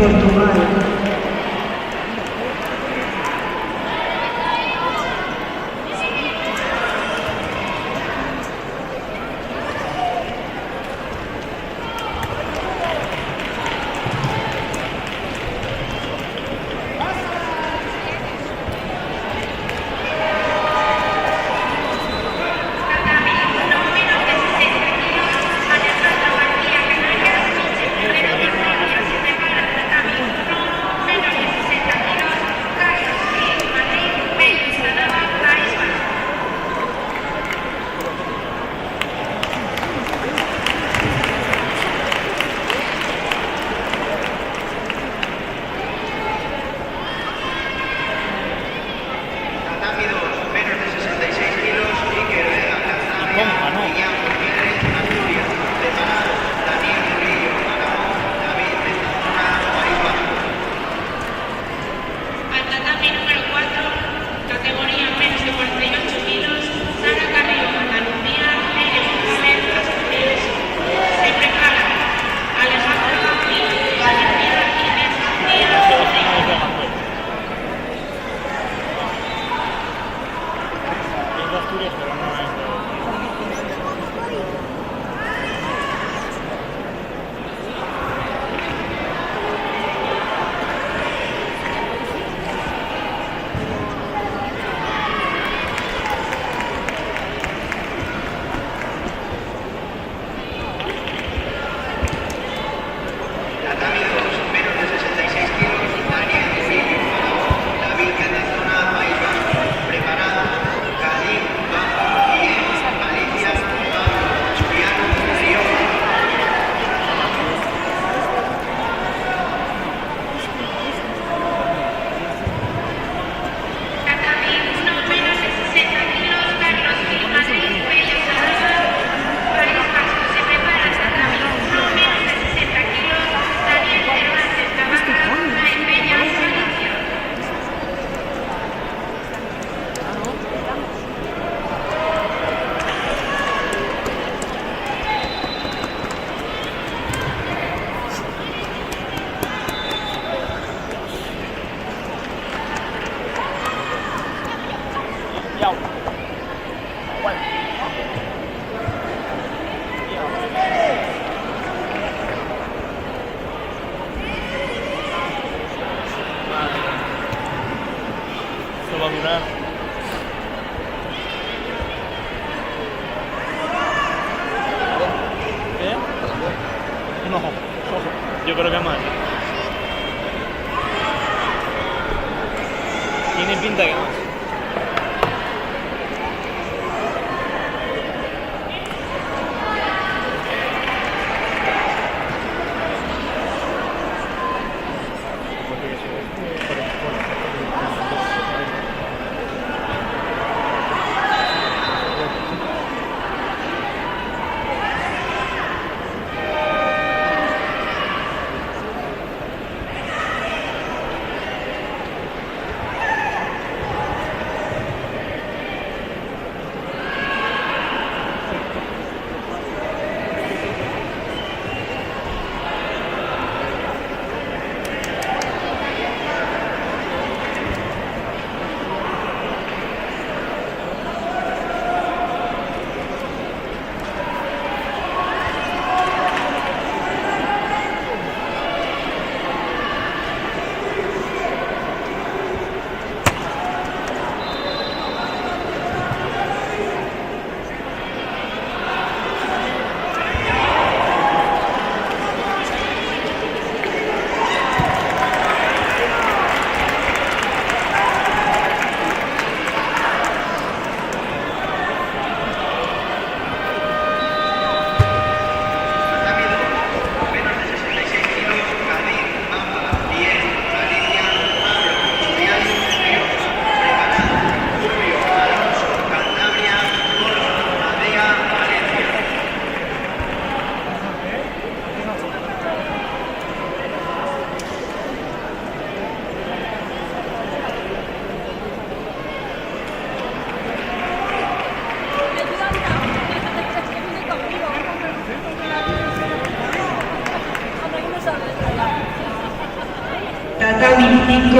Portugal. Tatami 2, menos de 66 kilos, Iker Vega, Cantabria, Guillán Gutiérrez, Asturias. Preparado, Daniel Murillo, Aragón, David Mendozona, País Vasco. Al tatami número 4, categoría menos de 48 kilos, Sara Carrillo, Andalucía, Leire González, Asturias. Se prepara Alejandro Gil, Valencia, Inés García, Es de Asturias, pero no es de... Tatami 2, menos de 66 kilos, Daniel Murillo, Aragón, David Mendozona, País Vasco. Preparado, Cádiz, Bajo, Guillén, Valencia, Bajo, Julián, Rioja. tatami 1, menos de 60 kilos, Carlos Gil, Madrid, Bello, Salvador, País Vasco. Se prepara tatami 1, menos de 60 kilos, Daniel Cervantes, Navarra, Jaén Peña, Valencia. Esto va a durar... ¿Eh? No, yo creo que más. Tiene pinta que más.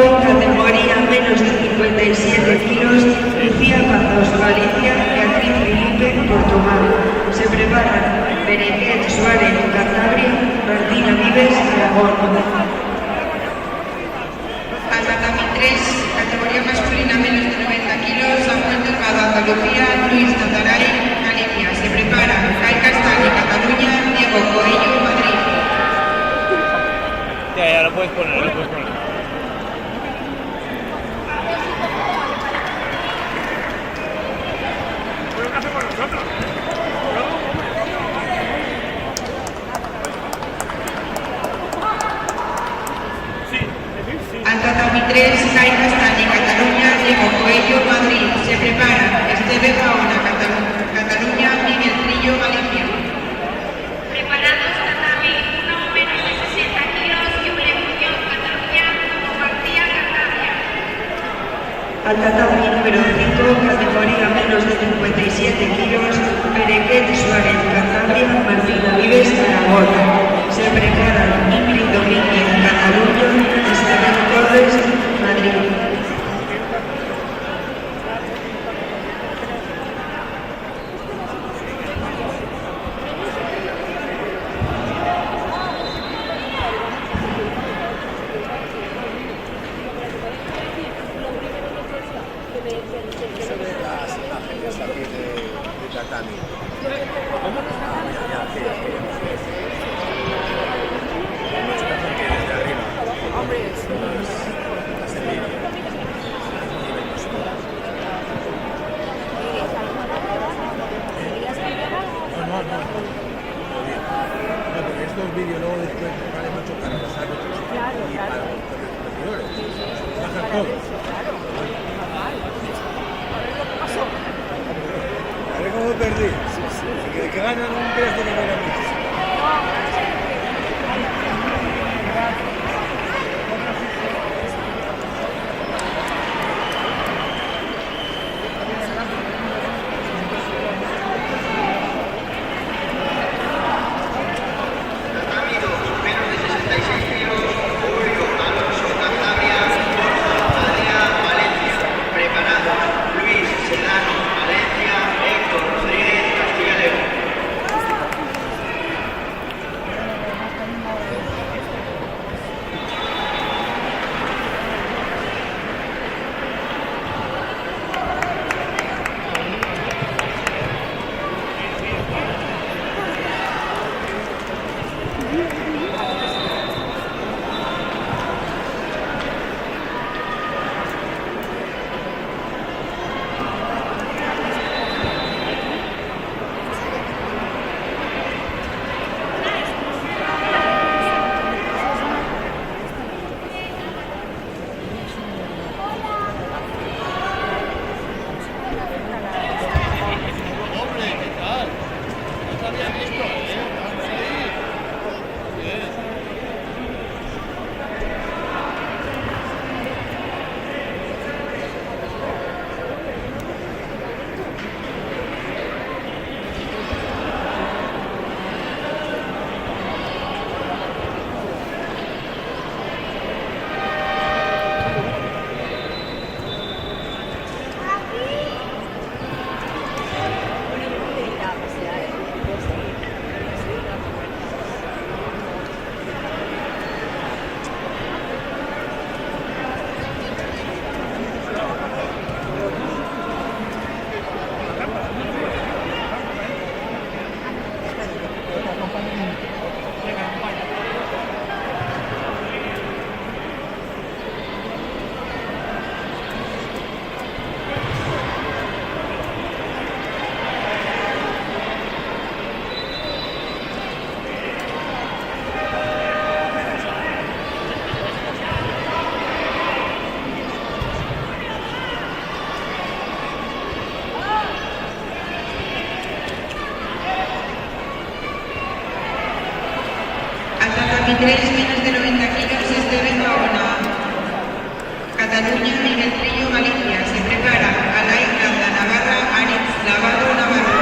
categoría menos de 57 kilos, Lucía Pazos, Galicia, Beatriz Felipe, Portugal. Se preparan Berenguer Suárez, Cantabria, Martina Vives, Aragón. Al tatami 3, categoría masculina menos de 90 kilos, Samuel Delgado, Andalucía, Luis Tataray, Galicia. Se prepara Kai Castaño, Cataluña, Diego Coello, Madrid. Ya lo puedes poner, lo puedes poner. Al tatami 3, Kai Castaño, Cataluña, Diego Coello, Madrid. Se prepara Esteve Gaona, Cataluña, Miguel Trillo, Galicia. Preparados, tatami 1 menos de 60 kilos, Julia Muñoz, Cataluña, García, Cantabria. Al tatami número 5, categoría menos de 57 kilos, Berenguer Suárez, Cantabria, Martina Vives, Aragón. Se preparan Ingrid Domínguez, Cataluña, Isabel Torres, Madrid. Se ve las imágenes aquí de tatami. No, porque estos vídeos luego después vale mucho para los árbitros y para los competidores. Bajan todos. A ver cómo perdí. El que gana no creas que gana muchísimo. Tatami 2, menos de 66 kilos, Julio Alonso, Cantabria, Borja Adria, Valencia. Preparados, Luis Sedano, Valencia, Héctor Rodríguez, Castilla y León. Tatami 3, menos de 90 kilos, Esteve Gaona, Cataluña, Miguel Trillo, Galicia. Se prepara Alain Landa, Navarra, Aritz Lavado, Navarra.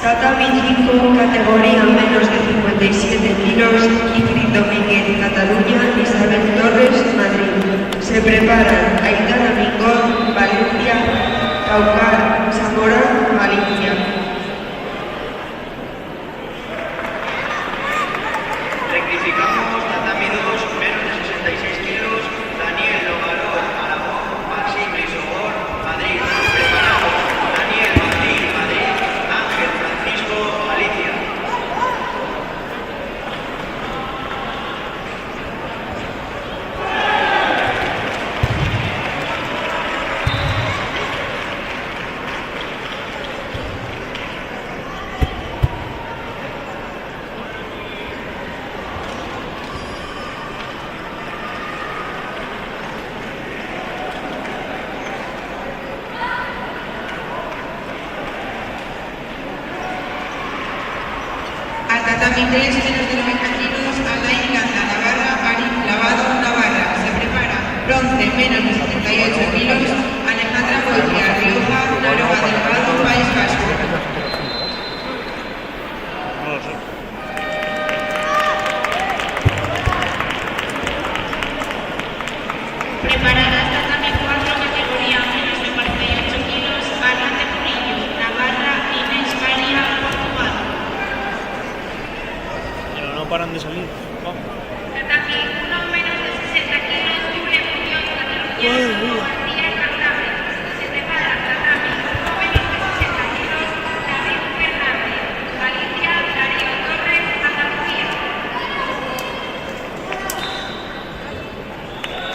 Tatami 5, categoría menos de 57 kilos, Ingrid Domínguez, Cataluña, Isabel Torres, Madrid. Se preparan Aitana Mingón, Valencia, Caucar, Zamora, Galicia. Rectificamos, tatami 2, menos de 66 kilos, Daniel Logarón, Aragón, Maxim Isogor, Madrid. Preparados, Daniel Martín, Madrid, Ángel Francisco, Galicia. Al tatami 3, menos de 90 kilos, Alain Landa, Navarra, Arif Lavado, Navarra. Se prepara bronce, menos de 78 kilos, Alejandra Goitia, Rioja, Naroga Delgado, País Vasco. No lo sé. Preparadas tatami 4, categoría menos de 48 kilos, Arlande Murillo, Navarra, Inés María, Portugal. Pero no paran de salir. Vamos. Tatami 1, menos de 60 kilos, Julia Muñoz, Cataluña, Madre mía. García, Cantabria. Se prepara tatami 1, menos de 60 kilos, David Fernández, Galicia, Darío Torres, Andalucía.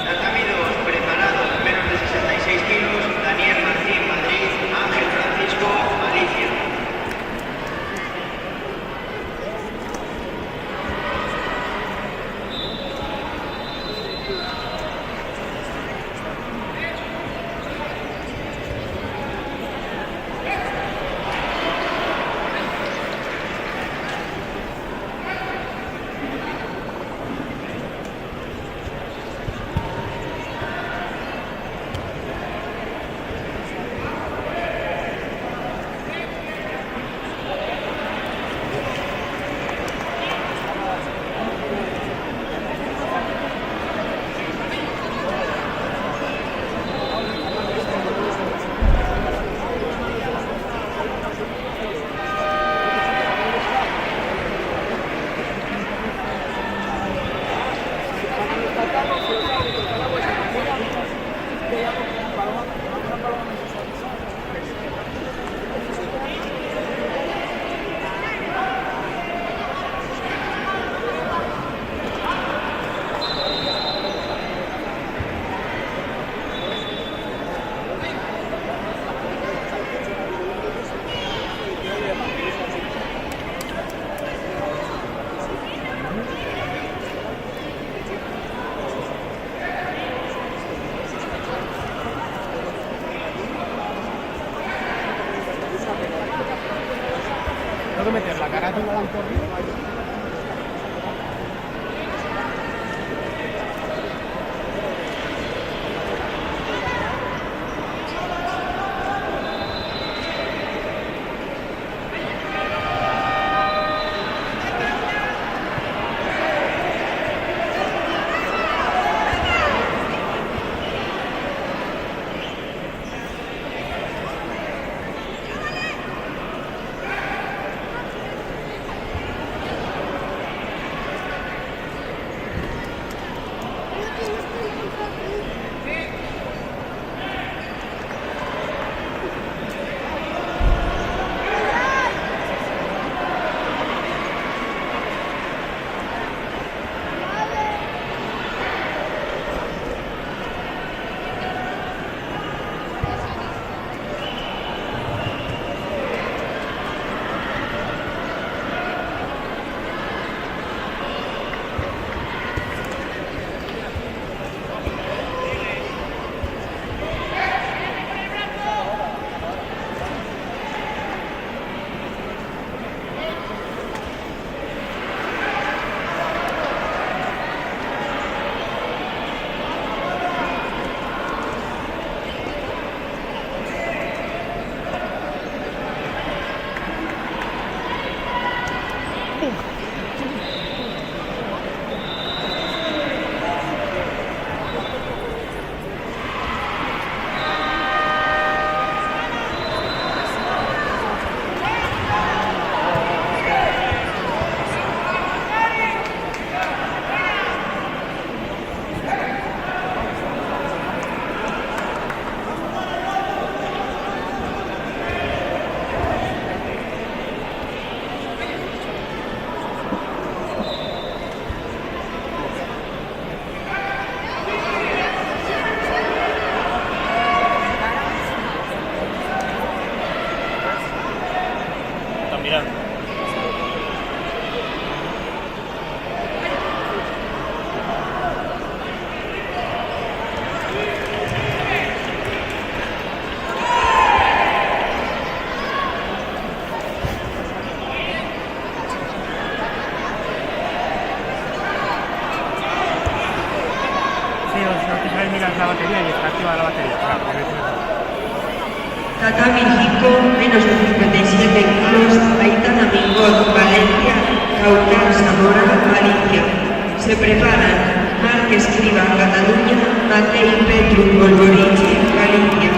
Tatami 2, preparados, menos de 66 kilos, Daniel Martín, Madrid, Ángel Francisco, Galicia. antes ahí miras la batería y está activa la batería. Claro, porque es mejor. Tatami 5, menos de 57 kilos, Aitana Mingot, Valencia, Caucar, Zamora, Galicia. Se preparan Marc Escriba, Cataluña, Matei Petru, Golgoriche, Galicia.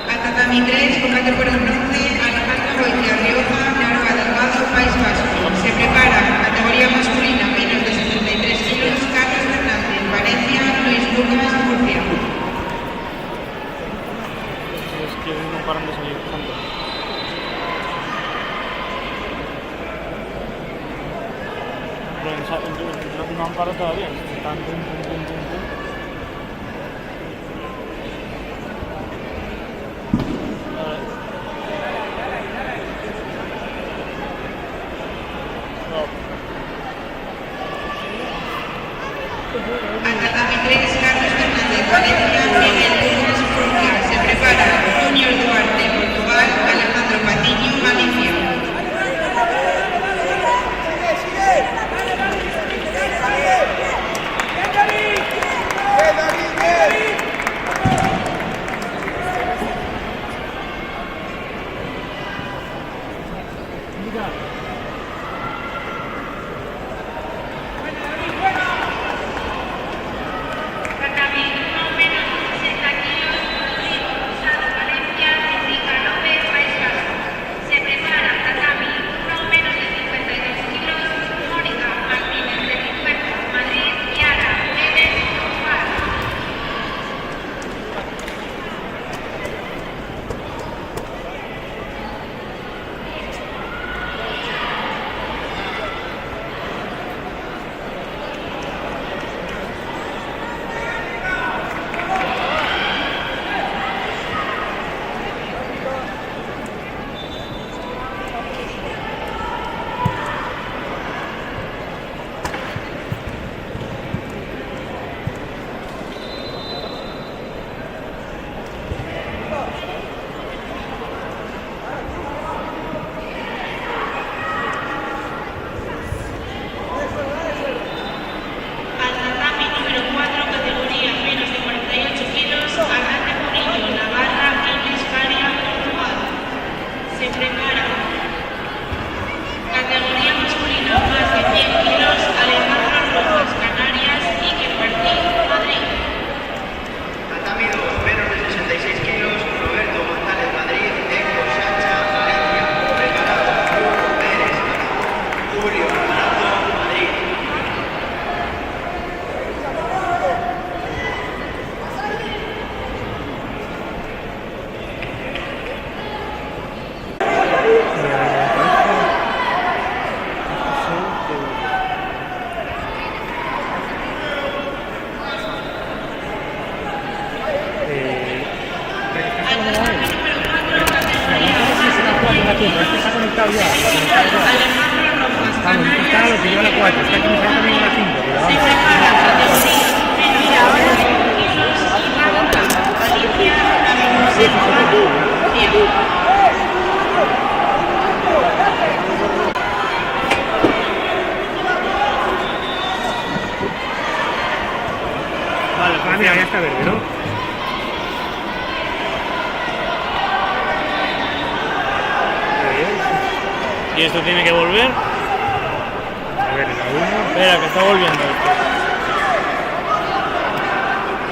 Tatami 3, combate por el bronce, Alejandro Goitia, Rioja, Naroa Delgado, País Vasco. Se prepara, categoría masculina, menos de 73 kilos, Carlos Fernández, Valencia, Luis Lucas, Murcia. Es que no paran de salir tanto. Pero no han parado todavía. Están pum, pum, pum, pum, pum. Tatami 3, Carlos Fernández, Valencia, Miguel Lucas, Murcia. Se prepara, Junior Duarte, Portugal, Alejandro Patiño, Galicia. Está conectado ya. Vamos, está lo que yo la 4, está que me falta también la 5. Se prepara la categoría menos de 40 kilos, Iván Galicia, la 27. Y esto tiene que volver. A ver, la 1. Espera, que está volviendo.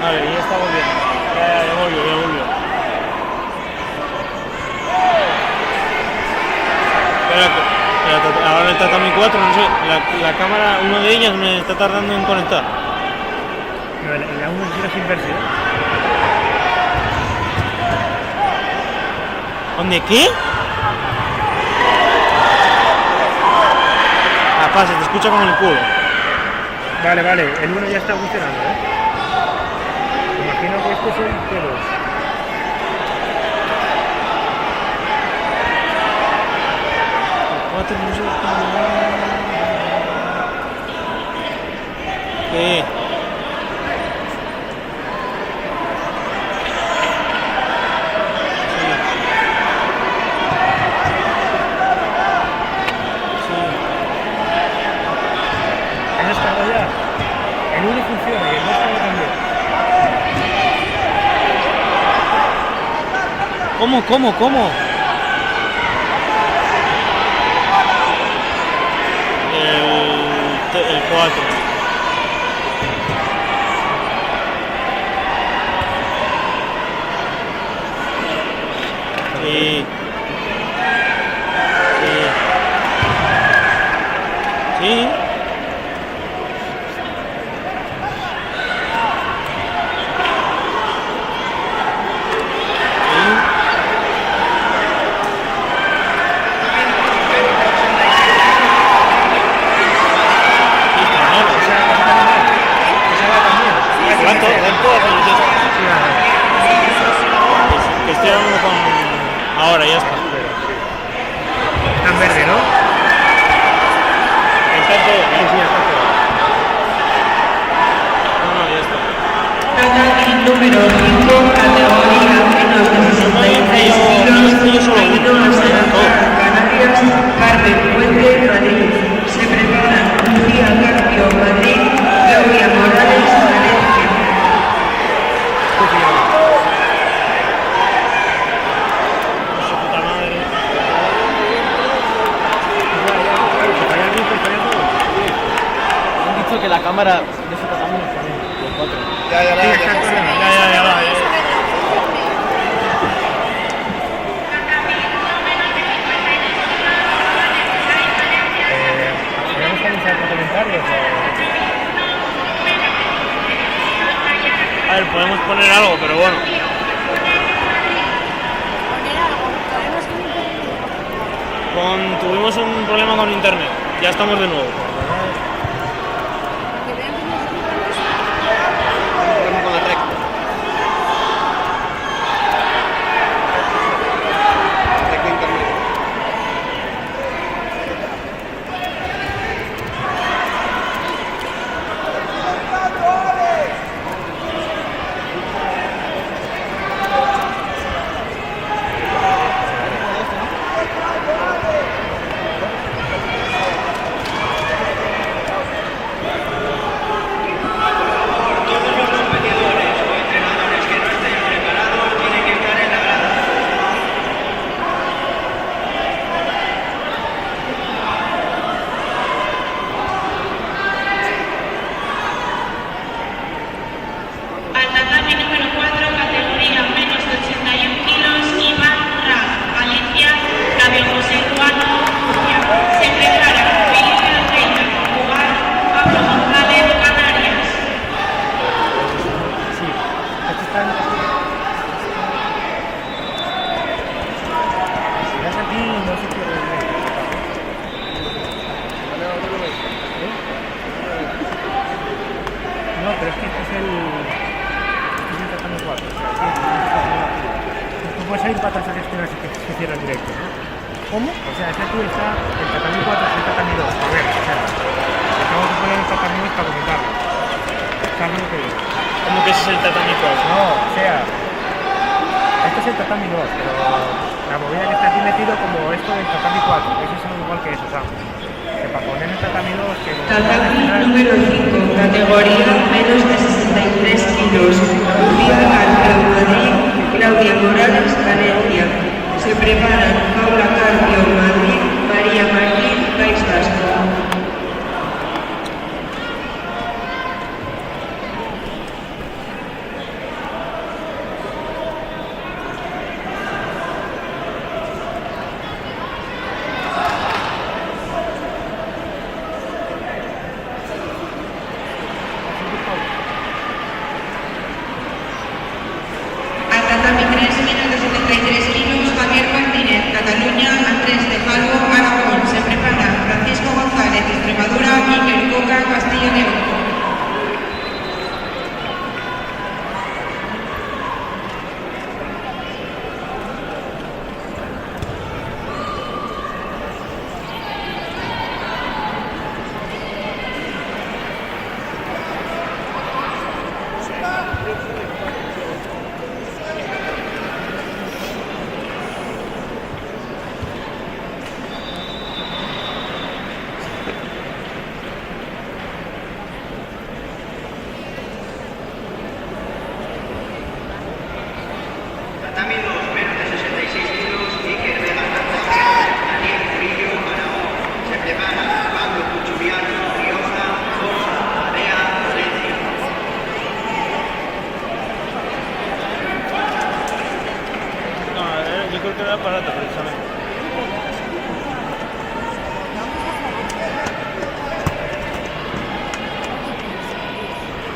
Vale, ya está volviendo. Ya volvió. Espera, ahora el Tatami 4, no sé, la cámara, una de ellas me está tardando en conectar. No, la 1 es sin inversión. ¿Dónde qué? Se te escucha como el culo. Vale, el 1 ya está funcionando, Imagino que este es el T2. ¿Qué? El 1 funciona y el 2 también. ¿Cómo? El 4. Sí. Estoy hablando con... Ahora ya está. Está en verde, ¿no? Está todo. Sí, está todo. No, ya está. Tatami número 5, categoría menos de 66 kilos, Ainhoa Serra, Canarias, Carmen Puente, Madrid. Se preparan Lucía Carpio, Madrid, Claudia Morales, Valencia. Han dicho que la cámara de ese tamaño está bien, los 4. Ya. ¿Podemos comenzar con comentarios? A ver, podemos poner algo, pero bueno. Tuvimos un problema con internet. Ya estamos de nuevo. Con la Trek. pero es que este es el Tatami 4. O sea, tú puedes salir para atrás a gestionar si se cierra el directo, ¿no? ¿Cómo? O sea, es que aquí está el Tatami 4 y el Tatami 2. A ver, o sea, acabo de poner el Tatami 2 para comentarlo. ¿Sabes lo que digo? ¿Cómo que ese es el Tatami 4? No, o sea, este es el Tatami 2, pero la movida que está aquí metido como esto del Tatami 4, que eso es igual que eso, ¿sabes? Que para poner el Tatami 2... Que Tatami número 5, categoría menos de 63 kilos. Lucía Carpio, Madrid, Claudia Morales, Valencia. Se preparan Paula Carpio, Madrid, María tatami 3, menos de 73 kilos, Javier Martínez, Cataluña, Andrés de Jalbo, Aragón. Se prepara Francisco González, Extremadura, Iker Coca, Castilla y León. Tatami 2, menos de 66 kilos, Iker Vega Cantabria, Daniel Murillo, Aragón. Se prepara Pablo Cuchuriano, Rioja, Forza, Area, Valencia. No, yo creo que era barato precisamente.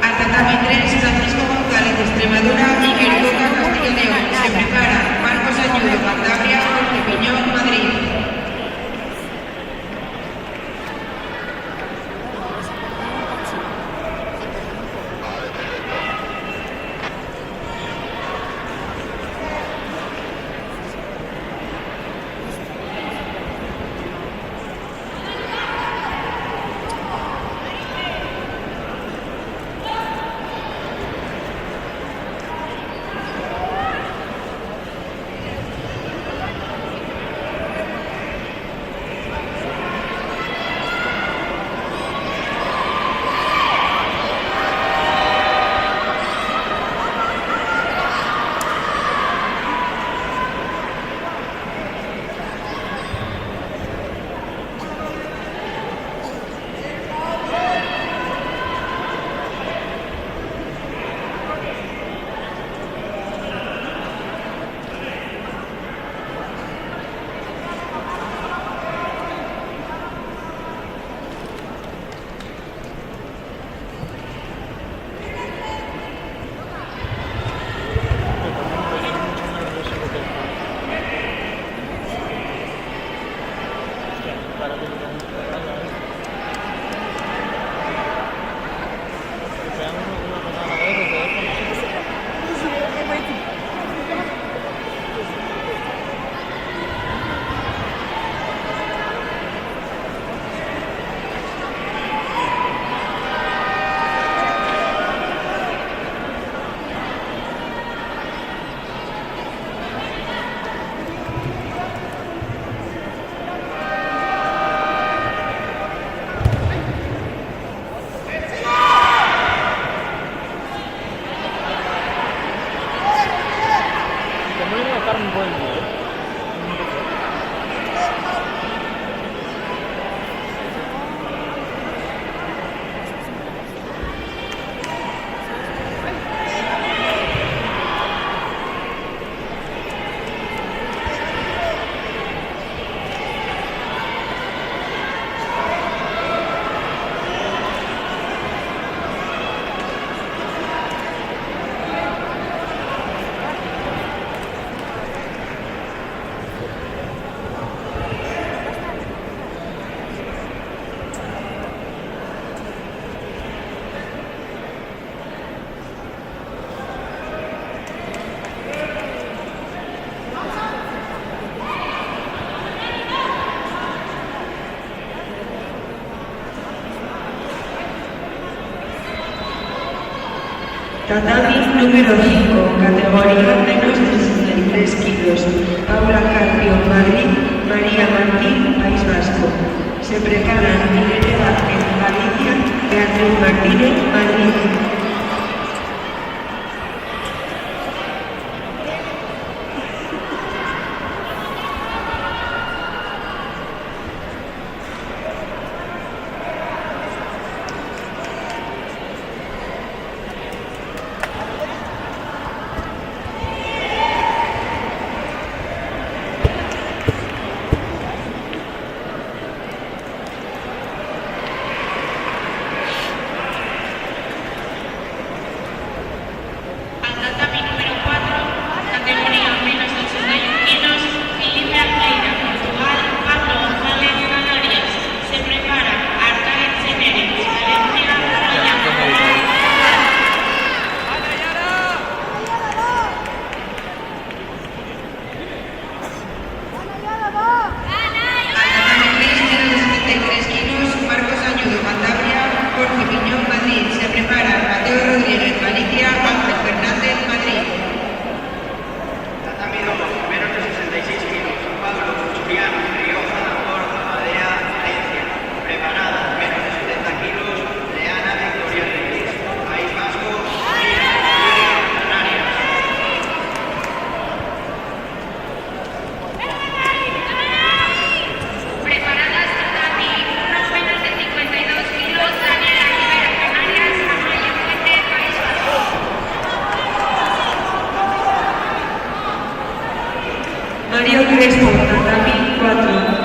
Al tatami 3, Francisco González, Extremadura, Iker Coca, Castilla y León. Se prepara Marcos Ayudo, Cantabria, Jorge Piñón, Madrid. Tatami número 5, categoría menos de 63 kilos. Paula Carpio, Madrid, María Martín, País Vasco. Se preparan Irene Vázquez, Galicia, Beatriz Martínez, Madrid. Crespo, tatami 4.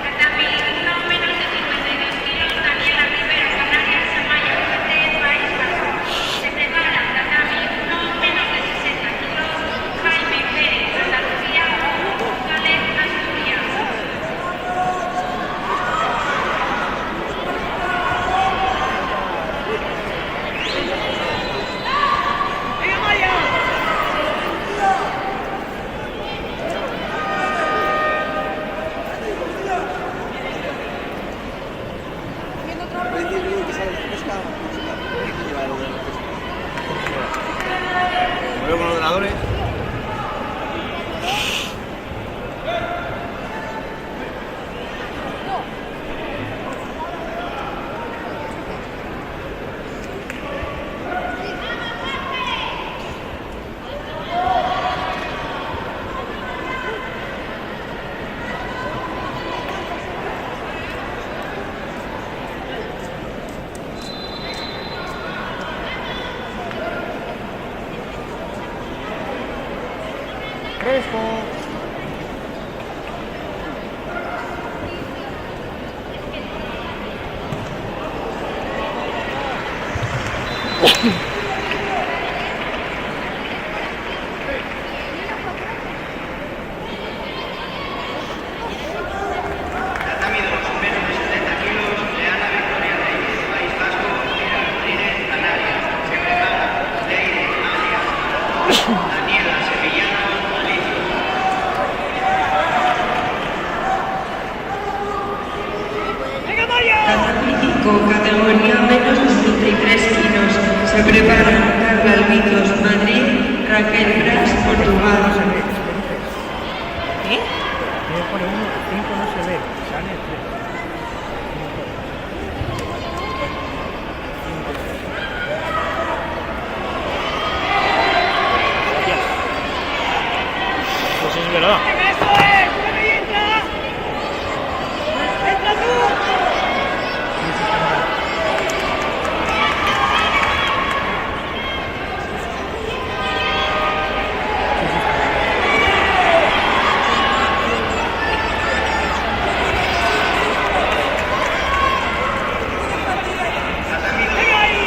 Tatami 1 menos de 52 kilos, Daniela Rivera, Canarias, Amaya Fuentes, País Vasco. Se prepara tatami 1 menos de 60 kilos, Jaime Pérez, Andalucía, Gales, Asturias. Veo con ordenadores. Crespo. Tatami 2 menos de 70 kilos, Leana Victoria Reyes, País Vasco, Mira Martínez, Canarias. Se prepara Leire Arias, Daniela Sevillano, Galicia. Tatami 5, categoría menos de 63 kilos. Se preparan Carla Albitos, Madrid, Raquel Bras, Portugal. ¿Qué? Me pone 1, 5 no se ve, sale 3. Pues es verdad. Tatami 2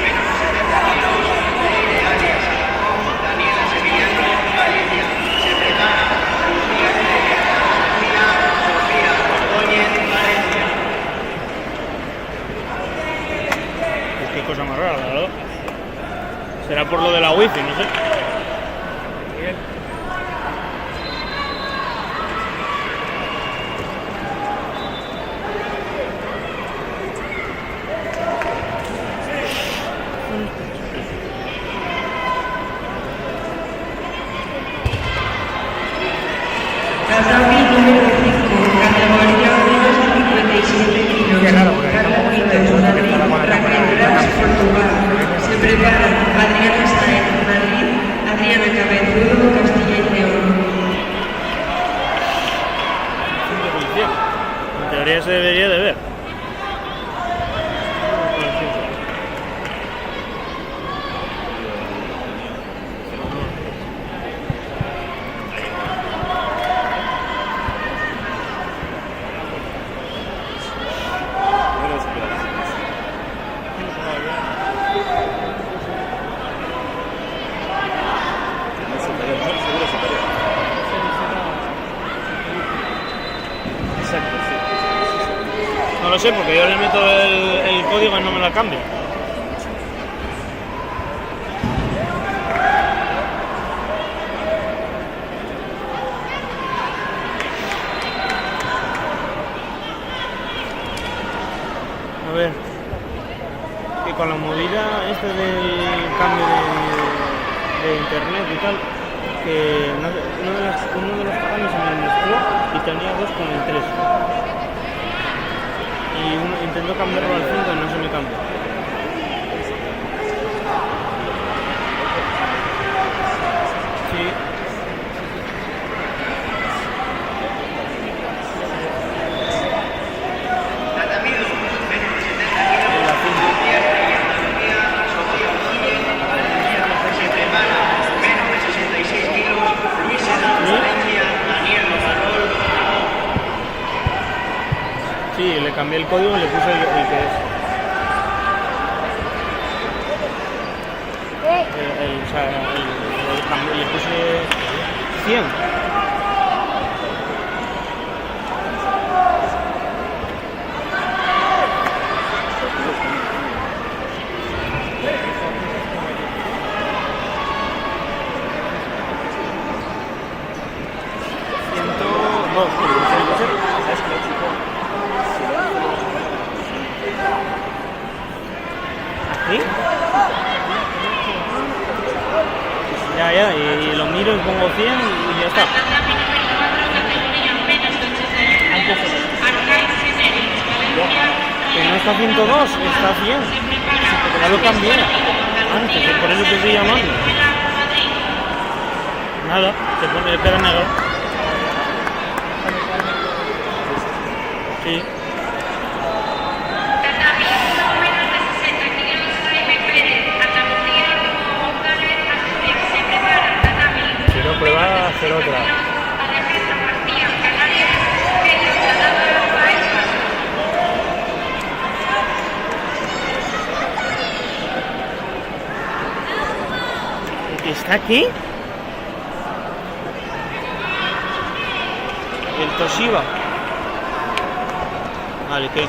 menos de 70 kilos, Leire Arias, Daniela Sevillano, Galicia. Se prepara Lucía Estrella, Sofía Ordóñez, Valencia. Pues qué cosa más rara, la verdad. Será por lo de la wifi, no sé. Tatami número 5, categoría menos de 57 kilos. Carla Albitos, Madrid, Raquel Bras, Portugal. Se preparan Adriana Sáenz, Madrid, Adriana Cabezudo, Castilla y León. En teoría se debería de ver. Exacto, sí. No lo sé porque yo le meto el código y no me lo cambia. A ver, que con la movida esta del cambio de internet y tal, que uno de los canales se me mezcló y tenía 2 con el 3. Y intento cambiarlo al 5 y no se me cambia. Sí. Sí, le cambié el código y le puse el que es. Le puse 100. ¿Sí? Ya, y lo miro y pongo 100 y ya está. Que no está 102, está 100. Ya lo cambié antes, por eso te estoy llamando. Nada, se pone, queda negro. Sí. Prueba a hacer otra. ¿El que está aquí? El Toshiba. Vale, ¿qué?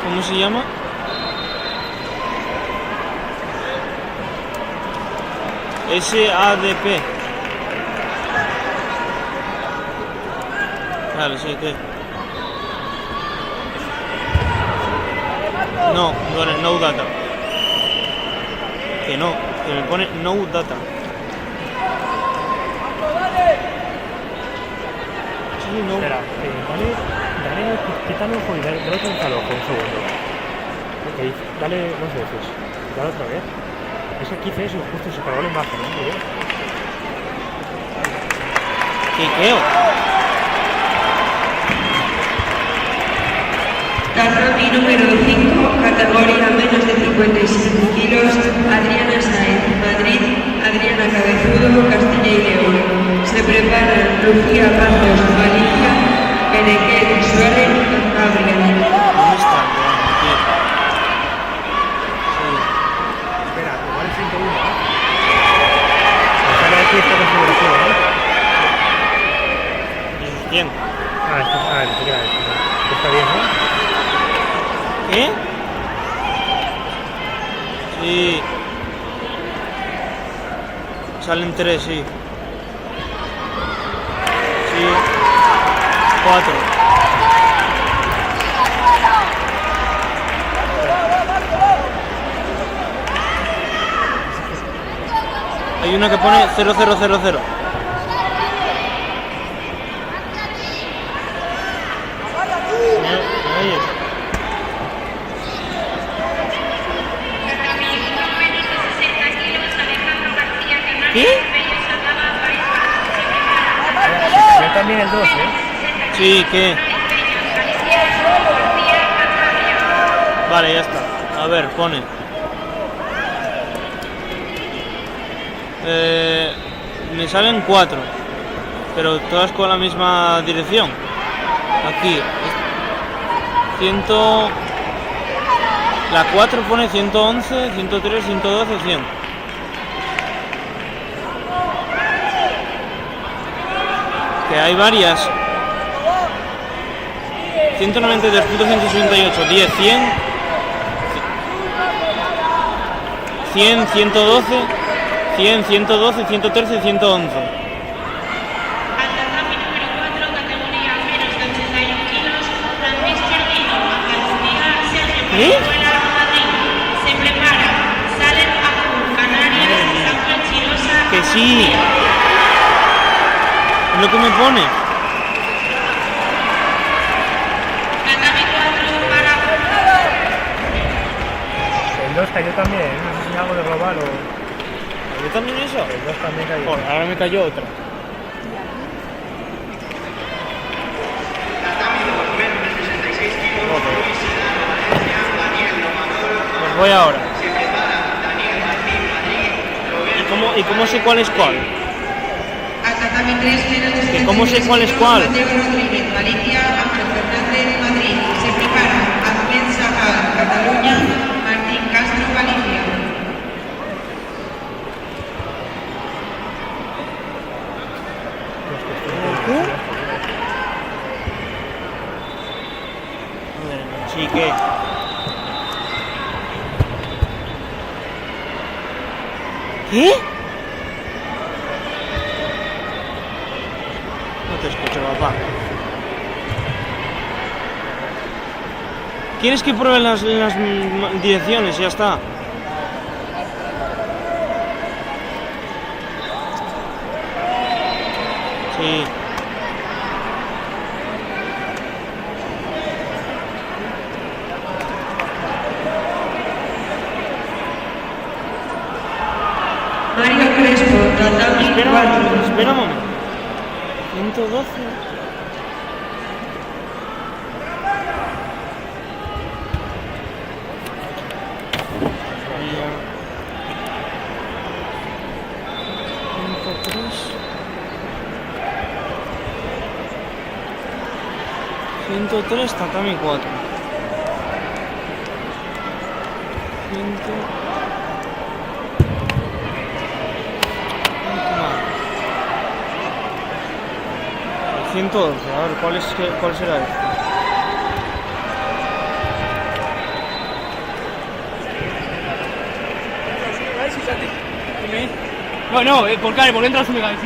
¿Cómo se llama? SADP. Vale, sí, ¿qué? No, no data. Que no, que me pone no data. Sí, no. Espera, dale, quítame un juego y dale otro desalojo, un segundo. Ok, dale, no sé, pues, dale otra vez. Ese 15 es justo se cargó la imagen, ¿no? Muy bien. ¿Qué? Tatami número 5, categoría menos de 55 kilos, Adriana Saez, Madrid, Adriana Cabezudo, Castilla y León. Se preparan Lucía Pazos, Galicia, Benequet Suárez, Cantabria. ¿Dónde está? Espera, igual es 101, ¿no? Sale aquí esta configuración, ¿no? 100. Esto queda esto. Está bien, ¿no? ¿Qué? Sí. Salen 3, sí. Sí. 4. Hay una que pone 0000. ¿Me oyes? ¿Qué? Yo también el 2, ¿eh? Sí, ¿qué? Vale, ya está. A ver, pone. Me salen 4, pero todas con la misma dirección. Aquí. 100. La 4 pone 111, 103, 112, 100. Que hay varias. 192.168, 10, 100, 100, 112, 100, 112, 113, 111. Al tatami número 4, categoría menos de 81 kilos, Venezuela, Madrid. Se prepara. Salen Azul, Canarias, San Juan Chirosa. Que sí. Es lo que me pone. Tatami 4 para. El 2 cayó también, no sé si algo de global o... ¿Yo también eso? El 2 también cayó. Joder, ahora me cayó otra. Pues voy ahora. ¿Y cómo sé cuál es cuál? Al tatami 3 menos de 73 ¿Cómo sé cuál es cuál? Mateo Rodríguez, Valencia, Ángel Fernández, Madrid. Se prepara Ahmed Sahal, Cataluña, Martín Castro, Galicia. Sí, ¿qué? ¿Qué? No te escucho, papá. ¿Quieres que pruebe las direcciones? Ya está. Sí. Mario Crespo, tatami Espera, 4. espera un momento. 112. $103, tatami 4. 112, a ver, ¿cuál será este? Bueno, ¿por qué entras un mega? Sí,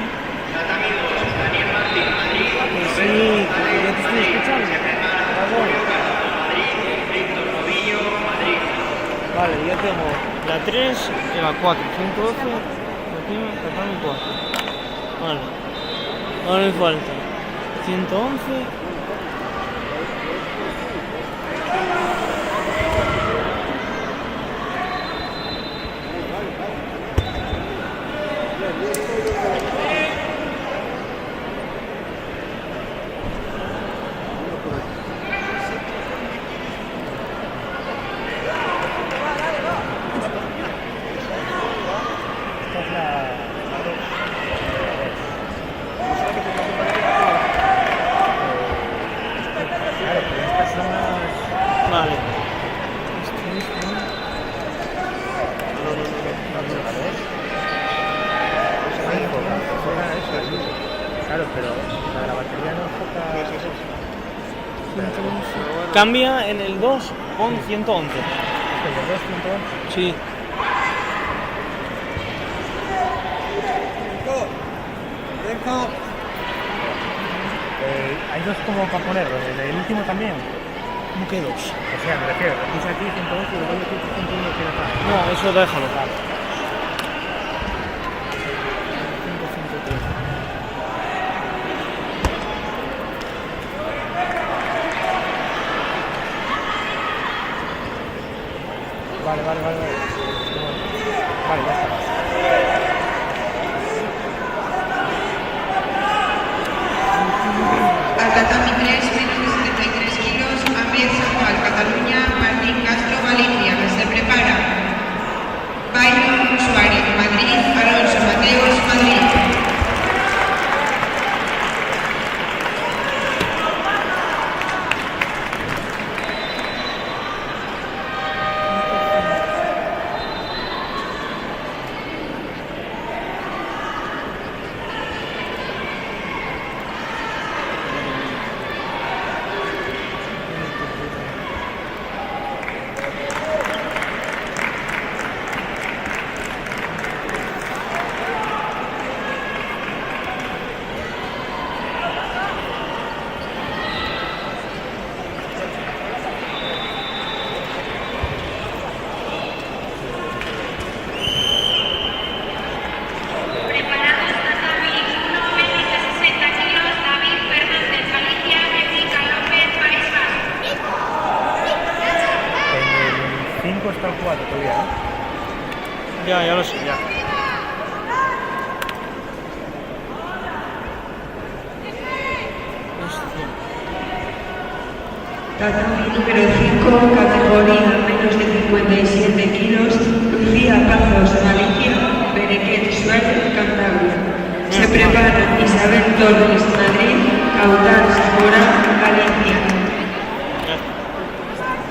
ya te estoy escuchando. Vale, ya tengo la 3 y la 4. 112, tatami 4. Vale. Ahora me falta 111. Vale. Claro, pero la batería no enfoca... Cambia en el 2 con 111. ¿El 2, 111? Sí. Hay dos como para ponerlo, el último también. ¿Cómo que 2? O sea, me refiero, puse aquí 111 y luego yo puse 101 que acá. No, eso déjalo. Vale. Vale, ya está. Al tatami 3 menos de 73 kilos, Ahmed Sahal, Cataluña, Martín Castro, Galicia. Se prepara Byron Suárez, Madrid, Alonso Mateos, Madrid. hasta el 4 todavía, ¿eh? Ya lo sé, ya. Hostia. Tatami número 5, categoría menos de 57 kilos, Lucía Pazos, Galicia, Berenguer Suárez, Cantabria. Se preparan Isabel Torres, Madrid, Caudal Zamora, Galicia.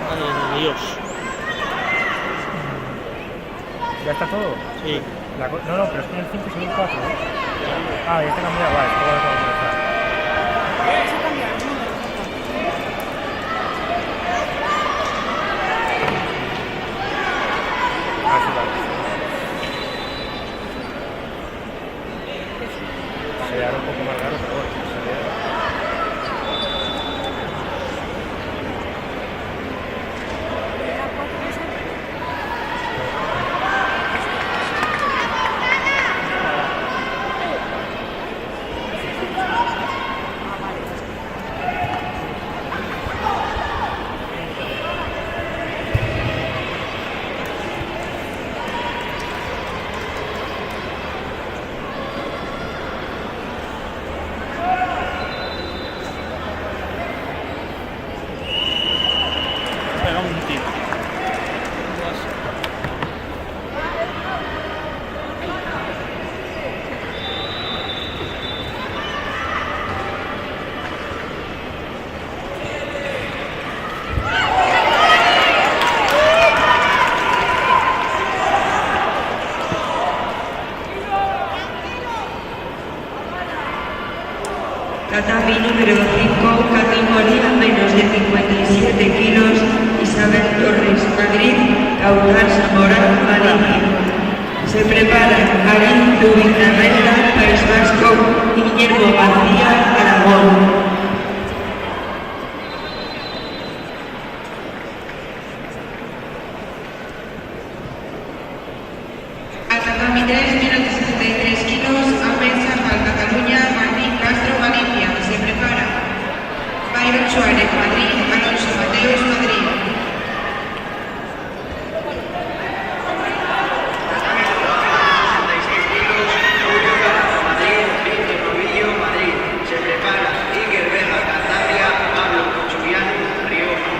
Madre de Dios. ¿Ya está todo? Sí. No, pero es que en el 5 son 4, ¿eh? Ah, ya está cambiado, vale, esto va a comenzar. Se ha cambiado el número. Ah, sí, vale. Sería un poco más raro, pero bueno. Pega un tiro. Tatami número 5, categoría menos de 57 kilos, Isabel Torres, Madrid, Caudal Zamora, Galicia. Se preparan Marín Dubinarreta, País Vasco, Guillermo García, Aragón. Al tatami 3, menos de 63 kilos, Ahmed Safal, Cataluña, Martín Castro, Galicia. Se prepara Byron Suárez, Madrid, Alonso Mateos, Madrid. Tatami 66 kilos, Julio Garza, Madrid, Víctor Novillo, Madrid. Se prepara Iker Vega, Cantabria, Pablo Cochubiano, Rioja.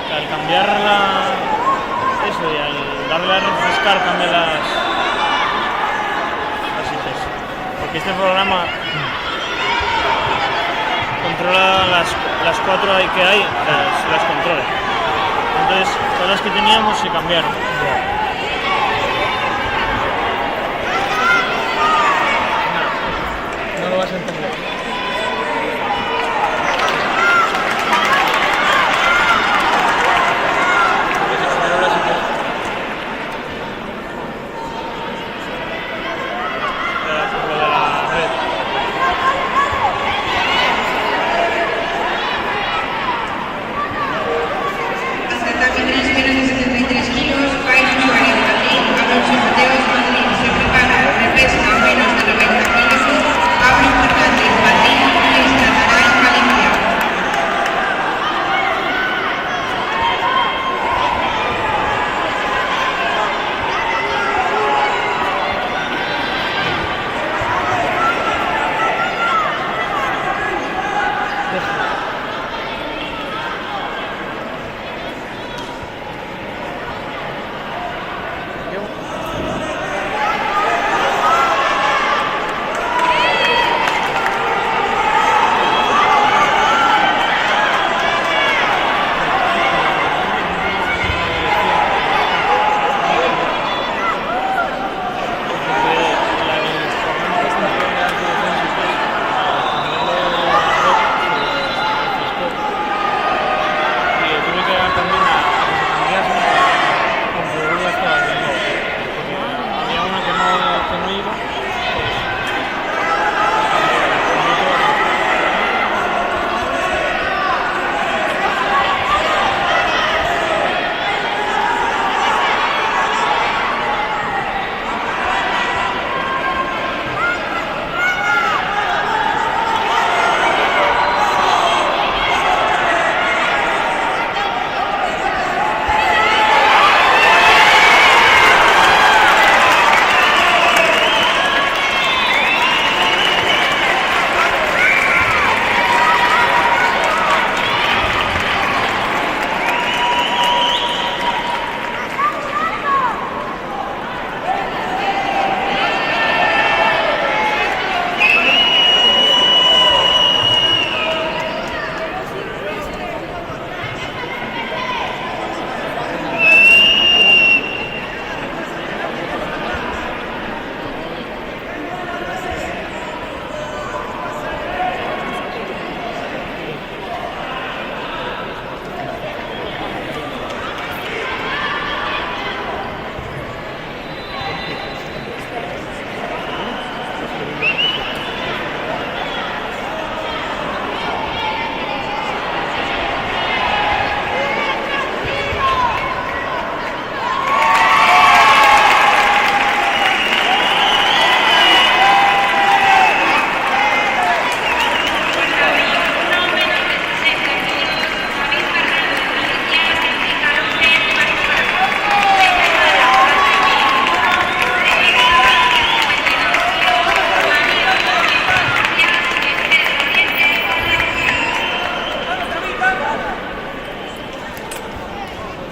Al cambiarla, eso, y al darle a refrescar cambia las IPs. Porque este programa controla las 4 que hay, las controla. Entonces, todas las que teníamos se cambiaron. No lo vas a entender. Al tatami 3, menos de 73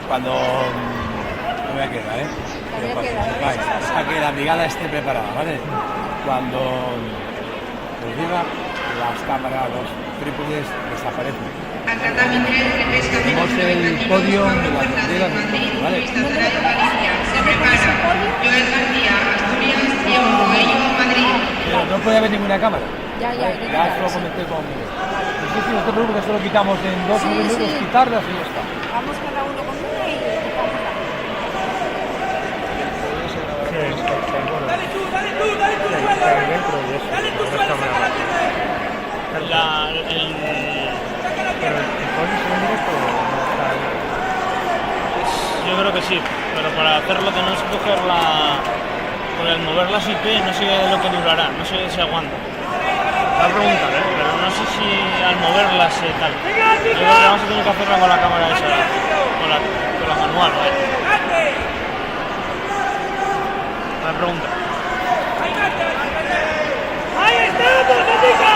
Cuando todavía queda, pero hasta que la brigada esté preparada, ¿vale? Cuando os diga, las cámaras, los trípodes desaparecen. Al tatami 3 de pesca menos Tenemos el 90 podio kilos, de las banderas, Madrid, ¿vale? Luis Tazarayo, Galicia. Se prepara Joel García, Asturias, Diego Coello, Madrid. Pero no puede haber ninguna cámara. Ya, Ya os lo comenté con Miguel. Sí, no te preocupes, solo quitamos en 2 minutos, quitarlas y ya está. Vamos cada uno con una y quitamos la Sí, dale tú, dentro y eso, las cámaras. Pero el podio se ve en directo o no está ahí? Yo creo que sí, pero para hacerlo tenemos que coger por el mover las IP no sé lo que durará, no sé si aguanta. Va a preguntar, pero no sé si al moverlas tal. Yo creo que vamos a tener que hacerlo con la cámara esa, con la manual, Va a preguntar. ¡Ahí estamos, Matica!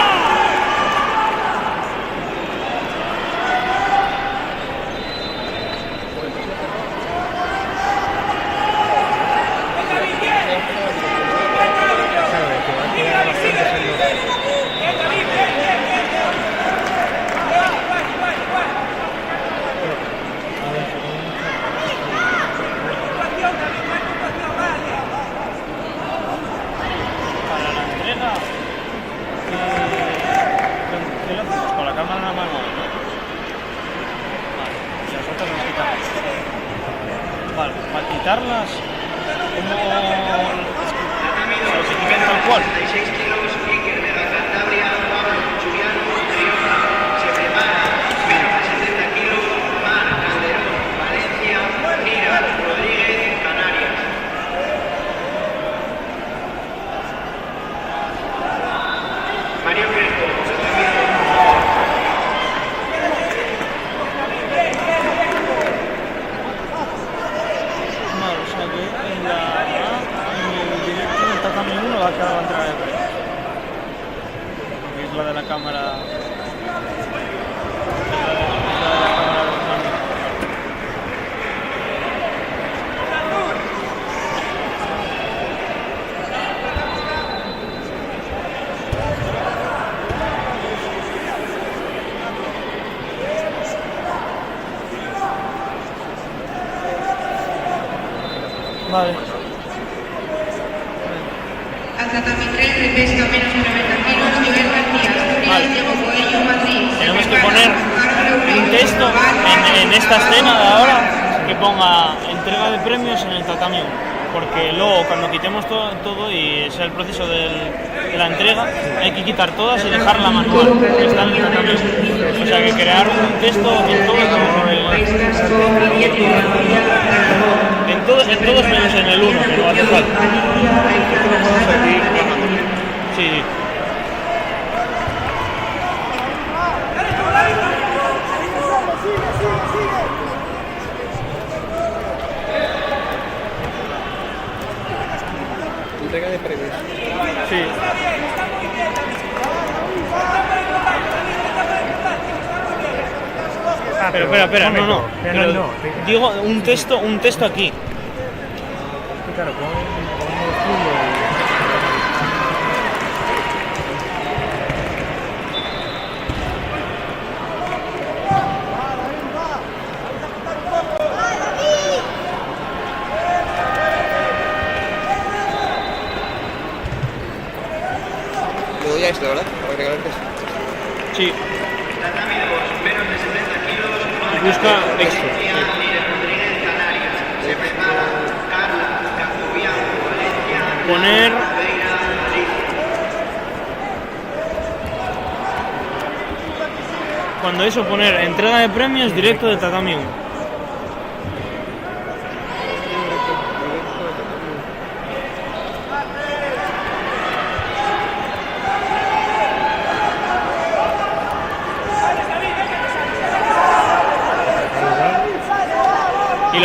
Vale, para quitarlas, ¿cómo se quitan tal cual? 36 kilos, Iker Vega Cantabria, Pablo Juliano, Rioja, se prepara, menos de 70 kilos, Mar Calderón, Valencia, Mira Rodríguez, Canarias. Mario Crespo, Vale, o sea que en el directo del Tatami 1 va a quedar la entrada de premios. Que es la de la cámara. Vale. Al tatami 3 de pesca menos de 90 kilos, Joel García, Asturias, Diego Coello, Madrid. Tenemos que poner un texto en esta escena de ahora que ponga entrega de premios en el Tatami 1, porque luego cuando quitemos todo y sea el proceso de la entrega, hay que quitar todas y dejar la manual que está en el Tatami 1. O sea que crear un texto en todos menos en el 1, que no hace falta. Sí. Entrega de premios. Sí. Pero espera, no. Pero digo un texto aquí. Claro, con un estudio Le doy a esto, ¿verdad? Para agregar el texto. Sí. Tatami 2, menos de 70 kilos, Busca texto. se prepara, Carla, Cacubián, Valencia, Poner Beira, cuando eso poner entrega de premios directo de Tatami 1. Y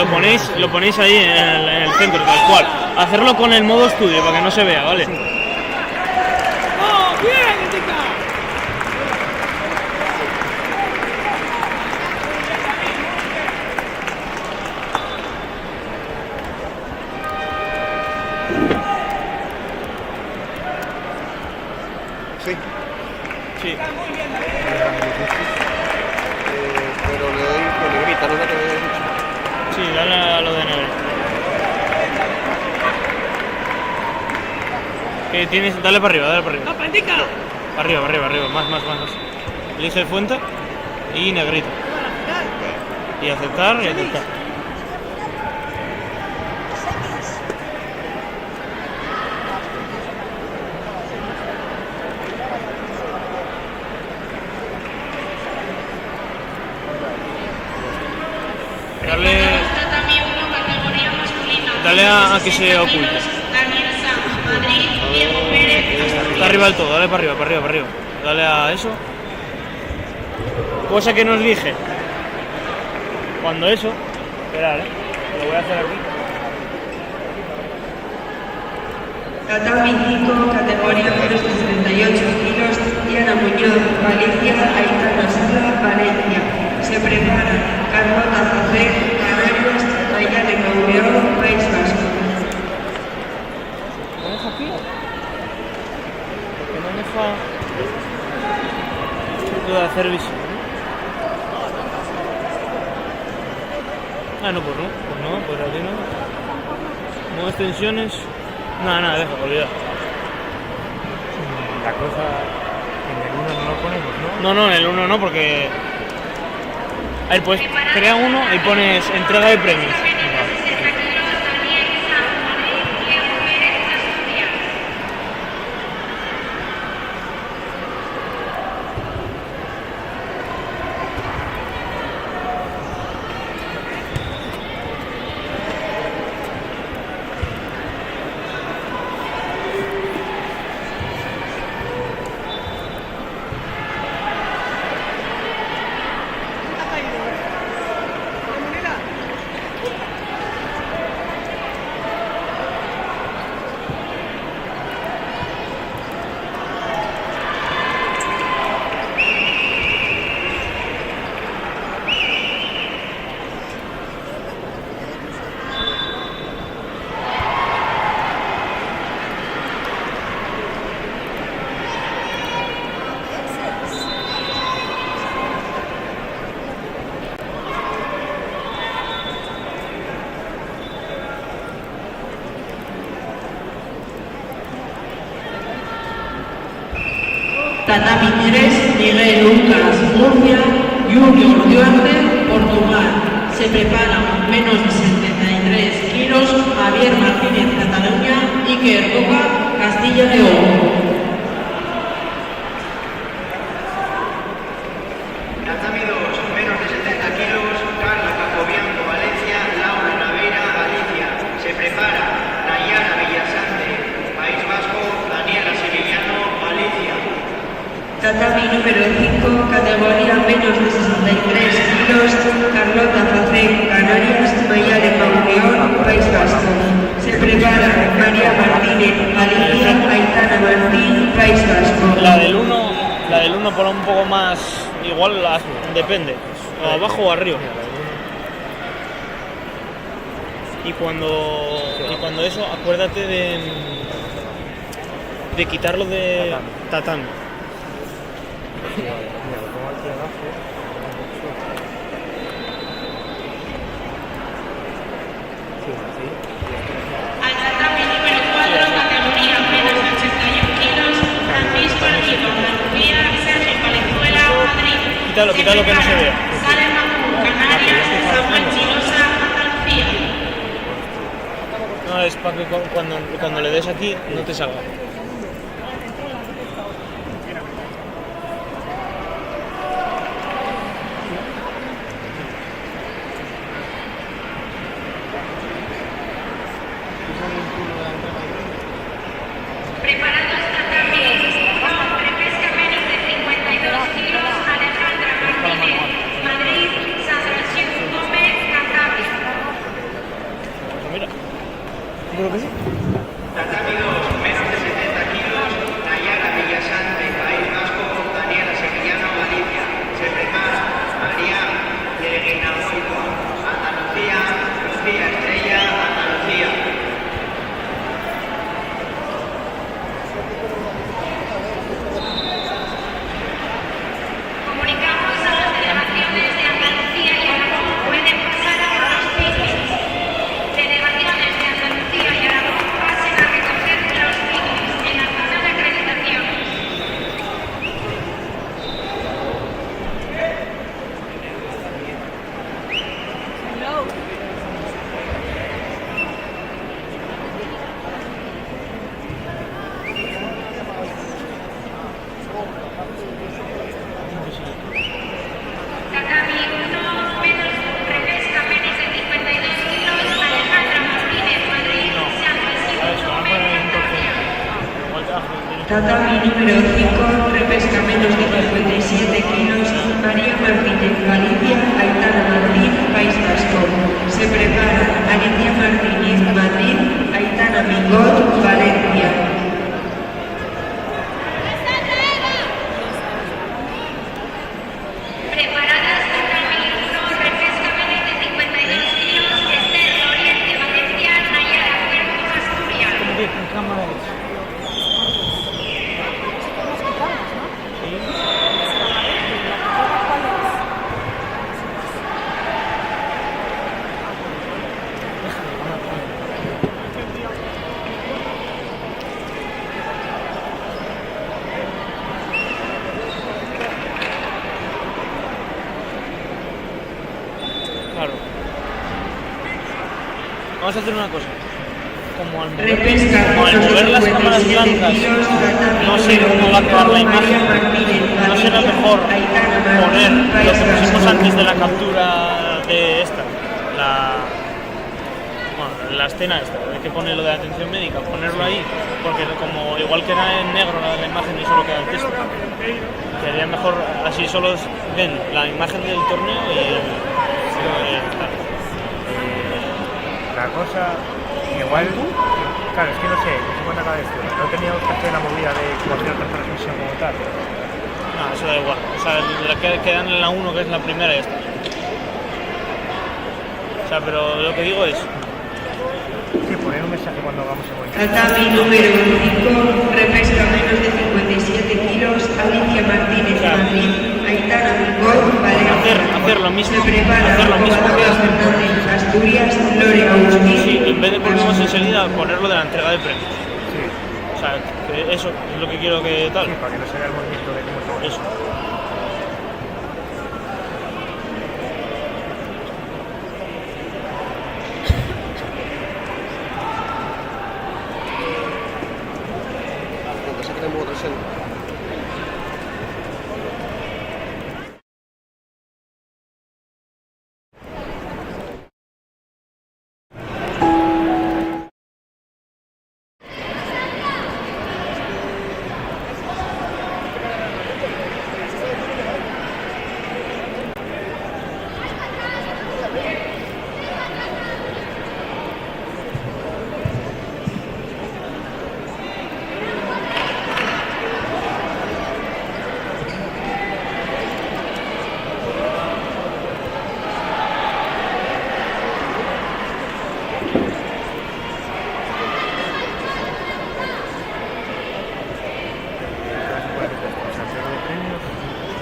lo ponéis ahí en el centro, tal cual. Hacerlo con el modo estudio para que no se vea, ¿vale? Que tienes, dale para arriba, dale para arriba. ¡No, pandica! Arriba, más. Elige fuente y negrito. Y aceptar. Dale a que se oculte. Está arriba del todo, dale para arriba. Dale a eso. Cosa que nos dije. Cuando eso. Esperad, lo voy a hacer aquí. Tatami 5, categoría menos de 78 kilos, Diana Muñoz, Valencia, Aitana Sala, Valencia. Se preparan Carlota José, Canarias, Mayale Mauleón, País Vasco. ¿Lo dejo aquí? Porque no me fa... Puedo hacer visión. Ah, no, pues aquí no. Modo extensiones. Nada, deja, olvidar. La cosa... En el 1 no lo ponemos, ¿no? No, en el 1 no, porque... A ver, pues crea uno y pones entrega de premios. Tatami 3, Miguel Lucas, Murcia, Junior Duarte, Portugal. Se preparan menos de 73 kilos, Javier Martínez, Cataluña, Iker Coca, Castilla y León. Tatami 2, menos de 70 kilos, Carla Capobianco, Valencia, Laura Navera, Galicia. Se prepara Nayara Villasante, País Vasco, Daniela Sevillano, Galicia. Tatami número 5, categoría menos de 63 kilos, Carlota José, Canarias, Mayale Mauleón, País Vasco. Se prepara María Martínez, Galicia, Aitana Martín, País Vasco. La del 1 por un poco más, igual depende, o abajo o arriba. Y cuando eso, acuérdate de quitarlo de tatami. Mira, lo pongo aquí abajo. Sí, así. Al tatami número 4, categoría menos de 81 kilos, Francisco Arriba, Andalucía, Sergio Valenzuela, Madrid. Quítalo que no se vea. Sale Macú, Canarias, Samuel Chilosa, Andalucía. No, es para que cuando le des aquí no te salga. Preparados tatami, repesca menos de 52 kilos, Alejandra Martínez, Madrid, Sandra Chiu Gómez, Cantabria. Mira, creo que sí. Tatami 2, menos de 70 Tatami número 5, repesca menos de 57 kilos, María Martínez, Galicia, Aitana Martín, País Vasco. Se prepara Alicia Martínez, Madrid, Aitana Mingot, Valencia. Preparadas Tatami 1, repesca menos de 52 kilos, Esther Oriente, Valencia, Nayara, Puerto, Asturias. Claro. Vamos a hacer una cosa. Como al Repesca mover las cámaras 57 blancas, kilos, no sé cómo va a quedar la imagen. No será mejor poner lo que pusimos antes de la captura de esta, la escena esta, hay que poner lo de atención médica, ponerlo ahí, porque como igual queda en negro la imagen y solo queda el texto, sería mejor así solo ven la imagen del torneo y La cosa, igual, claro, es que no sé, ¿cómo acaba esto? No teníamos que hacer la movida de cualquier otra transmisión como tal. no, eso da igual, o sea, quedan en la 1 que es la primera y ya está. O sea, pero lo que digo es Sí, poner un mensaje cuando hagamos el movimiento. Tatami número 5, repesca menos de 57 kilos, Alicia Martínez, Madrid, Aitana Mingot, Valencia. hacer lo mismo, Se prepara hacer lo mismo que Juan Fernández, Asturias, Lore Agustín. sí, en vez de ponernos enseguida ponerlo de la entrega de premios. Sí. O sea, que eso es lo que quiero que tal. Sí, para que no se vea el movimiento de cómo estamos. Eso.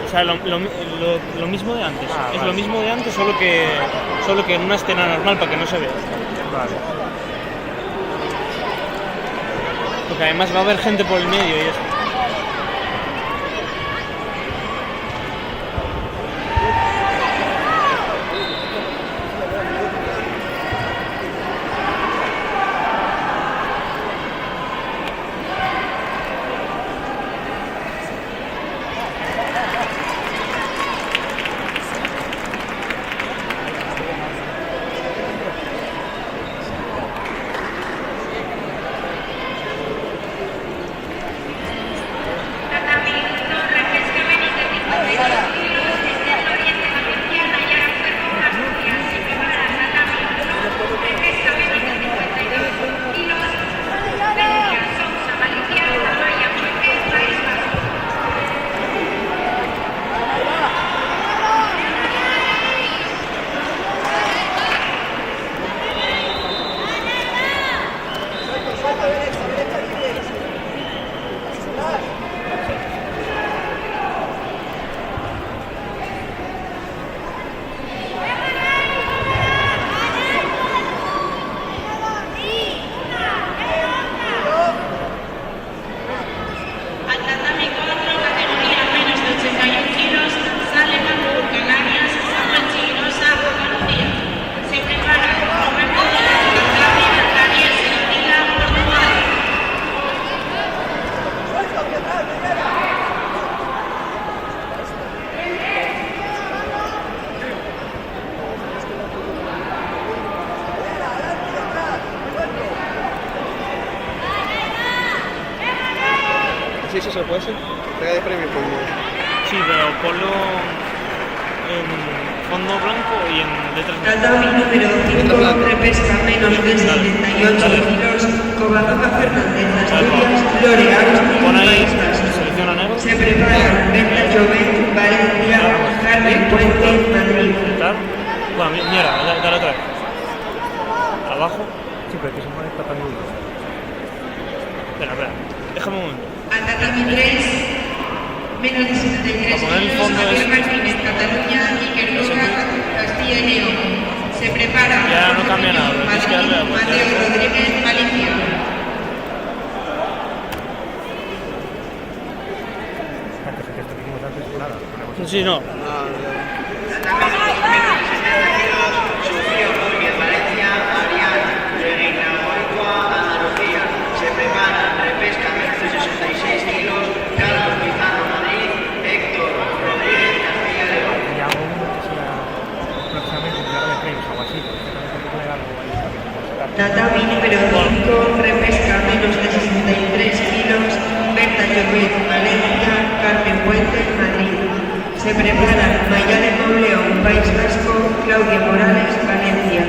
O sea, lo mismo de antes. Ah, es vale. lo mismo de antes, solo que en una escena normal para que no se vea. Vale. Porque además va a haber gente por el medio y eso. ser, puede ser. Entrega de premio, pues. Sí, pero ponlo en fondo blanco y en letras negras. Tatami número 5, repesca menos de 78 kilos, Covadonga Fernández, Asturias, Lore Pon Agustín, ahí, País Vasco. selecciona negro. Se preparan Berta Llobet, Valencia, Carmen Puente, Madrid. Bueno, mira, dale otra vez. Abajo. Sí, pero que se pone tatami 1. Espera, déjame un momento. Al tatami 3, menos de 73 kilos, Javier Martínez, Cataluña, Iker Luna, Castilla y León. Se prepara Ya no cambia nada, tienes que darle a Mateo Rodríguez, Galicia. Antes de que esto que hicimos antes, nada. Sí, no. Sofía Núñez, Valencia, Ariana, Reina Moicua, Andalucía. Se prepara repesca menos de 66 kilos, Carlos Pizarro, Madrid, Héctor Rodríguez, Castilla y León. Y hago uno que sea próximamente un regalo de premios o algo así, porque también puede algo ahí. Tatami número 5, repesca menos de 63 kilos, Berta Llobet, Valencia, Carmen Puente, Madrid. Se preparan Mayale Mauleón, País Vasco, Claudia Morales, Valencia.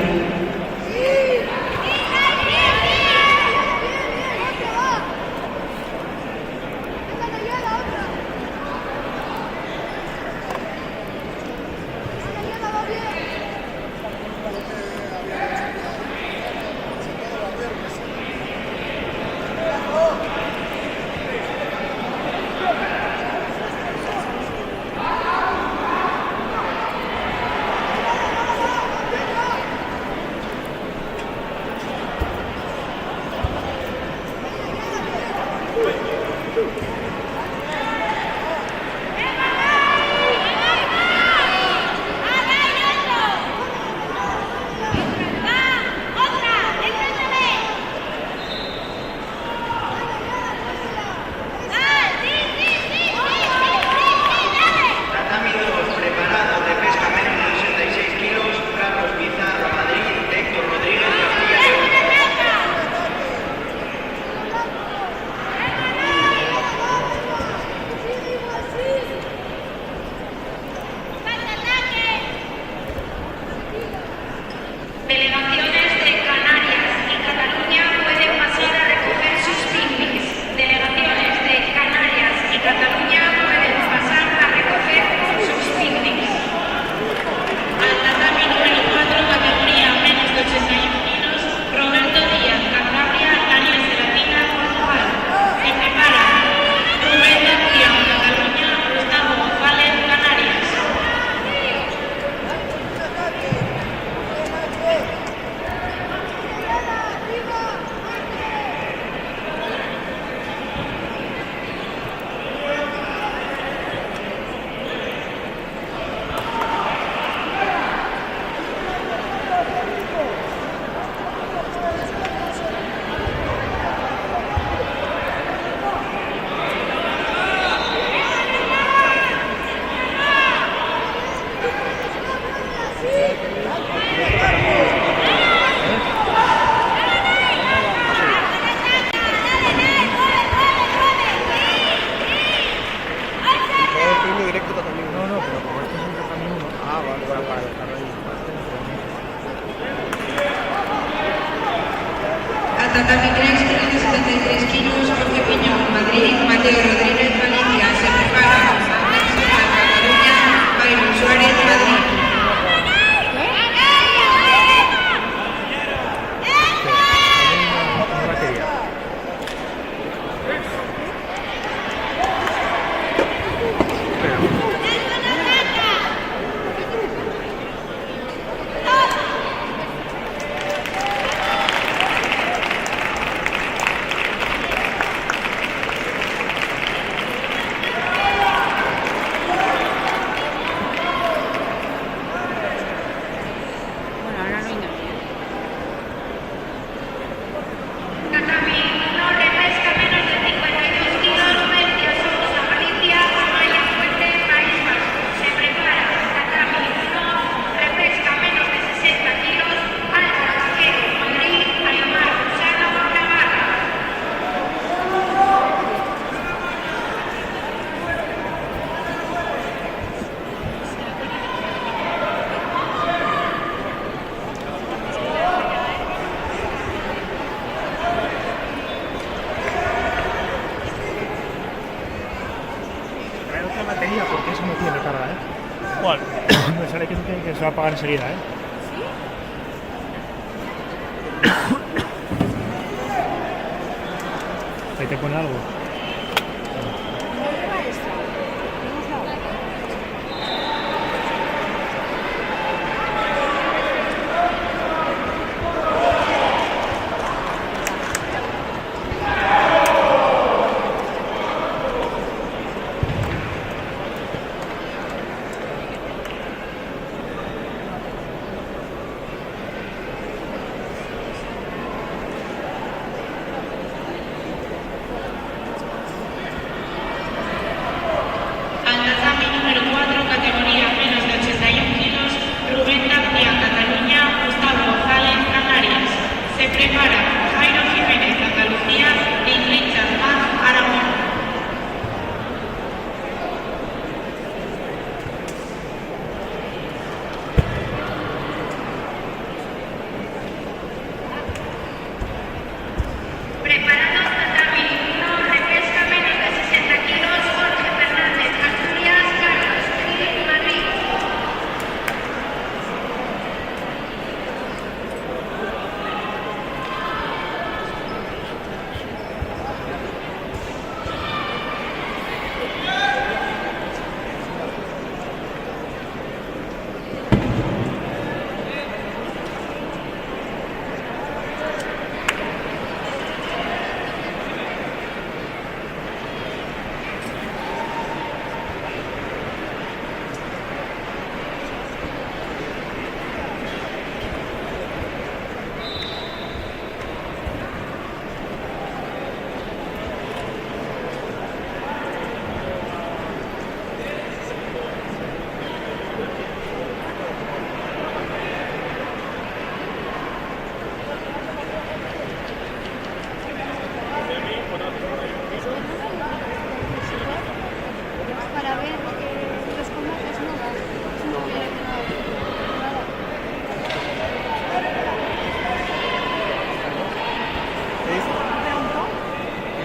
Tatami 2, preparado de pesca menos de 66 kilos, Carlos Pizarro, Madrid, Héctor Rodríguez, Castilla y León. Delegaciones de Canarias y Cataluña pueden pasar a recoger sus picnics. Delegaciones de Canarias y Cataluña pueden pasar a recoger sus picnics. Al tatami número 4, categoría menos de 81 kilos, Roberto Díaz, Cantabria, Daniel Serafina, Portugal. Se prepara Rubén García, Cataluña, Gustavo González, Canarias. Entrega de premio directo tatami 1. No, pero como este es un tatami 1. Ah, vale. Para dejarlo ahí. Al tatami 3, menos de 73 kilos, Jorge Piñón, Madrid, Mateo Rodríguez, Valencia. Se prepara Ángel Solar, Cataluña, Byron Suárez, Madrid. Una batería. se va a apagar enseguida, ¿eh? Ahí te pone algo.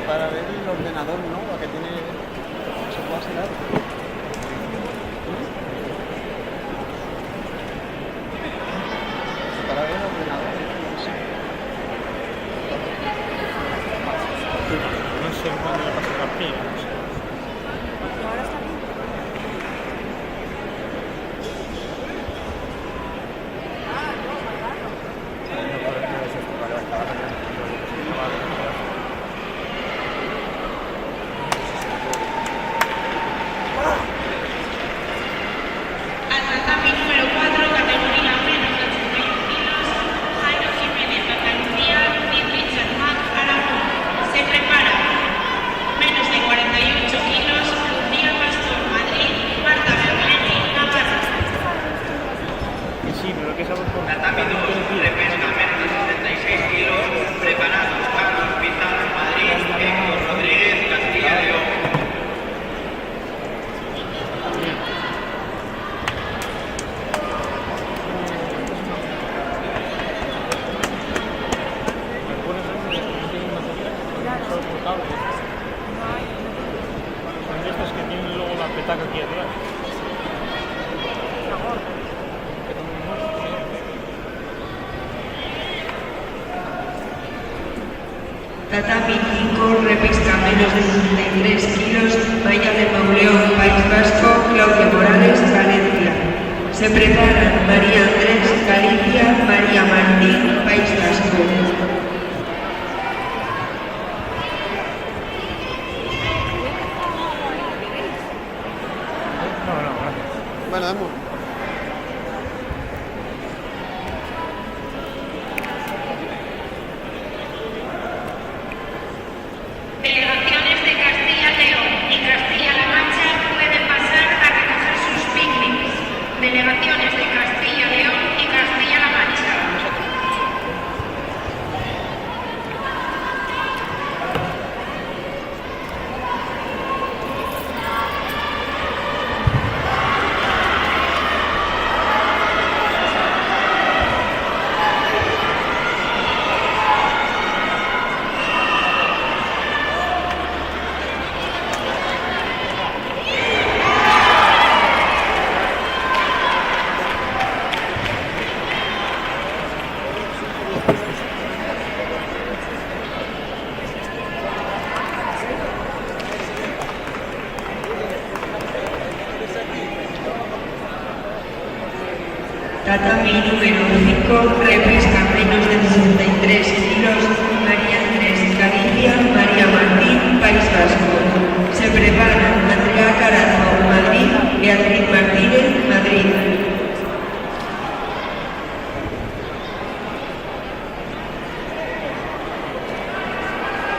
Para ver el ordenador, ¿no? Lo que tiene... se puede hacer. Para ver el ordenador, no sé. No sé cuándo le pasa la pila, no sé. Ahora está bien. Tatami número 4, categoría menos de 81 kilos, Jairo Jiménez, Andalucía, Richard Mac, Aragón. Se prepara. Menos de 48 kilos, Lucía Pastor, Madrid, Marta Berleni, Navarra. Sí, pero que sabes por Tatami 2, de pesca menos de 76 kilos, preparados Carlos Pizarro, Madrid, Héctor Rodríguez, Castilla y León. Son de estas que tienen luego la petaca aquí atrás. Tatami 5, repesca menos de 63 kilos, Maya de Mauleón, País Vasco, Claudia Morales, Valencia. Se preparan María Andrés, Galicia, María Martín, País Vasco. Bueno, vamos. Delegaciones de Castilla y León y Castilla-La Mancha pueden pasar a recoger sus picnics. Delegaciones de Castilla y León Tatami número 5, repesca menos de 63 kilos, María Andrés, Galicia, María Martín, País Vasco. Se preparan Andrea Carazo, Madrid, Beatriz Martínez, Madrid.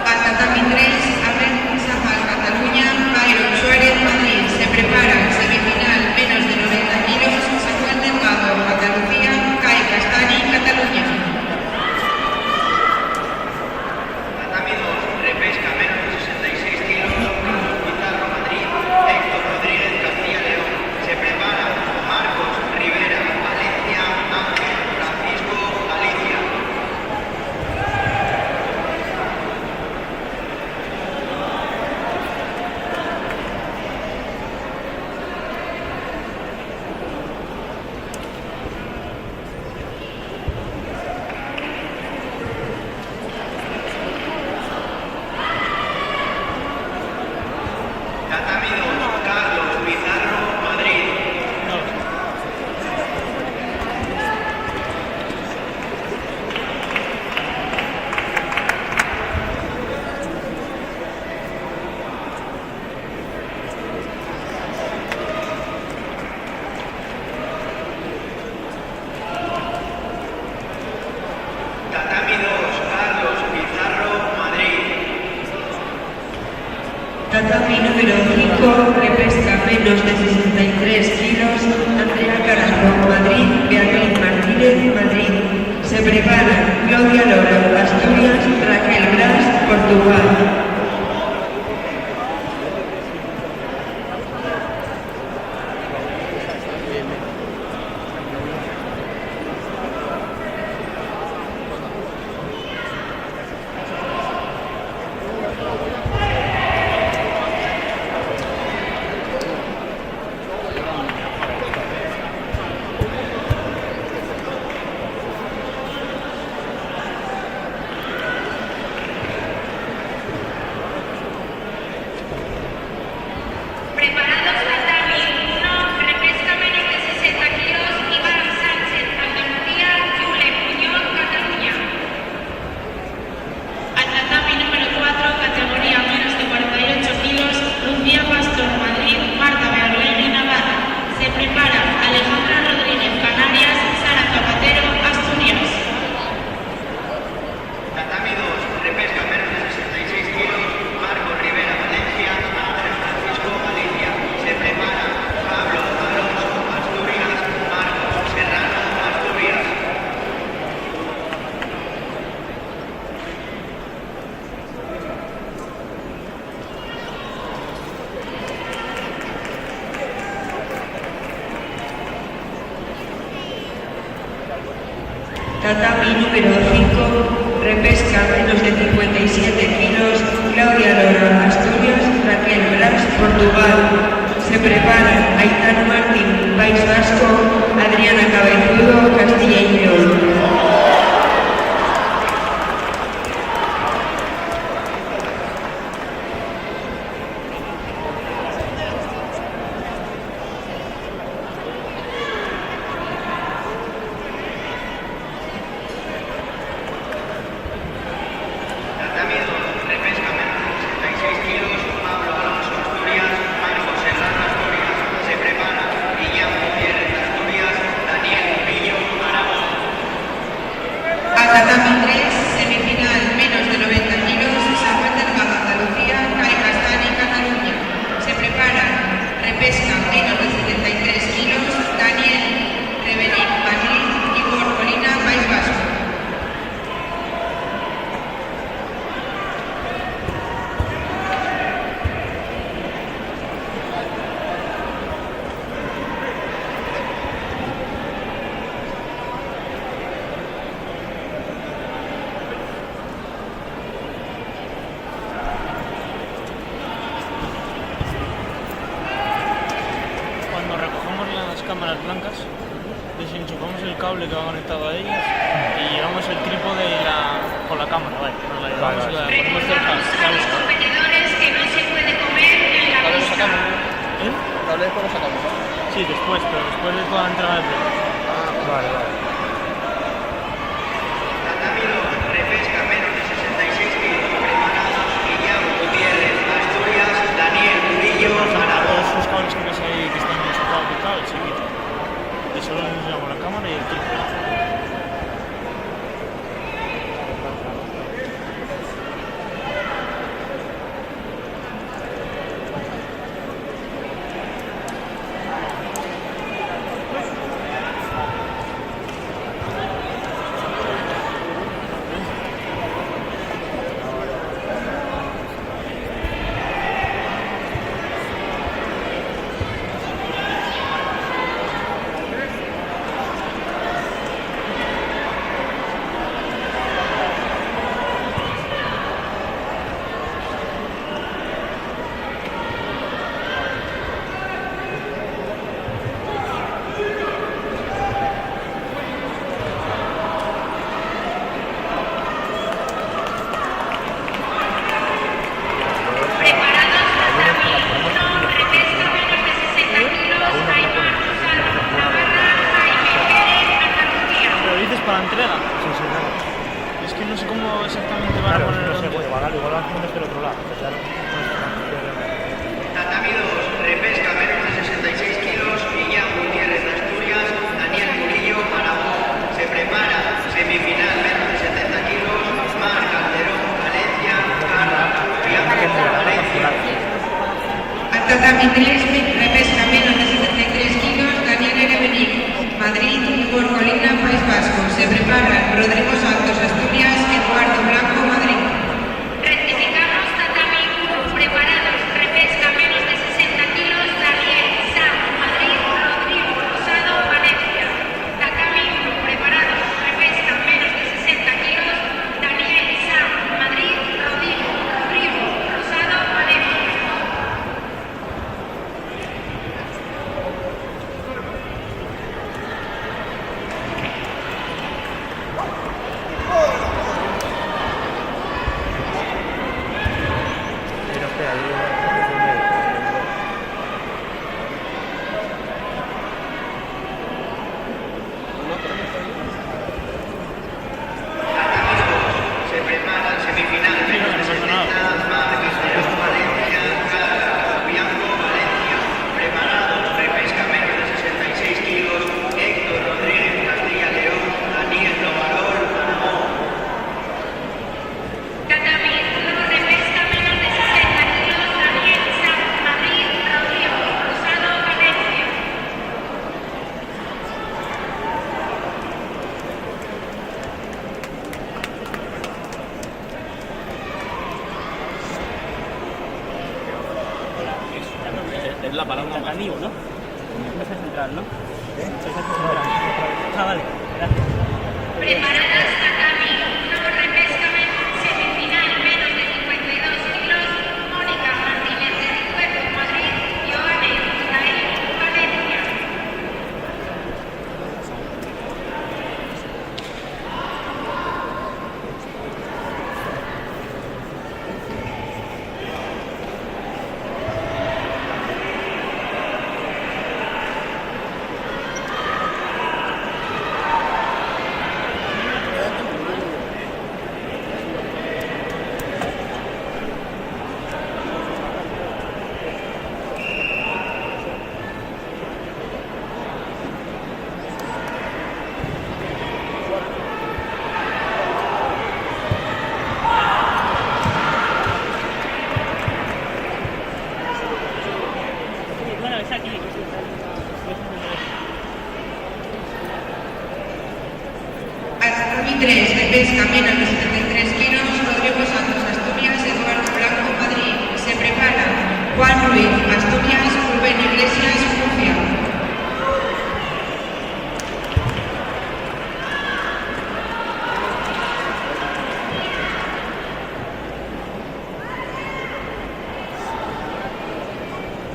Al tatami 3, Abel Zafal, Cataluña, Byron Suárez, Madrid. Se prepara semifinal menos de 90 kilos, Samuel Delgado, Andalucía, Kai Castani, Cataluña. Tatami 2, repesca menos de 66 kilos, Pizarro, Madrid, Héctor Rodríguez, Castilla y León. Se prepara Marcos Rivera, Valencia, Ángel Francisco, Galicia. Tatami 2, Carlos Pizarro, Madrid. Tatami 2, Carlos Pizarro, Madrid. Tatami número 5, repesca menos de 63 kilos, Andrea Carazo, Madrid, Beatriz Martínez, Madrid. Se preparan Claudia Loro, Asturias, Raquel Bras, Portugal. Preparados tatami 1, repesca menos de 60 kilos, Iván Sánchez, Andalucía, Yule Muñoz, Cataluña. Al tatami número 4, categoría menos de 48 kilos, Lucía Pastor, Madrid, Marta Bearlegui, Navarra. Se prepara Alejandra Rodríguez, Canarias, Sara Zapatero, Asturias. Tatami 2, repesca menos de 66 kilos, Marcos Rivera, Valencia, Ángel Francisco, Galicia. Se prepara Pablo Alonso, Asturias, Marcos Serrano, Asturias. Tatami número 5, repesca menos de 57 kilos, Claudia Loro, Asturias, Raquel Bras, Portugal. Se preparan Aitano Martín, País Vasco, Adriana Cabezudo, Castilla y León. Tatami 2, repesca menos de 66 kilos, Pablo Alonso, Asturias, Marcos Serrano, Asturias. Se prepara Guillán Gutiérrez, Asturias, Daniel Pillo, Aragón. Al tatami 3, semifinal menos de 90 kilos, Samuel Delgado, Andalucía, Kai Castani, Cataluña. Se prepara repesca menos de 73 kilos, Daniel Rebenic, Madrid, Igor Colina, País Vasco. Cuando recogemos las cámaras blancas, desenchufamos el cable que va conectado a ellas y llevamos el trípode con la cámara, ¿vale? Nos la llevamos y la ponemos cerca. Los competidores que no se puede comer en la pista. ¿Eh? Tal vez lo sacamos. Sí, después, pero después de toda la entrada de play. Vale, vale. Tatami 2, repesca menos de 66 kilos, preparados Guillermo Gutiérrez, Asturias, Daniel Murillo, Aragón. Todos esos cables que ves ahí que están enchufados y tal, se quitan. Y solo enseñamos la cámara y el clip. Para entrega. Sí, sí, claro. Es que no sé cómo exactamente van Claro, a poner no sé, dónde. igual lo hacen desde el otro lado. Claro. Tatami 2, repesca menos de 66 kilos, Guillermo Gutiérrez, Asturias, Daniel Murillo, Aragón. Se prepara semifinal menos de 70 kilos, Mar Calderón, Valencia, Carla, Bianco, Valencia. Al tatami 3, repesca menos de 73 kilos, Daniel Revenic, Madrid, Borcolina, País Vasco. Se preparan Rodrigo Santos, Asturias, Eduardo Blanco, Madrid. Rectificamos tatami 1, preparados, repesca menos de 60 kilos, Daniel, Sam, Madrid, Rodrigo, Rosado, Valencia. Tatami 1, preparados, repesca menos de 60 kilos, Daniel, Sam, Madrid, Rodrigo, Rosado, Valencia. Pero espera, yo Se prepara semifinal menos de 70, Mar Calderón, Valencia, Carla, Bianco, Valencia. Preparados, repesca menos de 66 kilos, Héctor Rodríguez, Castilla León, Daniel Novarol, Aragón. Tatami 1, repesca menos de 60 kilos, Daniel, Sam, Madrid, Rodrigo, Rosado, Valencia. Es la palabra tatami, ¿no? Mesa central, ¿no? Mesa central. Ah, vale. Gracias. Preparadas tatami 1, repesca semifinal menos de 52 kilos, Mónica Martínez de Ricuerdo, Madrid, Joane Jaén, Valencia. Bueno, es aquí. Al tatami 3, repesca menos de 73 kilos, Rodrigo Santos, Asturias, Eduardo Blanco, Madrid. Se prepara Juan Ruiz, Asturias, Rubén Iglesias, Murcia.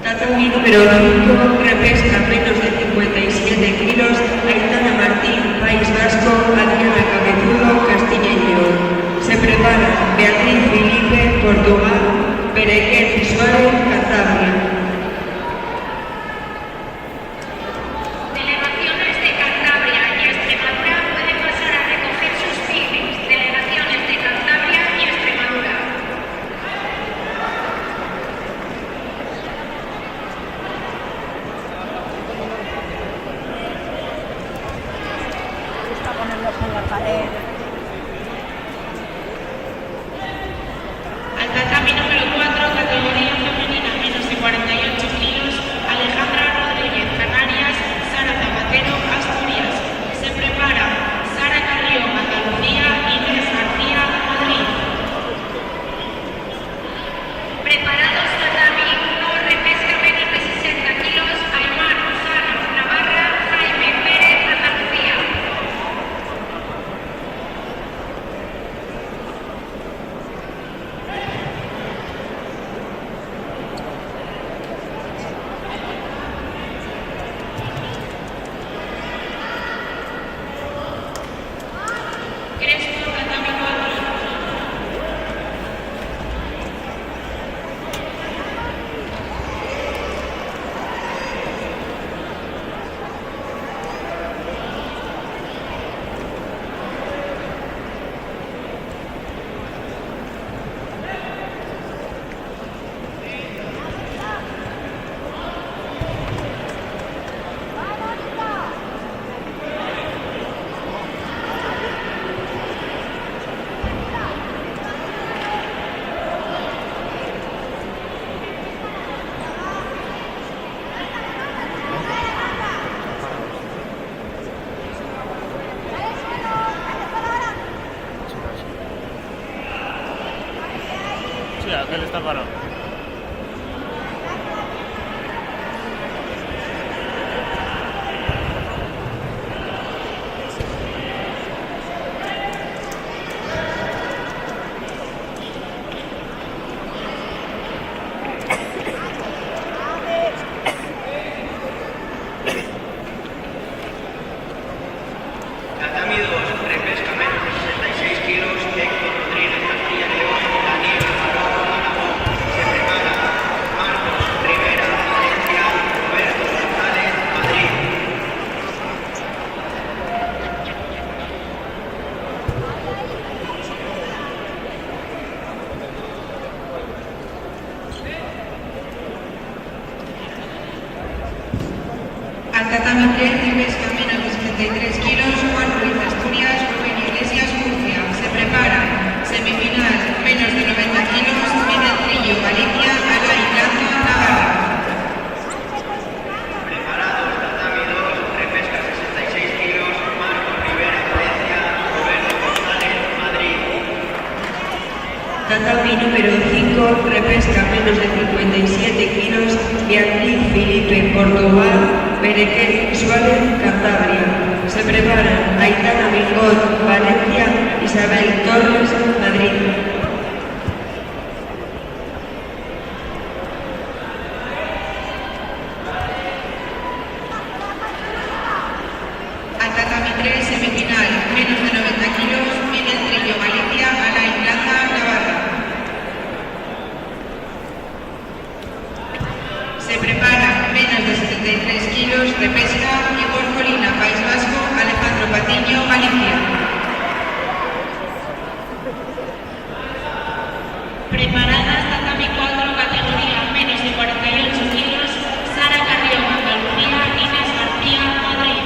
Tatami número 5, repesca menos de 57 kilos, Aitana Martín, País Vasco, Adriana Cabezudo, Castilla y León. Se prepara Beatriz Felipe, Portugal, Berenguer Suárez, Cantabria. Delegaciones de Cantabria y en la pared. Al tatami número 4, categoría femenina, menos de 48 kilos, Alejandra Rodríguez, Canarias, Sara Zapatero, Asturias. Se prepara Sara Carrión, Andalucía, Inés García, Madrid. Preparados tatami 1, repesca menos de 60 kilos, Aymar Rosales, Navarra, Jaime Pérez, Andalucía. Crespo, tatami 4. Sí, aquel está parado. Tatami 2, repesca menos de 66 kilos, Héctor Rodríguez, Castilla y León, Daniel Alonso, Aragón. Se prepara Marcos Rivera, Valencia, Roberto González, Madrid. Al tatami 3, repesca menos de 73 kilos, Juan Ruiz, Asturias, Rubén Iglesias, Murcia. Se prepara semifinal menos de 90 kilos, Miguel Trillo, Galicia, Ala Irlanda, Navarra. Preparados, tatami 2, repesca 66 kilos, Marcos Rivera, Valencia, Roberto González, Madrid. Tatami número 5, repesca menos de 57 kilos, Beatriz Felipe, Portugal, Berenquer Suárez, Cantabria. Se preparan Aitana Mingot, Valencia, Isabel Torres, Madrid. Al tatami 3, semifinal menos de 90 kilos, Miguel Trillo, Galicia, Ala Irlanda, Navarra. Se prepara menos de 73 kilos, repesca, Igor Colina, País Vasco, Alejandro Patiño, Galicia. Preparadas tatami 4, categoría menos de 48 kilos, Sara Carrión, Andalucía, Inés García, Madrid.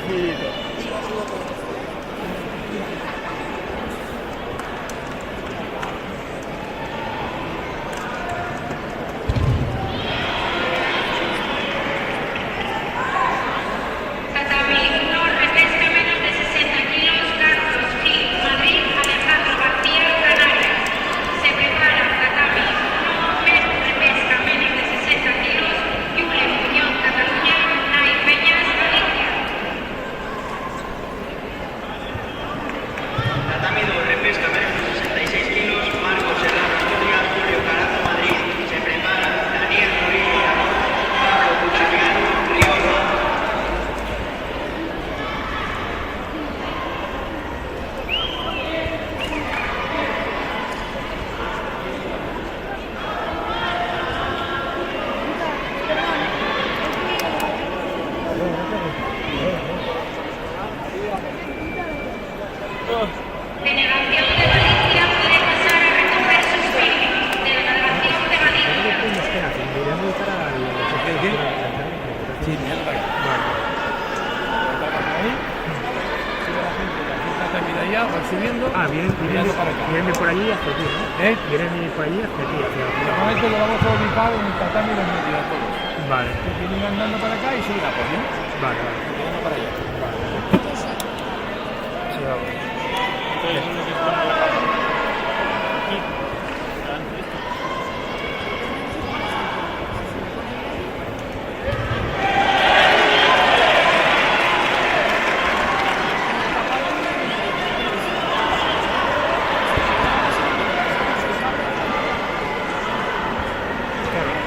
rapidito. Tatami 1, repesca menos de 60 kilos, Carlos Gil, Madrid, Alejandro García, Canarias. Se prepara Tatami 1, repesca menos de 60 kilos, Yule Muñoz, Cataluña, Nay Peñas, Galicia. Tatami 2, repesca menos de 66 kilos, Marcos Serrano, Asturias, Julio Carazo, Madrid. Se prepara Daniel Murillo, Pablo Cuchariano, Rioja. Delegación de Galicia puede pasar a recoger sus firmas. Delegación de Galicia. Sí, bien, vale. Ahí. Sigue la gente que aquí está terminada ya, van subiendo. Ah, vienen para acá. por allí hacia ti, ¿no? Vienen por allí hacia ti. Normalmente lo vamos a ubicar en el tatami los metidos todos. Vale. Que vienen andando para acá y siguen a por, ¿no? Vale. Tirando para allá. Sí, vamos. Entonces, uno que pone la cámara. Aquí. Delante.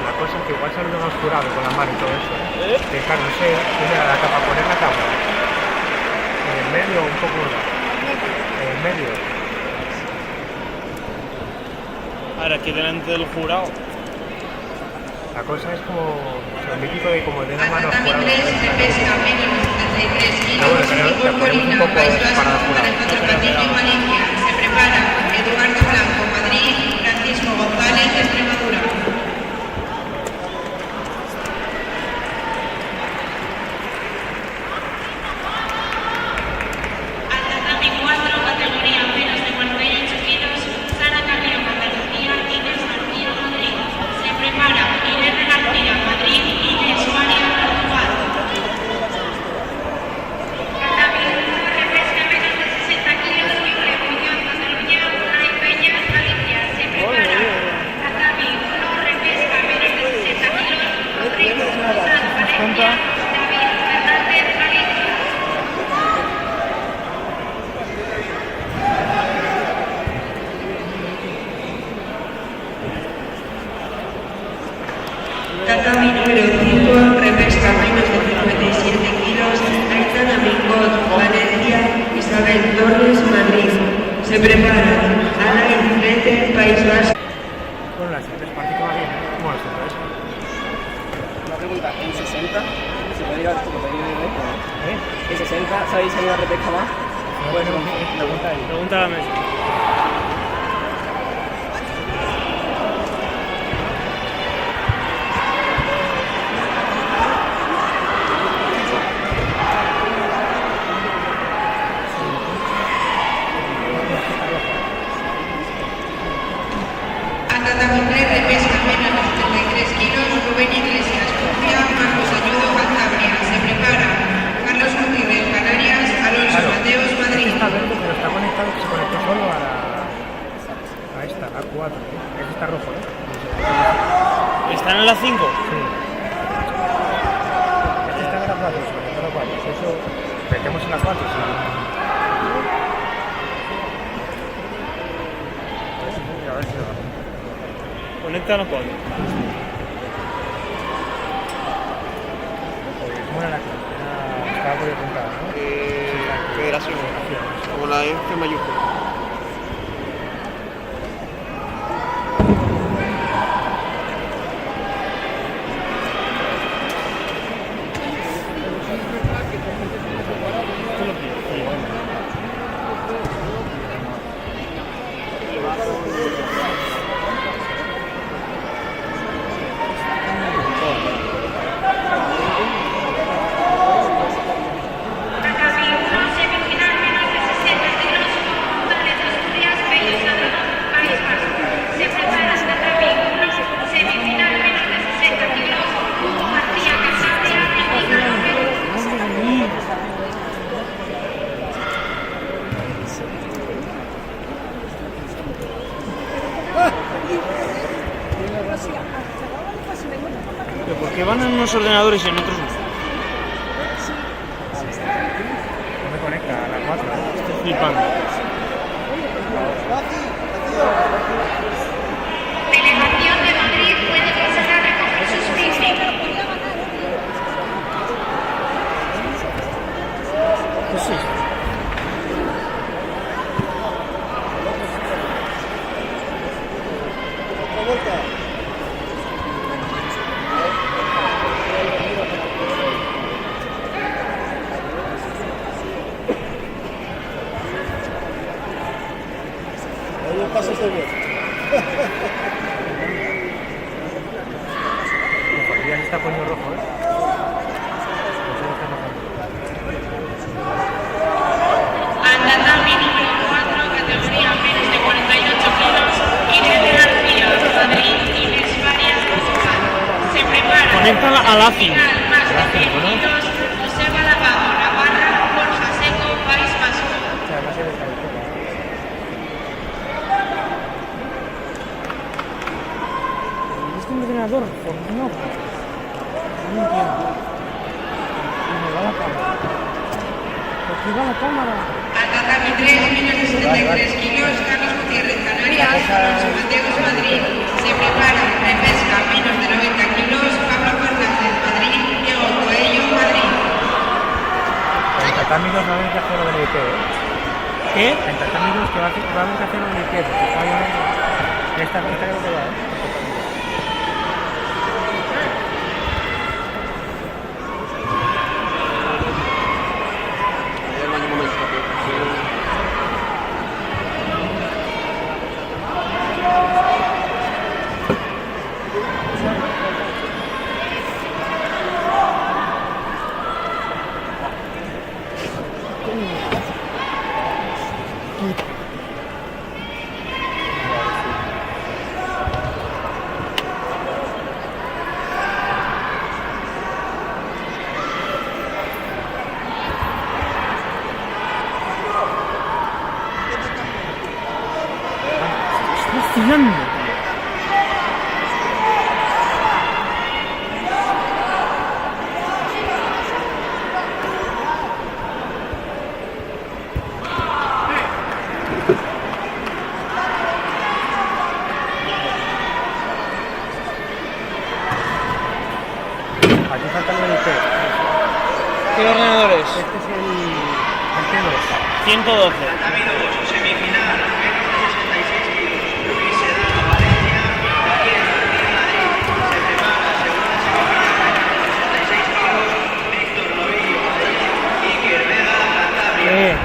La cosa es que igual sale más curado con la mano y todo eso. Que claro, no sé, para poner la cámara. En el medio o un poco en el medio. Ahora aquí delante del jurado. La cosa es como el mítico de como de una Al mano tatami jurado. 3, repesca menos de 73 kilos, bueno, pero Igor ponemos un Colina, poco País para Vasco, jurar. Alejandro Patiño, Valencia. Se prepara Eduardo Blanco, Madrid, Francisco González, Extremadura. Al tatami 4, categoría menos de 48 kilos, Sara Carrión, Andalucía, Inés García, Madrid. Se prepara Irene García, Madrid, Inés María, Portugal. Tatami 1, repesca menos de 60 kilos, Yule Muñoz, Cataluña, Nay Peñas, Galicia. Se prepara tatami 1, repesca menos de 60 kilos, Rodrigo González, Valencia, David Fernández, Galicia. Tatami número 5, repesca menos de 57 kilos, Aitana Mingot, Valencia, Isabel Torres, Madrid. Se prepara Alain Flete, País Vasco. Bueno, la siguiente parte que va bien. Bueno, esto es. Una pregunta, en 60, se puede ir a en 60, ¿sabéis si hay una repesca más? Bueno, pregunta ahí. Pregunta a la mesa. Al tatami 3, repesca menos de 73 kilos, Rubén Iglesias, Murcia, Marcos Ayudo, Cantabria. Se prepara Carlos Gutiérrez, Canarias, Alonso Mateos, Madrid. Está verde, pero está conectado, se conectó solo a esta, a 4. Este está rojo, ¿no? ¿Están en la 5? Sí. Este está en la 4, se conectó a la 4. Eso, metemos en la 4, sí. A ver si lo va. Conecta la 4. ¿Cómo era la clave? Estaba por apuntar, ¿no? Federación, como la F mayúscula. unos ordenadores y en otros no. No me conecta a las 4. Estoy flipando. Delegación de Madrid puede pasar a recoger sus picnic. Pues sí. Oye, pásate bien. Ojo, ya se está poniendo rojo, ¿eh? Al-Tatami número 4, categoría menos de 48 kilos, Irene García, Madrid, Inés Varias, Portugal. Se prepara. Conéctala al AFI. Más de 100 kilos, Joseba Lavado, Navarra, Borja Seco, País Vasco. ¿Es un ordenador? ¿Por qué no? No entiendo. Y me va la cámara. ¿Por qué va la cámara? Al-Tatami 3, menos de 73 kilos, Carlos Gutiérrez, Canarias, Alonso Mateos, Madrid. Se prepara repesca, menos de 90 kilos, Pablo Fernández, Madrid, Diego Coello, Madrid. En tatami 2 va a haber que hacerlo del IP, ¿eh? ¿Qué? En tatami 2 que va a haber que hacerlo del IP, porque está llorando. Esta creo que va, ¿eh? Tirando. Aquí falta el del IP. ¿Qué ordenador es? Este es el T2. 112. Tatami 2, semifinal, menos de 66 kilos. Luis Sedano, Valencia, Daniel Martín, Madrid. Se prepara segunda semifinal, menos de 66 kilos. Víctor Novillo, Madrid. Iker Vega, Cantabria.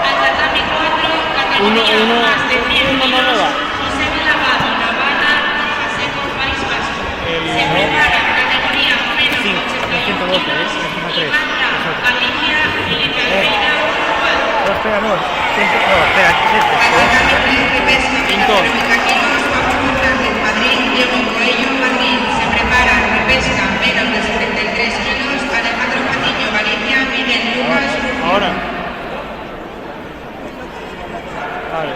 Al-Tatami 4, categoría más de 100 kilos, José Lavado, Navarra, Borja Seco, País Vasco. Se prepara categoría menos de 88 kilos, Iván Bravo, Galicia, Felipe Almeida, Portugal. No, espera, no. Espera, ¿qué es este? Al-Tatami 3, repesca, menos de 90 kilos, Pablo Fernández, Madrid, Diego Coello, Madrid. Se prepara repesca, menos de 73 kilos, Alejandro Patiño, Galicia, Miguel Lucas, Ahora. Vale.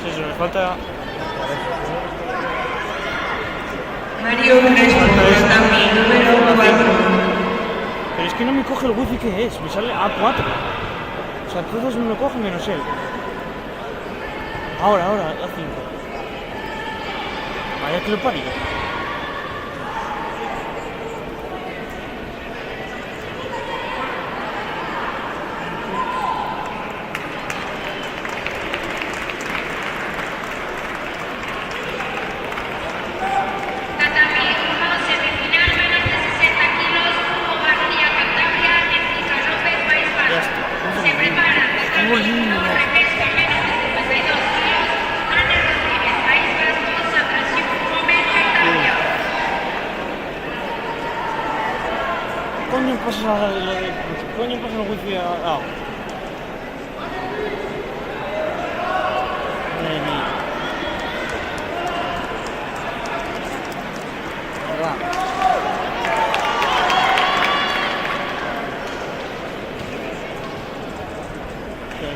Sí, eso, me falta. Mario Crespo, Tatami número 4. Pero es que no me coge el wifi que es, me sale A4. O sea, todos me lo cogen menos él. Ahora, A5. Vaya que lo parió. Tatami 1, semifinal, menos de 60 kilos, Hugo García, Cantabria, Jessica López, País Vasco. Se prepara Tatami 1, repesca, menos de 52 kilos, Ana Rodríguez, País Vasco, Sandra Xiu, Gómez, Cantabria. Coño pasa coño pasa el wifi a. Madre mía. ¿Verdad?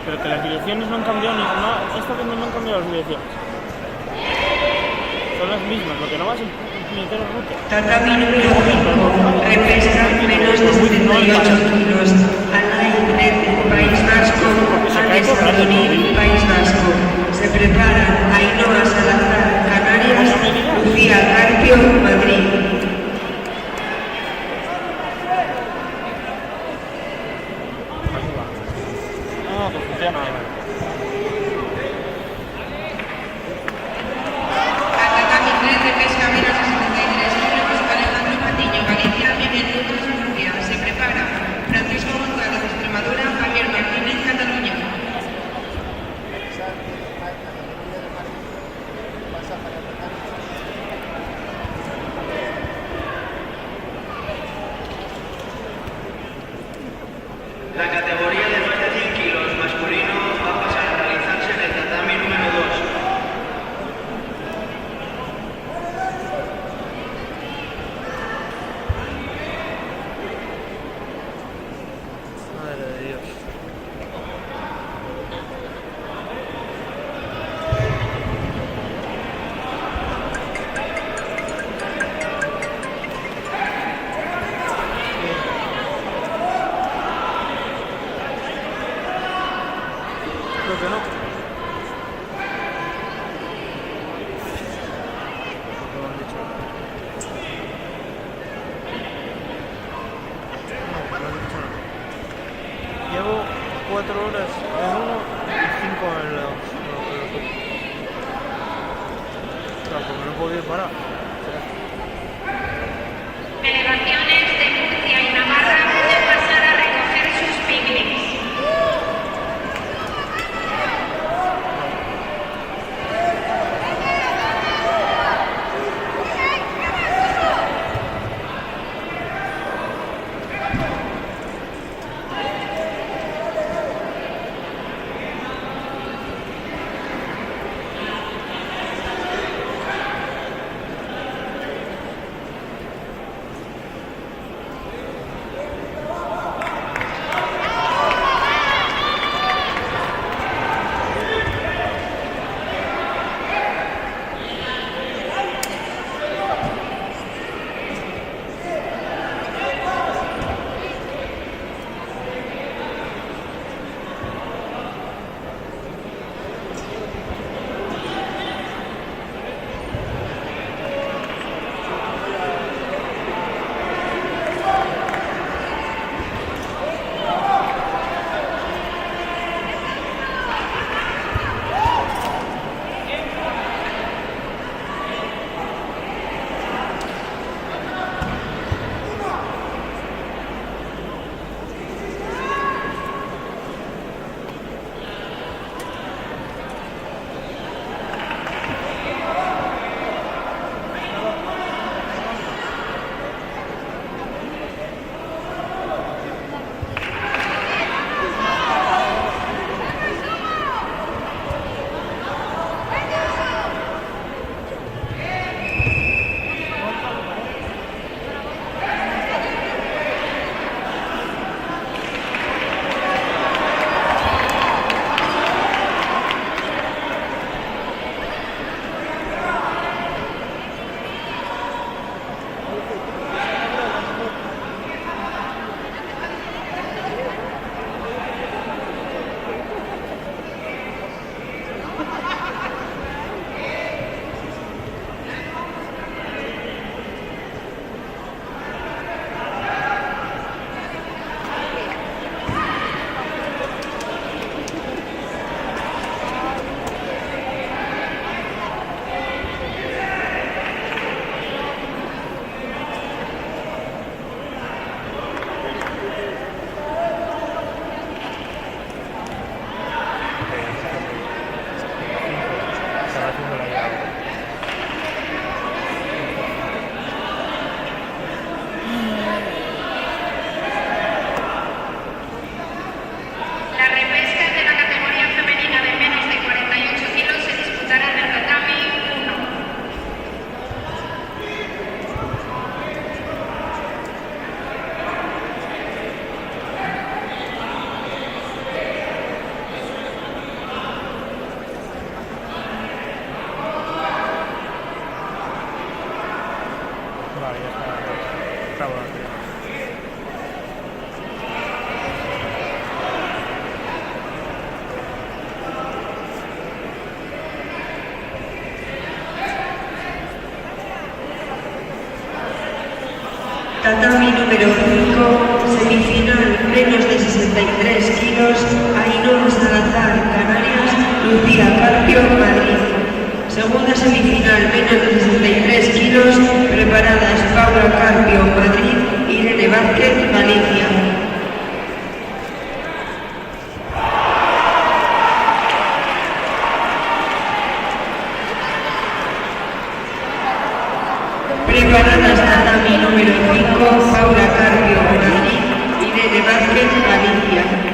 Pero que las direcciones no han cambiado ni no, esta vez no han cambiado las direcciones. Son las mismas, lo que no va es el Tatami número 5, repesca menos de 78 kilos. Ana Igret, País Vasco. Alex Antonín, País Vasco. Se preparan Ainhoa Salazar, Canarias. Lucía Carpio, Madrid. No, pues funciona. Tatami 3, repesca menos de 73 kilos. Alejandro Patiño, Galicia, Miguel Lucas, Murcia. Se prepara Francisco González, Extremadura. Javier Martínez, Cataluña. La categoría de más de 100 kilos masculino va a pasar a realizarse en el tatami número 2. Madre de Dios. Creo que no. Lo han dicho. No, no han dicho nada. Llevo 4 horas en uno y 5 en el otro. Claro, porque no he podido parar. Delegaciones de Murcia y Navarra pueden pasar a recoger sus picnics. número 5, semifinal menos de 63 kilos, Ainhoa Salazar, Canarias, Lucía Carpio, Madrid. Segunda semifinal menos de 63 kilos, preparadas Paula Carpio, Madrid, Irene Vázquez, Galicia. Preparadas tatami número 5, Paula Carpio, Madrid, Irene Vázquez, Galicia.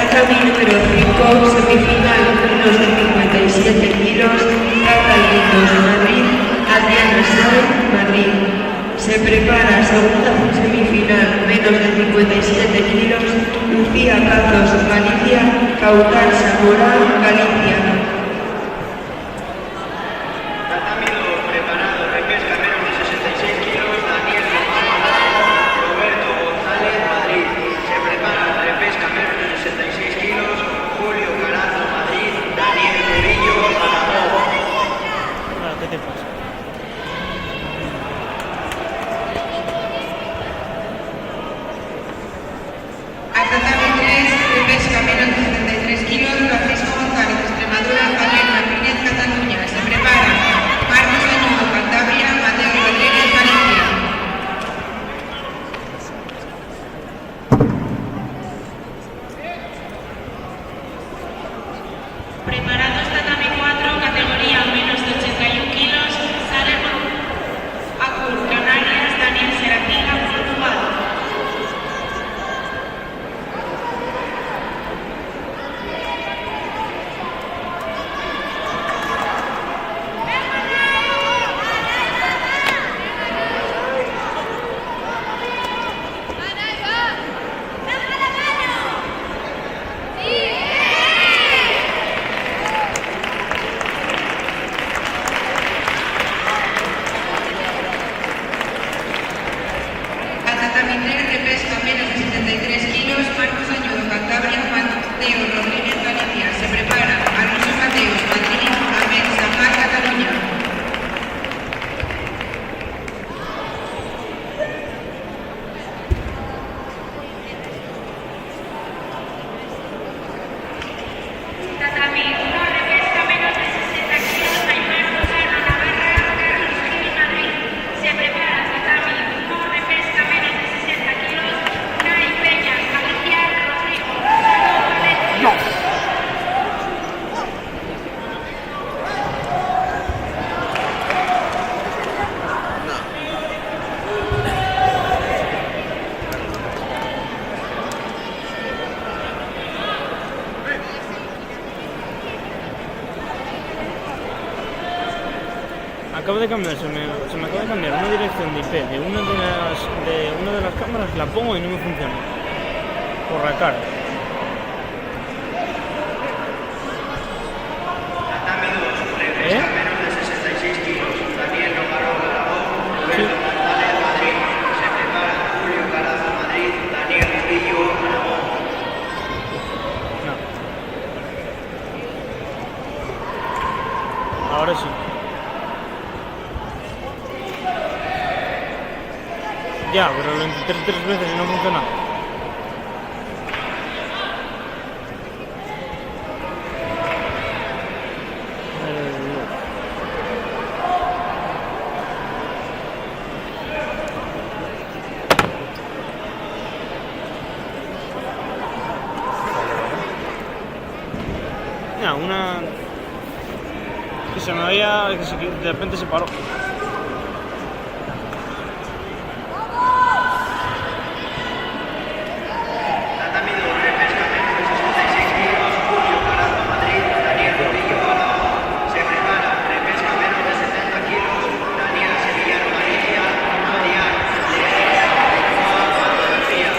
tatami número 5, semifinal menos de 57 kilos, Catalditos Madrid, Adriana Saez, Madrid. Se prepara segunda semifinal menos de 57 kilos, Lucía Cazos, Galicia, Cautar Zamora, Galicia. Tatami 2, preparado, repesca menos de 66 kilos, Daniel Roberto González, Madrid. Se prepara, repesca menos de 66 kilos, Julio Carazo, Madrid, Daniel Murillo, Aragón. ¿Qué te pasa? A tatami 3, repesca menos de 73 kilos, Francisco González, Extremadura, Javier Martínez, Cataluña. Se prepara Marcos Añudo, Cantabria, Mateo Rodríguez, Galicia. Preparados tatami 4, categoría menos de 81 kilos, sale por Acur, Canarias, Daniel Serafina, Portugal. A tatami 3, repesca menos de 73 kilos, Marcos Añudo, Cantabria, Mateo Rodríguez, Galicia. Se prepara Alonso Mateos, Madrid, Ahmed Zahar, Cataluña. Tatami 1, repesca menos de 60 kilos, Aymar Lozano, Navarra, Carlos Gil, Madrid. Se prepara tatami 1, repesca menos de 60 kilos, Nay Peñas, Galicia, Rodrigo, Valencia. Acabo de cambiar, se me acaba de cambiar una dirección de IP de una de las cámaras, la pongo y no me funciona. Por la cara. Tatami 2, repesca menos de 66 kilos, Daniel Nogarro, Aragón, Roberto González, Madrid. Se prepara Julio Carazo, Madrid, Daniel Murillo, Aragón. No. Ahora sí. Ya, pero lo intenté 3 veces y no funciona. Ya, una que se me había, que de repente se paró. Tatami 2, repesca menos de 66 kilos, Julio Carazo, Madrid, Daniel Murillo, Aragón. Se prepara, repesca menos de 70 kilos, Daniela Sevillano, Galicia, Adrián Leguera, Andalucía.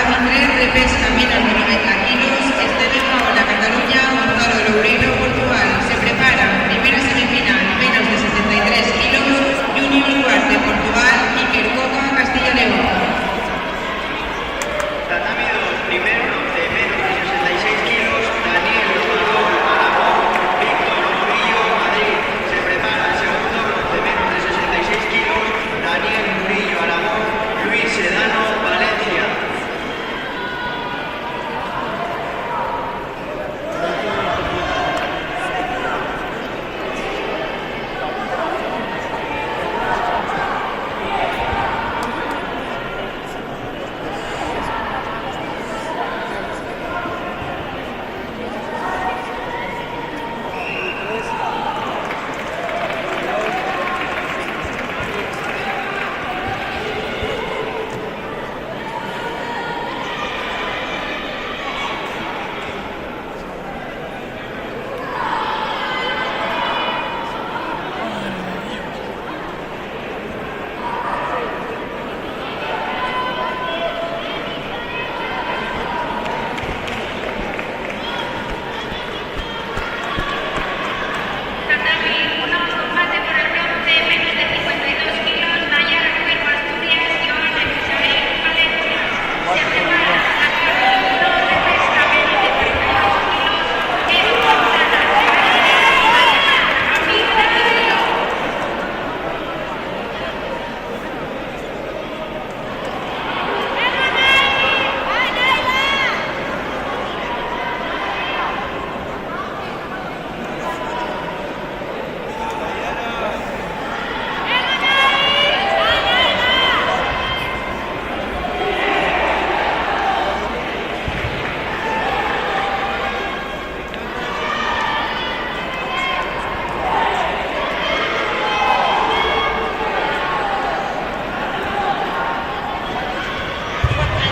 Tatami 3, repesca menos de 90 kilos, Esteve Paola, Cataluña, Gonzalo Loureiro, Portugal. Se prepara, primera semifinal, menos de 73 kilos, Junior Duarte, Portugal, Iker Coca, Castilla y León. Tatami 2, primero de menos de 66 kilos, Daniel Marón, Aragón, Víctor Murillo, Madrid. Se prepara el segundo de menos de 66 kilos, Daniel Murillo, Aragón, Luis Sedano, Valencia. Tatami 1, combate por el bronce, menos de 52 kilos, Nayara Cuervo, Asturias, Joana Isabel, Valencia. Se prepara Tatami 1, repesca menos de 42 kilos, Edu Fontana, Ramírez de Rivero.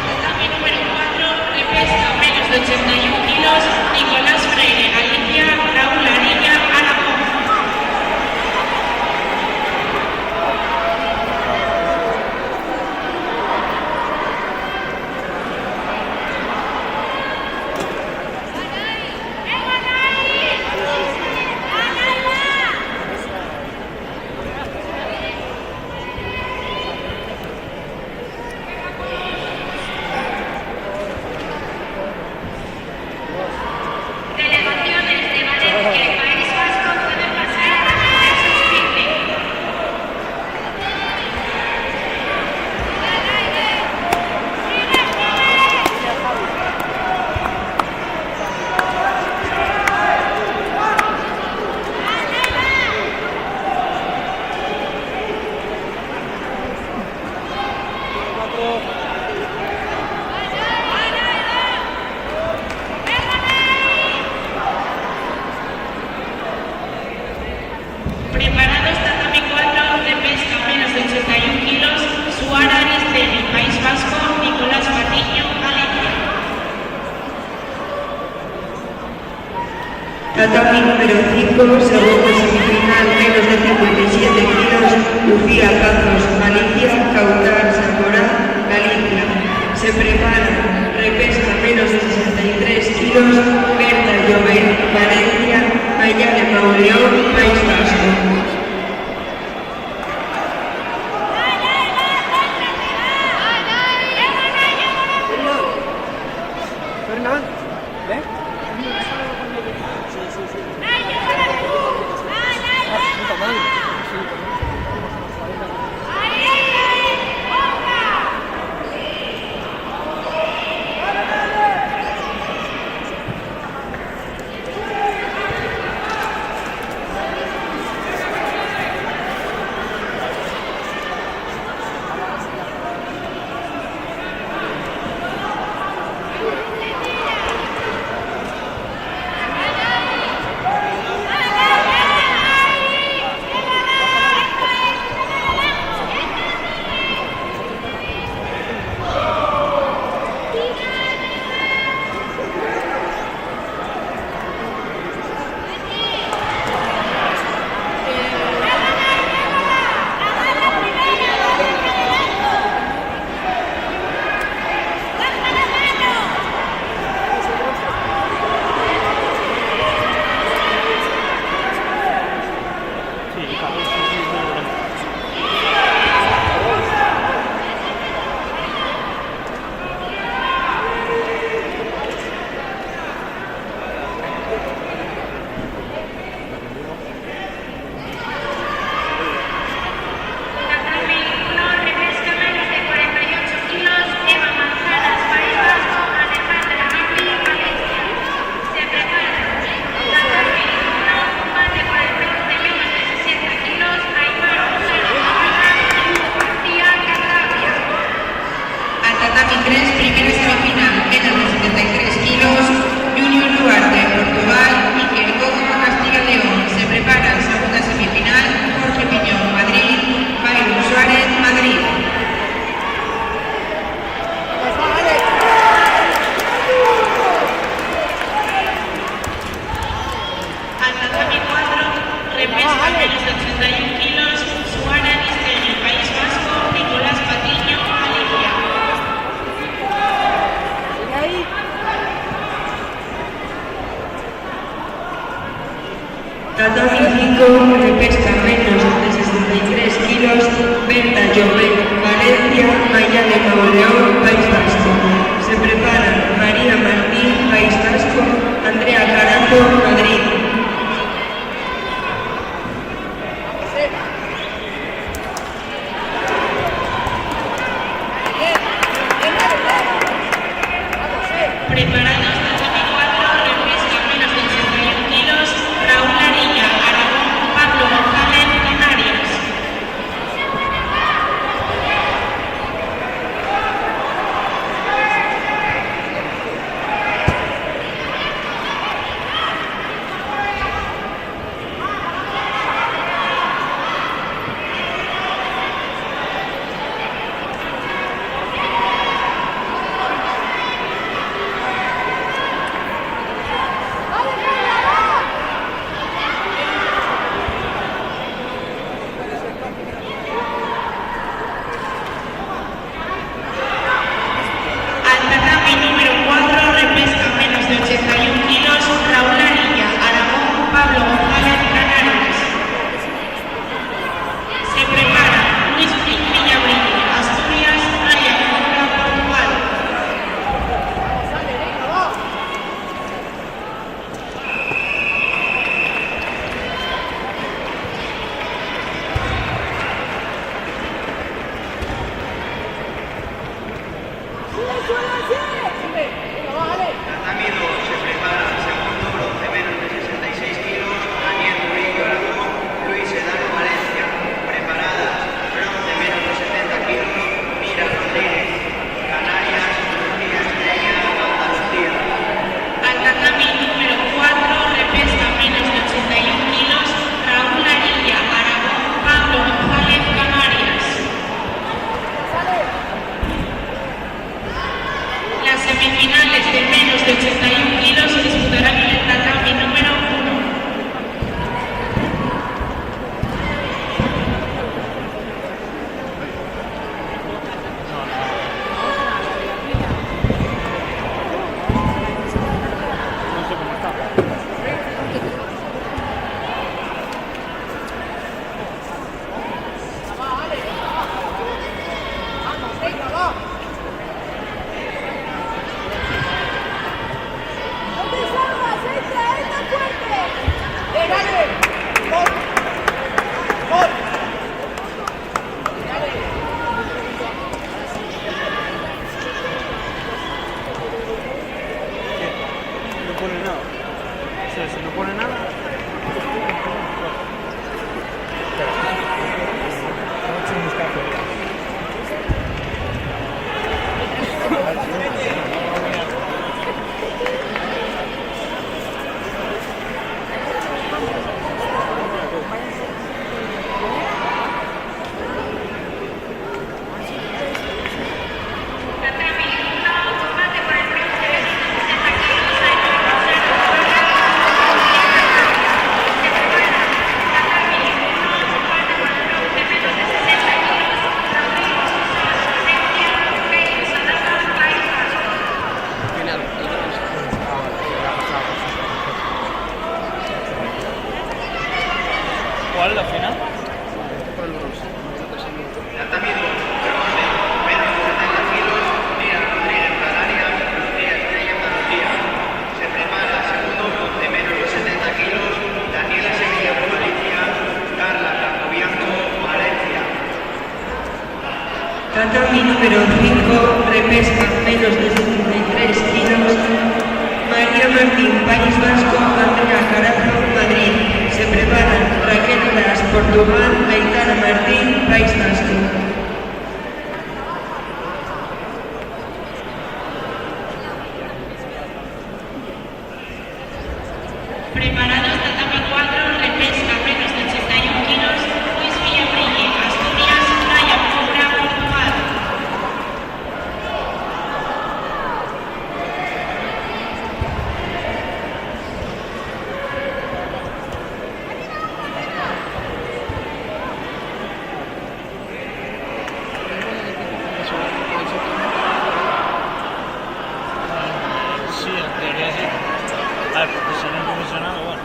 Tatami número 4, repesca menos de 81 kilos, Nicolás Freire, Galicia, Raúl Ariña, Aragón. Delegaciones de Valencia y País Vasco pueden pasar a hacer sus picnic. Preparados Tatami 4, repesca menos de 81 kilos, Suara Aristemi, País Vasco, Nicolás Patiño, Galicia. Tatami número 5, segundo semifinal, menos de 57 kilos, Lucía Cazos, Galicia, Cautar, Zamora, Galicia. Se prepara, repesca menos de 63 kilos, Berta Llobet, Valencia, Mayale Mauleón, País Vasco. Fernán, ¿ven? Puta madre. Tatami 5, repesca menos de 63 kilos, Berta Llobet, Valencia, Mayale Mauleón, País Vasco. Se preparan María Martín, País Vasco, Andrea Carazo, Madrid. Preparados Tatami 4, repesca menos de 61 kilos, Raúl Arilla, Aragón, Pablo González, Canarias. Al tatami número 4, repesca menos de 81 kilos, Raúl Arilla, Aragón, Pablo González, Canarias. Se prepara Luis Villabrille, Asturias, Raya Coura, Portugal. Tatami 2 se prepara segundo bronce menos de 66 kilos, Daniel Murillo Aragón, Luis Edano Valencia. Preparadas bronce menos de 70 kilos, Mira Rodríguez, Canarias, Lucía Estrella, Andalucía. Al tatami número 4, repesca menos de 81 kilos, Raúl Arilla, Aragón, Pablo González, Canarias. Las semifinales de menos de 81 kilos se disputarán en el tatami número 1. No pone nada. O sea, si no pone nada. Tatami 1, combate por el bronce menos de 60 kilos, Se prepara tatami 1, combate por el bronce menos de 60 kilos, Rodrigo Suso, Valencia, Keiko Sadaka, País Vasco. ¿Cuál la final? Tatami 2, bronce menos de 70 kilos, Mira Rodríguez, Canarias, Lucía Estrella, Andalucía. Se prepara segundo bronce menos de 70 kilos, Daniela Sevilla, Valencia, Carla Campobianco, Valencia. Tatami número 5, repesca menos de 63 kilos, María Martín, País Vasco, Andrea Carazo, Madrid. Se preparan Raquel Blas, Portugal, Aitana Martín, País Vasco. Preparados tatami 4, repesca menos de 81 kilos, Luis Villabrille, Asturias, Raya Coura, Portugal. Sí, en teoría sí. A ver, profesional, bueno.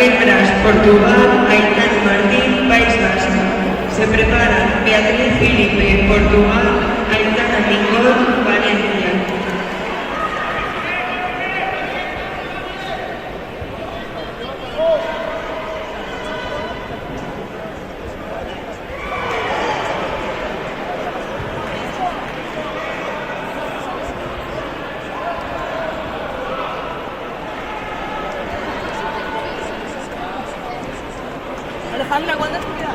Gras, Portugal, Aitana Martín, País Vasco. Se prepara Beatriz Filipe, Portugal, Aitana Mingón, Valencia. Alejandra, ¿cuándo es tu vida?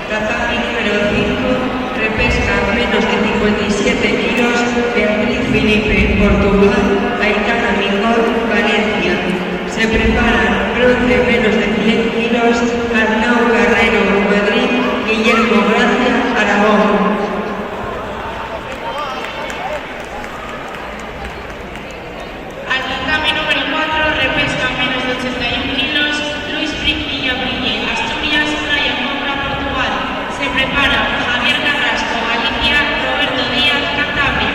Tatami número 5, repesca menos de 57 kilos, Beatriz Filipe, Portugal, Aitana Mingón, Valencia. Se preparan bronce menos de 100 kilos, Arnau Carrero, Madrid, Guillermo Gracia, Aragón. Tatami número 4, repesca menos de 81 kilos, Luis Brick Villabrille, Asturias, Playa Moura, Portugal. Se prepara Javier Carrasco, Galicia, Roberto Díaz, Cantabria.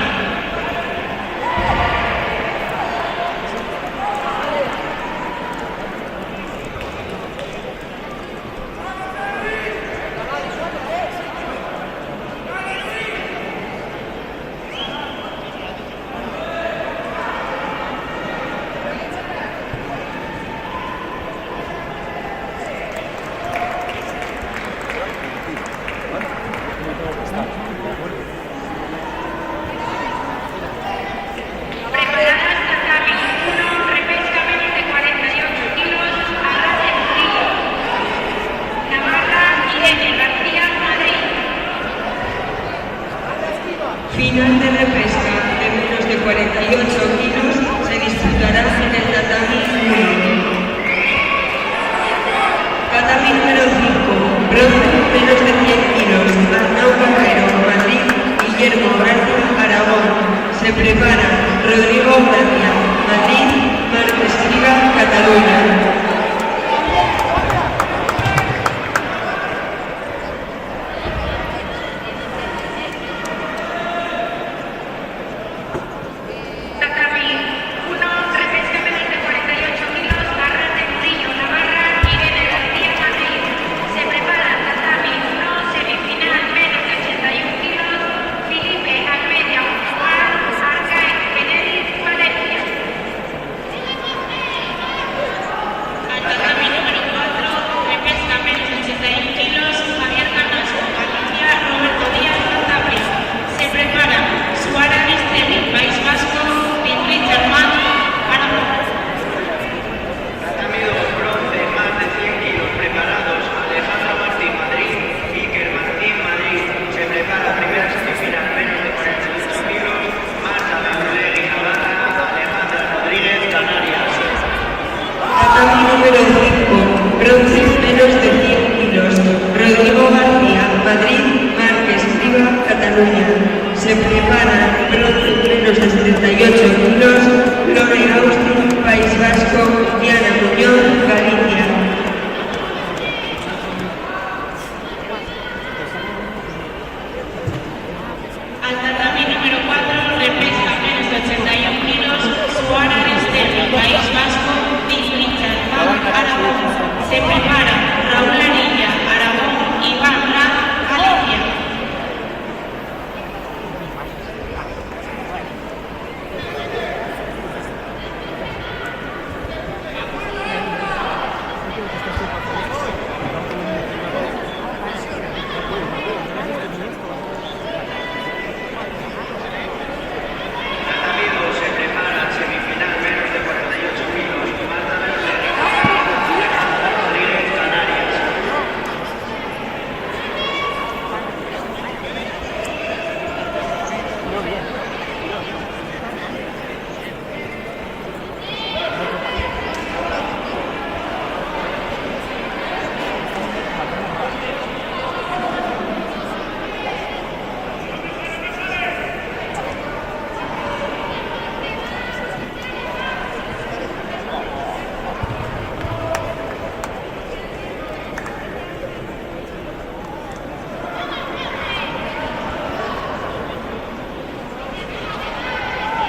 Final de repesca de menos de 48 kilos se disputará en el tatami 1. Tatami número 5, bronce menos de 100 kilos, Arnau Carrero, Madrid, Guillermo Gracia, Aragón. Se prepara Rodrigo Gracia, Madrid, Marc Escriba, Cataluña. Cataluña. Se prepara bronce menos de 78 kilos, Lore Austin, País Vasco, Diana Muñoz, Galicia. Al tatami número 4, repesca menos de 81 kilos, Suara Aresteli, País Vasco, Richard Paz, Aragón. Se prepara Raúl Arilla, Aragón, Iván Blanc, Galicia. Se prepara semifinal menos de 48 kilos, Marta Berger, Rodríguez, Canarias.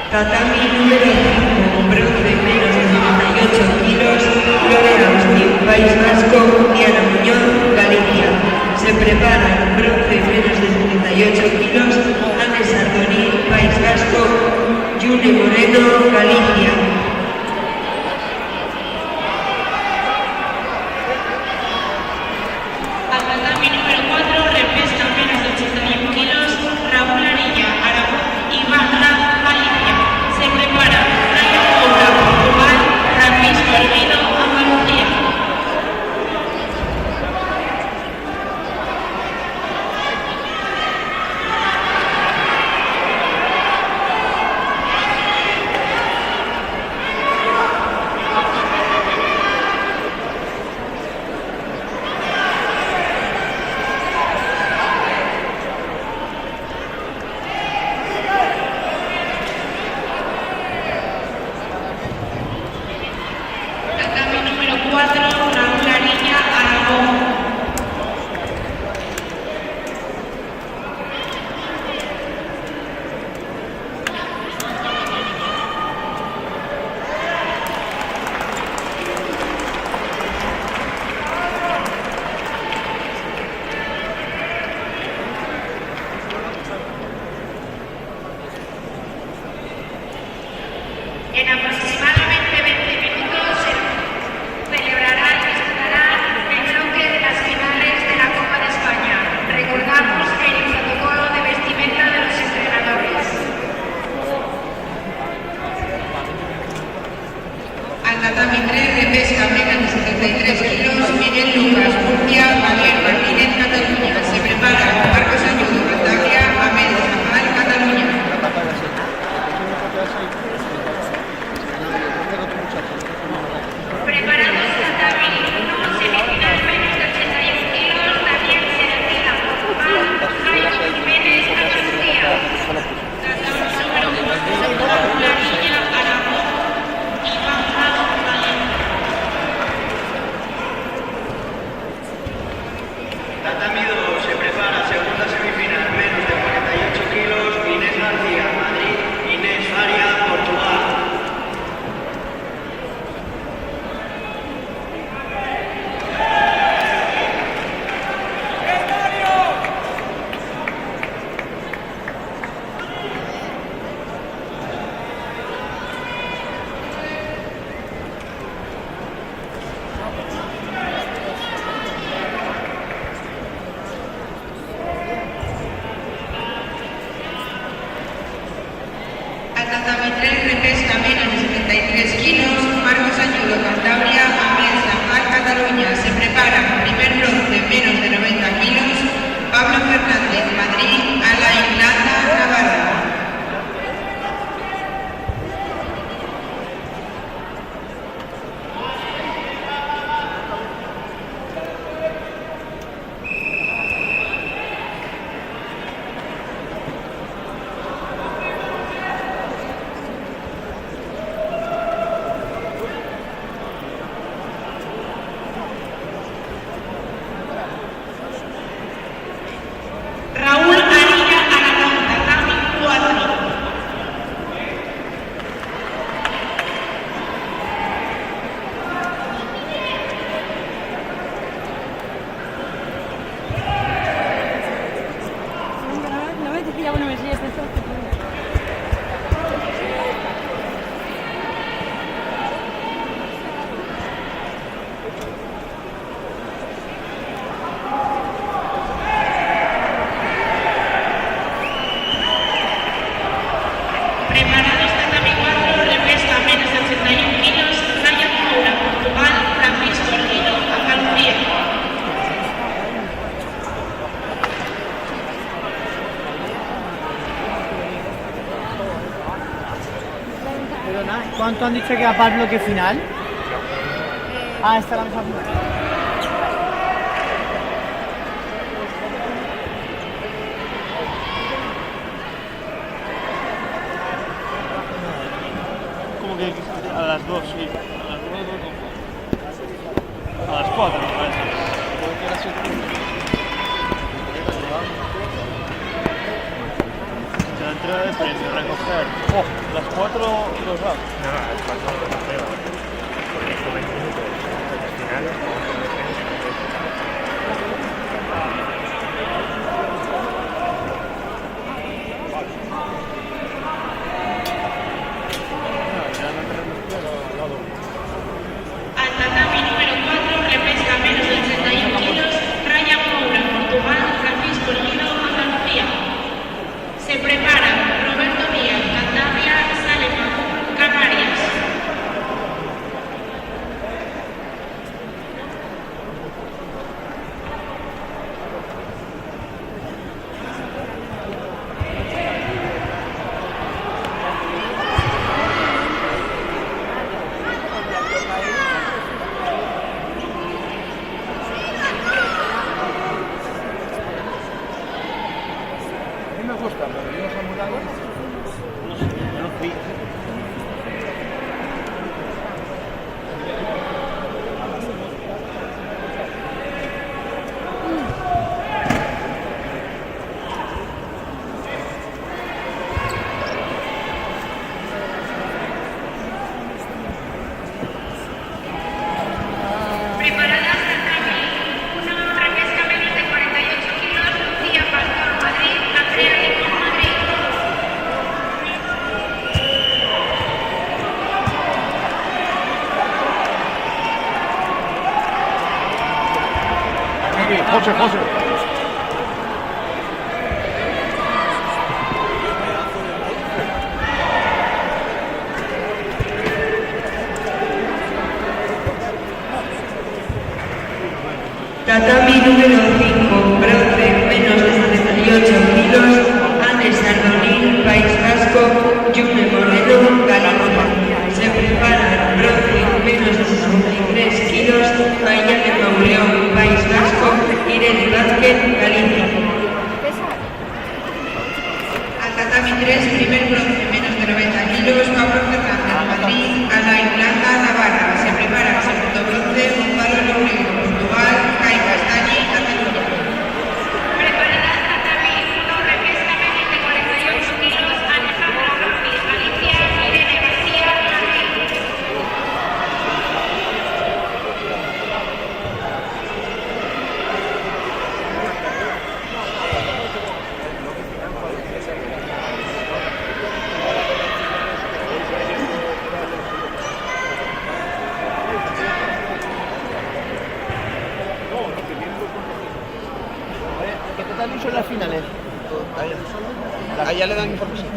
Tatami número 5, bronce menos de 78 kilos, Lore Austin, País Vasco, Diana Muñoz, Galicia. Se prepara bronce menos de 78 kilos, Anne Sardoni, País Vasco, June Moreno, Galicia. Al tatami número 4, repesca menos de 81 kilos, Raúl Arilla, Aragón, Iván Blanc, Galicia. Se prepara Rayo Moura, Portugal, Francisco Hermino, Andalucía. Tatami número 4, Raúl Arilla, Aragón. En aproximadamente 20 minutos se celebrará y disputará el bloque de las finales de la Copa de España. Recordamos el protocolo de vestimenta de los entrenadores. Al tatami 3, repesca menos de 73 kilos, Miguel Lucas, Murcia, Javier Martínez, Cataluña. Se prepara Marcos Añudo, Cantabria, Ahmed Zafal, Cataluña. Preparamos tatami 1, semifinal menos de 81 kilos, Daniel Serafina, Portugal, Jairo Jiménez, Andalucía. Tatami número 4, Raúl Arilla, Aragón, Iván Blanc, Galicia. Tatami 2 se prepara segunda semifinal menos de 48 kilos, Inés García, Madrid, Inés Faria, Portugal. Al tatami 3, repesca menos de 73 kilos, Marcos Añudo, Cantabria, Ahmed Zafal, Cataluña. Se prepara primer bronce menos de 90 kilos, Pablo Fernández, Madrid, Alain Landa, Navarra. ¿Cuánto han dicho que va para el bloque final? Ah, esta es la mesa final. Como que a las 2, sí. A las 4, me parece. La entrada de precio, recoger. Oh, las 4 los da. No, las 4 no lo creo. Porque esto 20 minutos. Al final, Al tatami número 4, repesca menos de 81 kilos, Ryan Moura, Portugal, Francisco Lido, Andalucía. Se prepara Roberto Díaz, Cantabria, Salem Mahmoud, Canarias. A mí me gusta, pero yo no soy muy grande. No sé, yo no fui. Preparadas tatami 1, repesca menos de 48 kilos, Lucía Pastor, Madrid, Andrea Limón, Madrid. José, José. Tatami número 5, bronce, menos de 78 kilos, Anne Sardonil, País Vasco, June Moreno, Galicia. Se prepara bronce, menos de 63 kilos, Mayale Mauleón, País Vasco, Irene Vázquez, Galicia. Al tatami 3, primer bronce, menos de 90 kilos, Pablo Fernández, Madrid, Alain Blanca, Navarra. Se prepara segundo bronce, Gonzalo López, Portugal, Kai Castañi, Cataluña. Preparadas tatami 1, repesca menos de 48 kilos, Alejandro Rossi, Galicia, Irene García, Madrid. ¿Qué tal son las finales? Allá le dan información.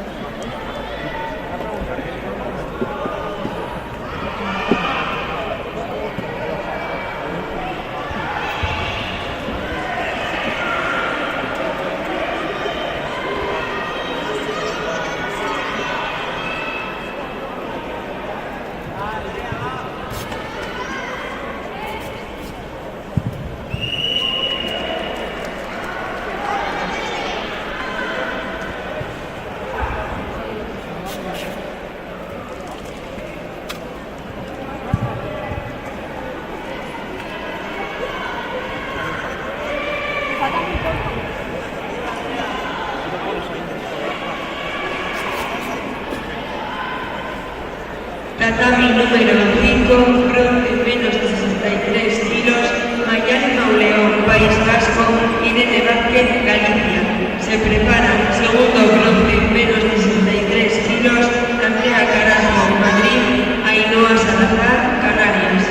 Tatami número 5, bronce, menos de 63 kilos, Mayale Mauleón, País Vasco, Irene Vázquez, Galicia. Se prepara segundo bronce, menos de 63 kilos, Andrea Carrasco, Madrid, Ainhoa Salazar, Canarias.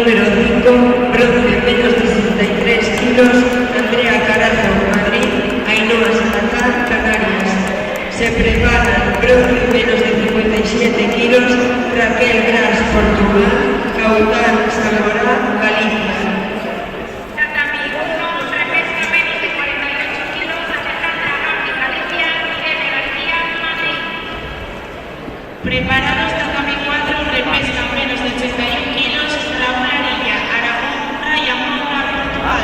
número 5, bronce menos de 63 kilos, Andrea Carazo, Madrid, Ainhoa Salazar, Canarias. Se preparan bronce menos de 57 kilos, Raquel Gras, Portugal, Caután Zamora, Galicia. Tatami 1, repesca menos de 48 kilos, Alejandra Gami, Galicia, Irene García, Madrid. Preparados tatami 4, repesca menos de 81 kilos, Raúl Arilla, Aragón, Raya Moura, Portugal.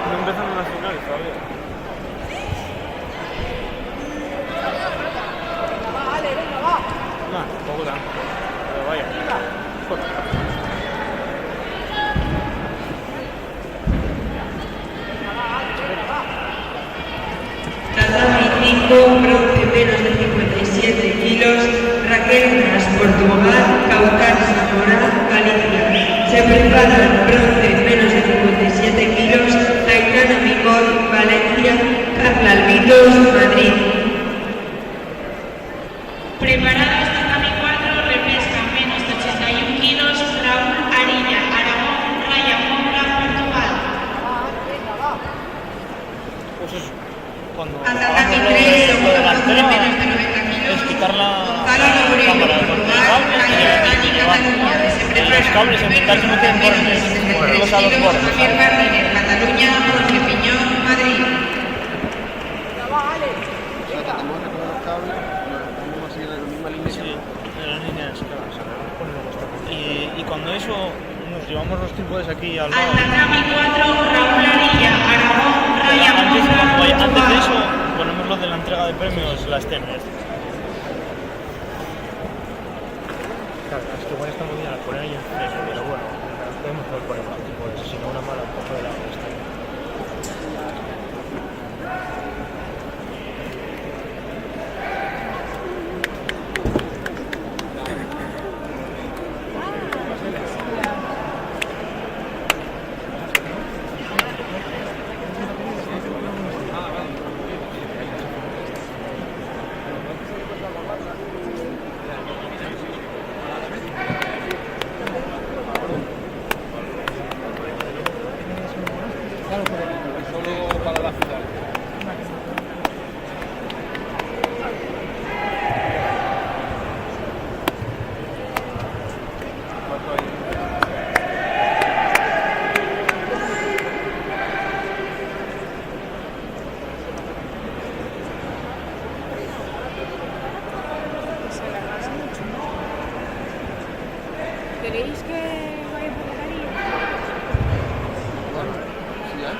No empezaron las finales todavía. No, tampoco tanto. Pero vaya. Tatami 5, bronce menos de 57 kilos, Raquel Gras, Portugal, Caután Zamora, Galicia. Se preparan bronce menos de 57 kilos, Aitana Micón, Valencia, Carla Albitos, Madrid. Preparados tatami 4, repesca menos de 81 kilos, Raúl Arilla, Aragón, Raya Moura, Portugal. Pues eso. Cuando A tatami haces 3, segundo lo bronce delantero, menos de 90 kilos, es quitar la Gonzalo Lourelo, cámara de Portugal, Raya Dani, Cataluña. Se los preparan cables en mitad que no tienen bordes. Los a los bordes. Javier Martínez, Cataluña, Jorge Piñón, Madrid. O sea, que tenemos que poner los cables, tenemos así en la misma línea. Sí, en las líneas, claro. Y cuando eso nos llevamos los trípodes aquí al Al lado. tatami 4, Raúl Arilla, Aragón, Raya Antes, Moura, antes de Portugal. eso ponemos lo de la entrega de premios, las temes. Claro, es que igual está muy bien al poner ahí en fresco, pero bueno, podemos poner más tipo de eso, si no una mala un poco de la esta. Solo para la final. ¿Cuánto hay? ¿Queréis que vaya por la calle? Bueno, sí, ¿eh?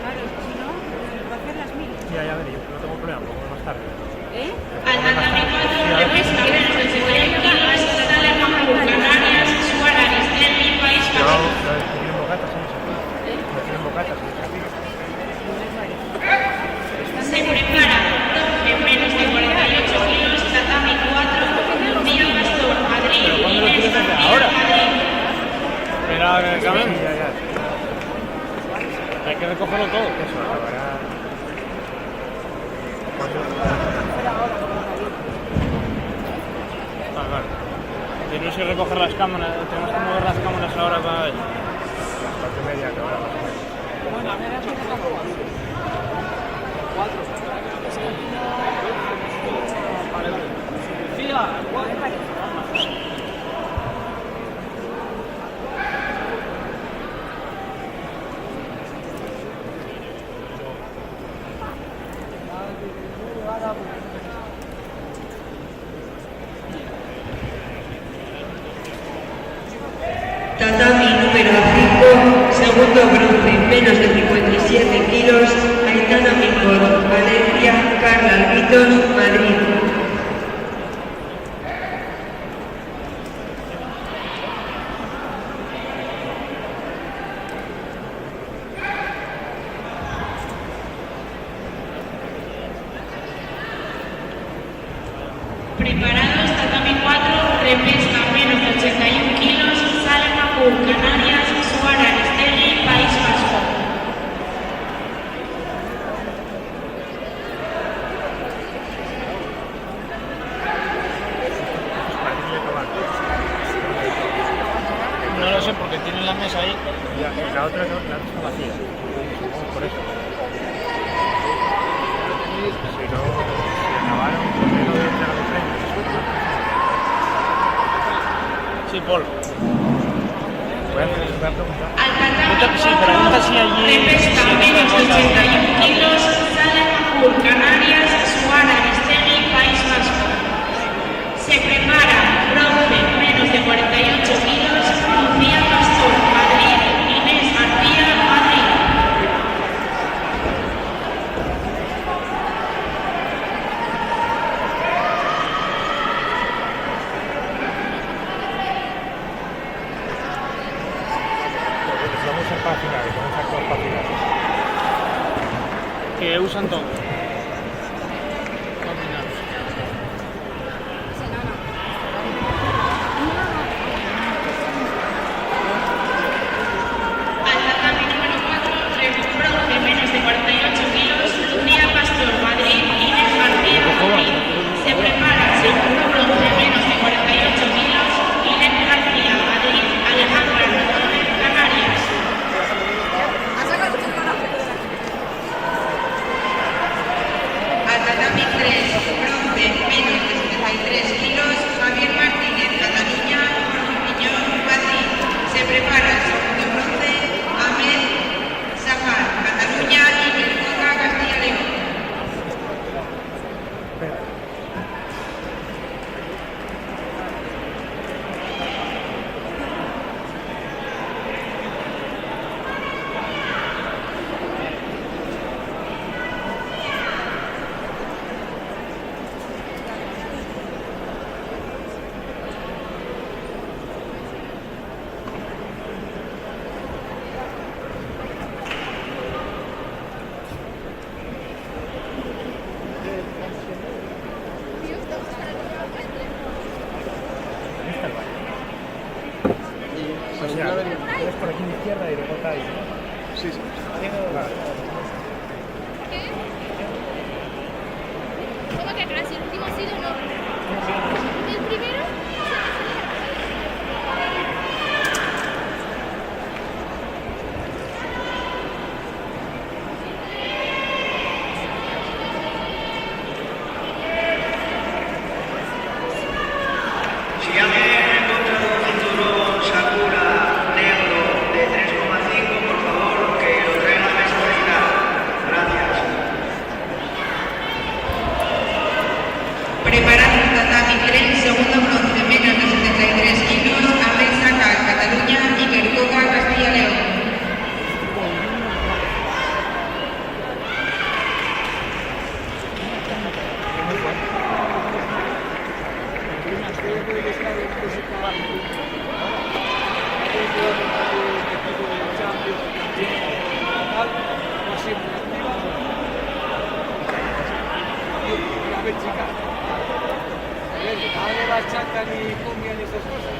Claro, es que si no, va a hacer las mil. Ya, ya veré, no tengo problema, pongo más tarde. ¿Eh? Al tatami 4, repesca menos de 81 kilos, Sale Mamú, Canarias, Suara, Aristelli, País No, Vasco. no, me tienen bocatas en ese me tienen bocatas en ese Se prepara bronce menos de 48 kilos, tatami 4, Lucía Pastor, Madrid, Inés García, ahora? Madrid. Espera, que acaben. Ya, ya. Hay que recogerlo todo. Eso acabará. Ah, claro. Tenemos que recoger las cámaras, tenemos que mover las cámaras ahora para ver. Las 4:30 acabará más o menos. Bueno, a ver, aquí sacamos. Tatami número 5, segundo bronce, menos de 57 kilos, Aitana Micón, Valencia, Carla Albitos, Madrid. Preparados, tatami 4, repesca menos de 81 kilos, Sale Mamú, Canarias, Suara, Aristelli, País Vasco. Paul. Voy a preguntar. Al tatami Sí, pregunta si allí... de pesca menos de 81 kilos, Sala Japur, Canarias, Suara, Aristegui, País Vasco. Se prepara bronce menos de 48 kilos, Lucía Pastor, Madrid, Inés García, Madrid. Pues vamos a para finales, vamos a actuar para finales. Que usan todo. Combinados. Al tatami número 4, bronce menos de 48 kilos, Lucía Pastor, Madrid, Inés García, Madrid. Se prepara segundo bronce menos de 48 kilos, Inés García, Madrid, Alejandra Rodríguez, Canarias. Al tatami 3, bronce menos de 73 kilos, Javier Martínez, Cataluña, Jorge Piñón, Madrid. Se prepara el segundo bronce, Ahmed Safar, Cataluña, y Coca, Castilla y León. O sea, eres por aquí a la izquierda y luego está ahí. Sí, sí. Vale. ¿Cómo que crees? ¿El último ha sido no? ¿El primero? Si alguien ha encontrado un cinturón Sakura negro de 3,5, por favor, que lo traiga a la mesa de final. Gracias. Preparando el tatami 3, segundo bronce menos de 73 kilos, Ahmed Safar, Cataluña, y Coca, Castilla y León. A ver, chica. Ahora bachata ni cumbia ni esas cosas.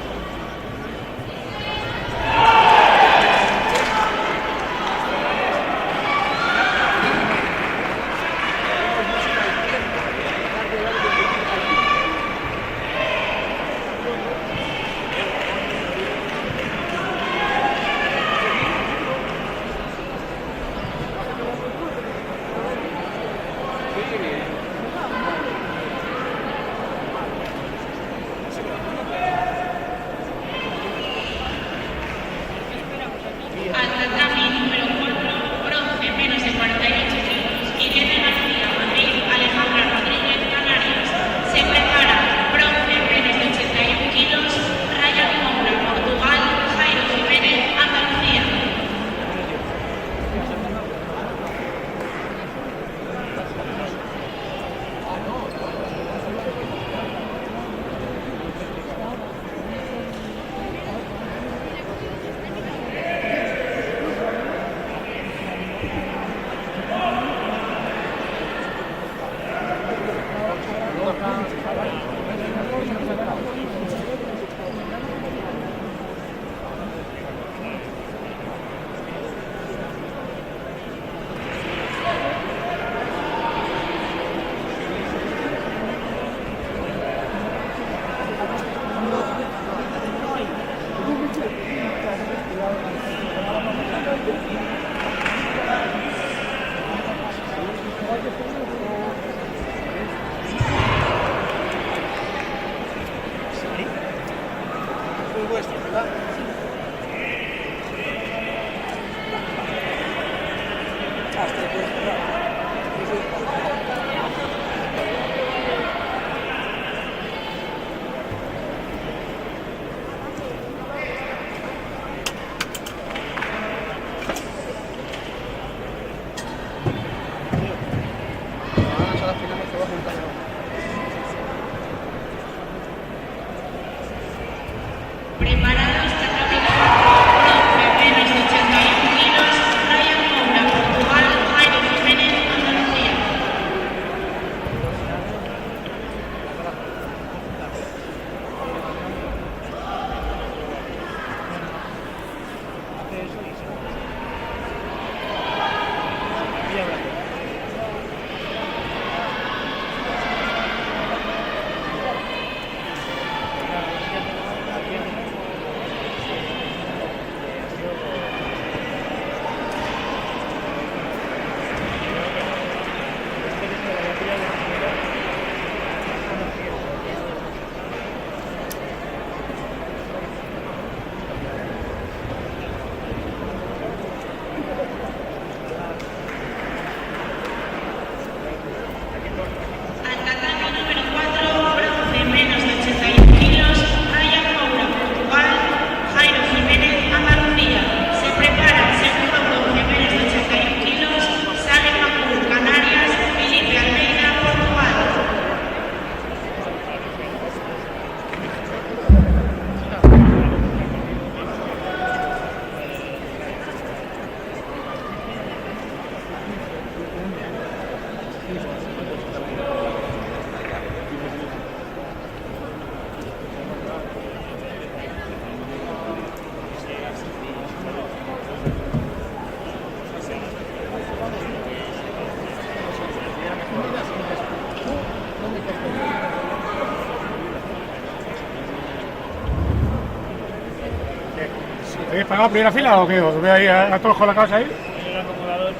¿Pagamos primera fila o qué? ¿Os veo ahí a todos colocados ahí? El acomodador.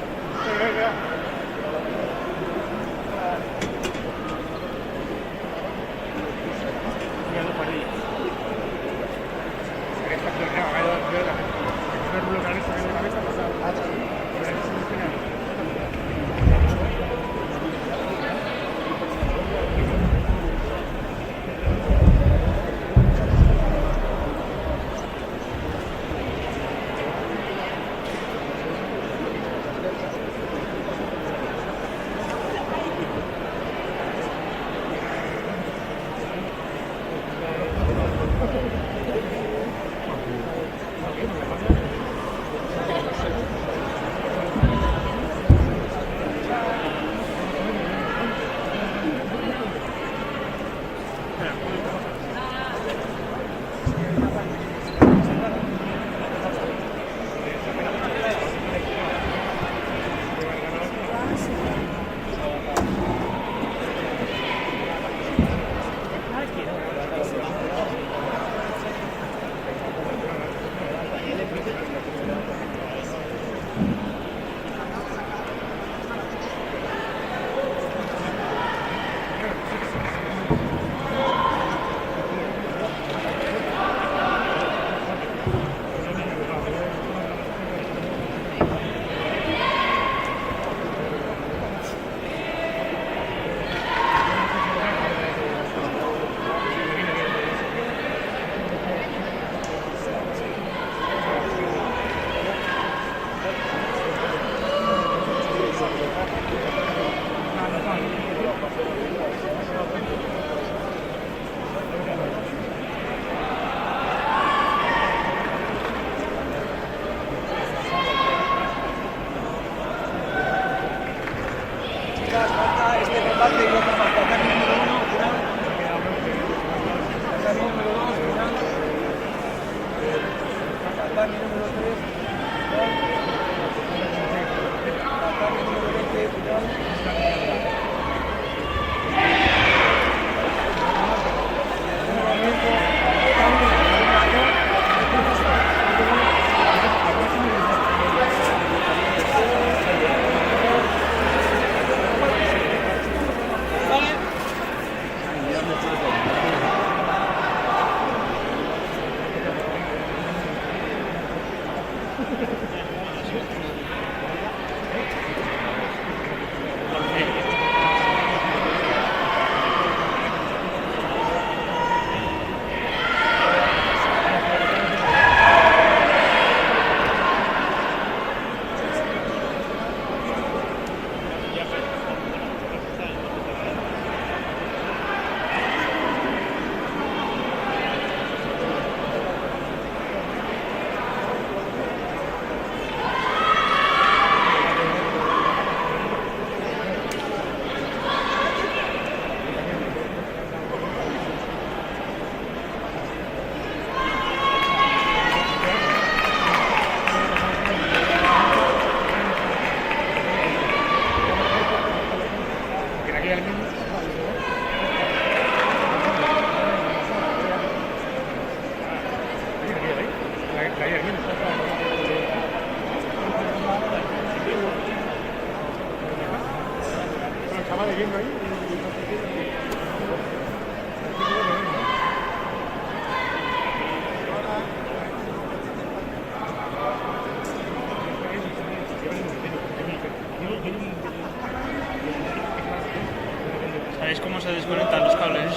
¿Sabéis cómo se desconectan los cables?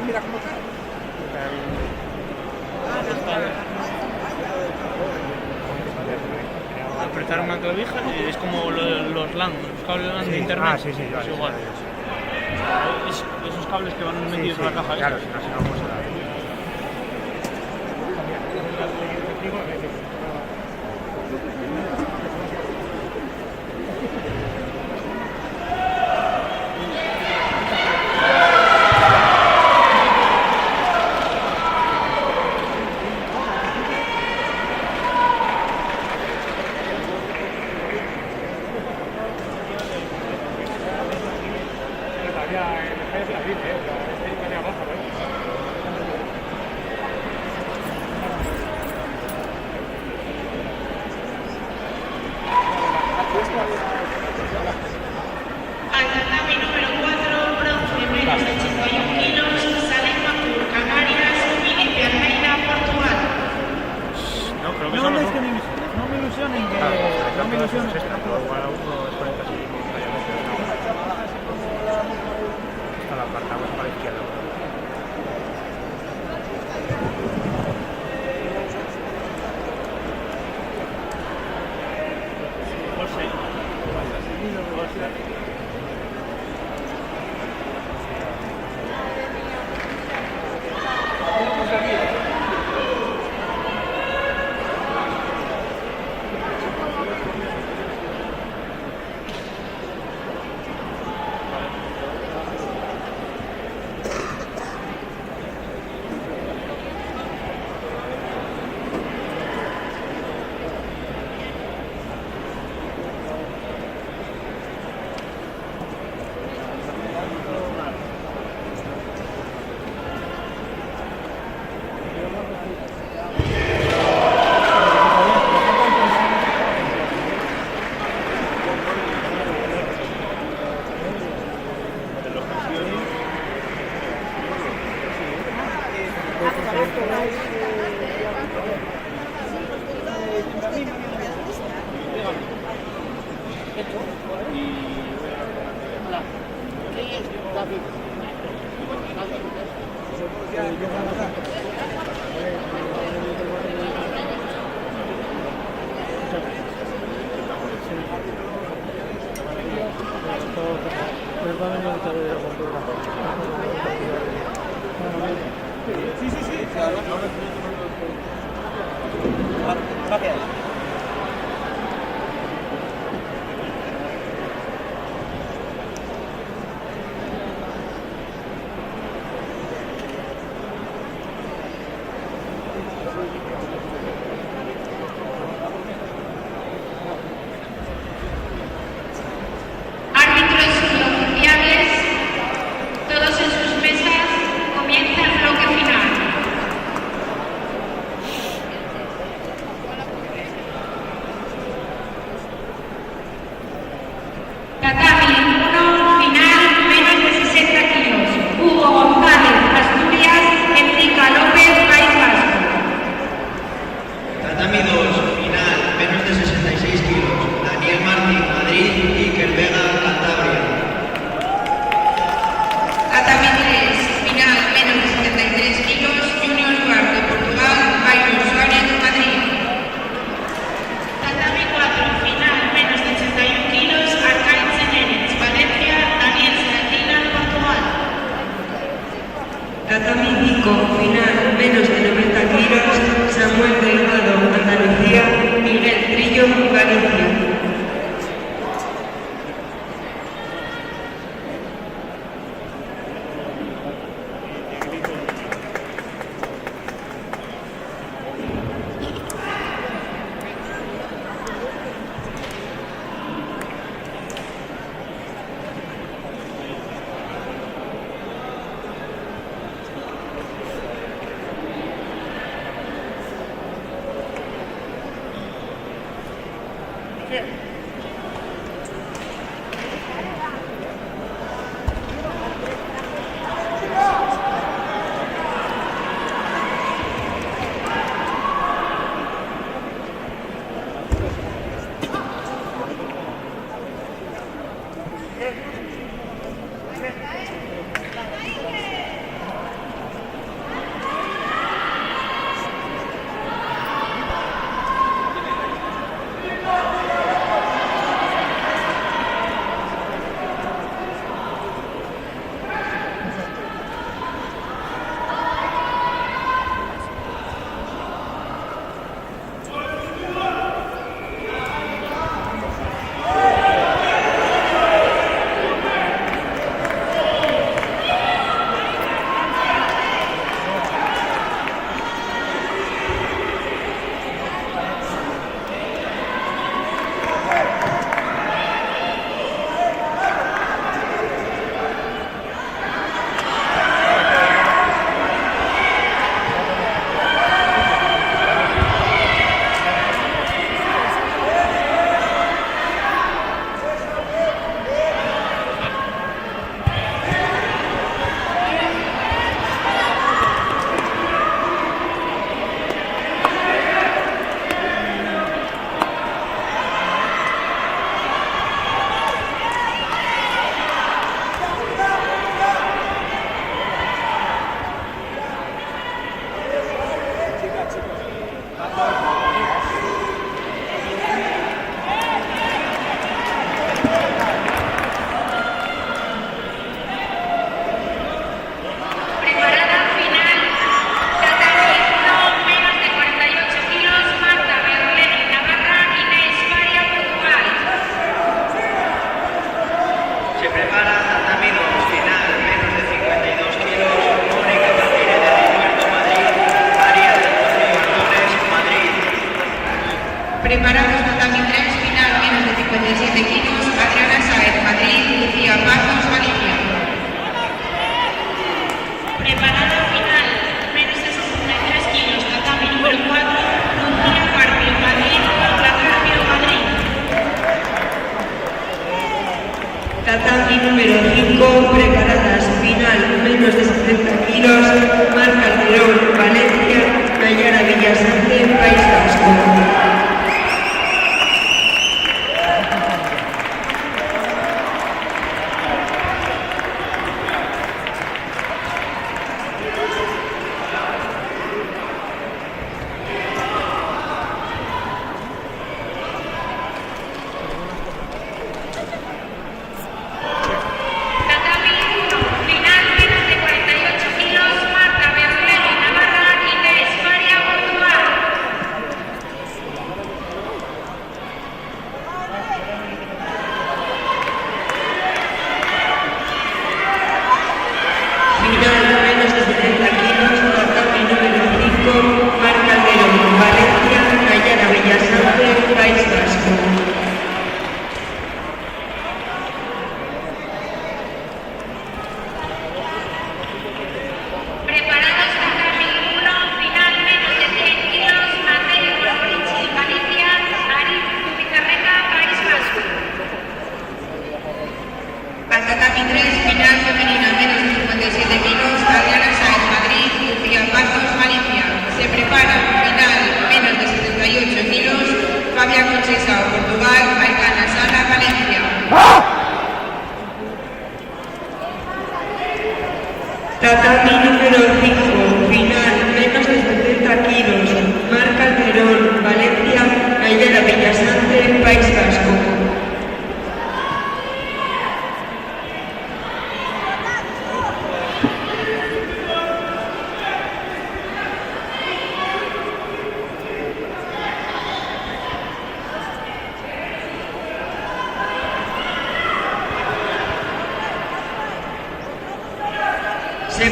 Mira cómo está. Apretar una clavija y es como los LAN, los cables LAN de internet. Ah, sí, sí, es igual. Esos cables que van metidos en la caja. Claro, si no vamos a dar. funciona. Pero igual a uno desconecta así momentáneamente. Hasta la apartamos para la izquierda. Sí, sí, sí. Gracias. Árbitros y oficiales, todos en sus mesas, comienza el bloque final. Tatami 1, final, menos de 60 kilos. Hugo González, Asturias, Enrica López, País Vasco. Tatami 2, final, menos de 66 kilos. Daniel Martín, Madrid, Iker Vega, Cantabria. Tatami 3, final, menos de 73 kilos. Junior Duarte, Portugal, Byron Suárez, Madrid. Tatami 4, final, menos de 81 kilos. Arcaiz Jiménez, Valencia, Daniel Seratina, Portugal. Tatami 5, final, menos de 90 kilos. Samuel Delgado, Andalucía. Miguel Trillo, Galicia.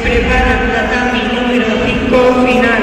prepara tatami número 5, final.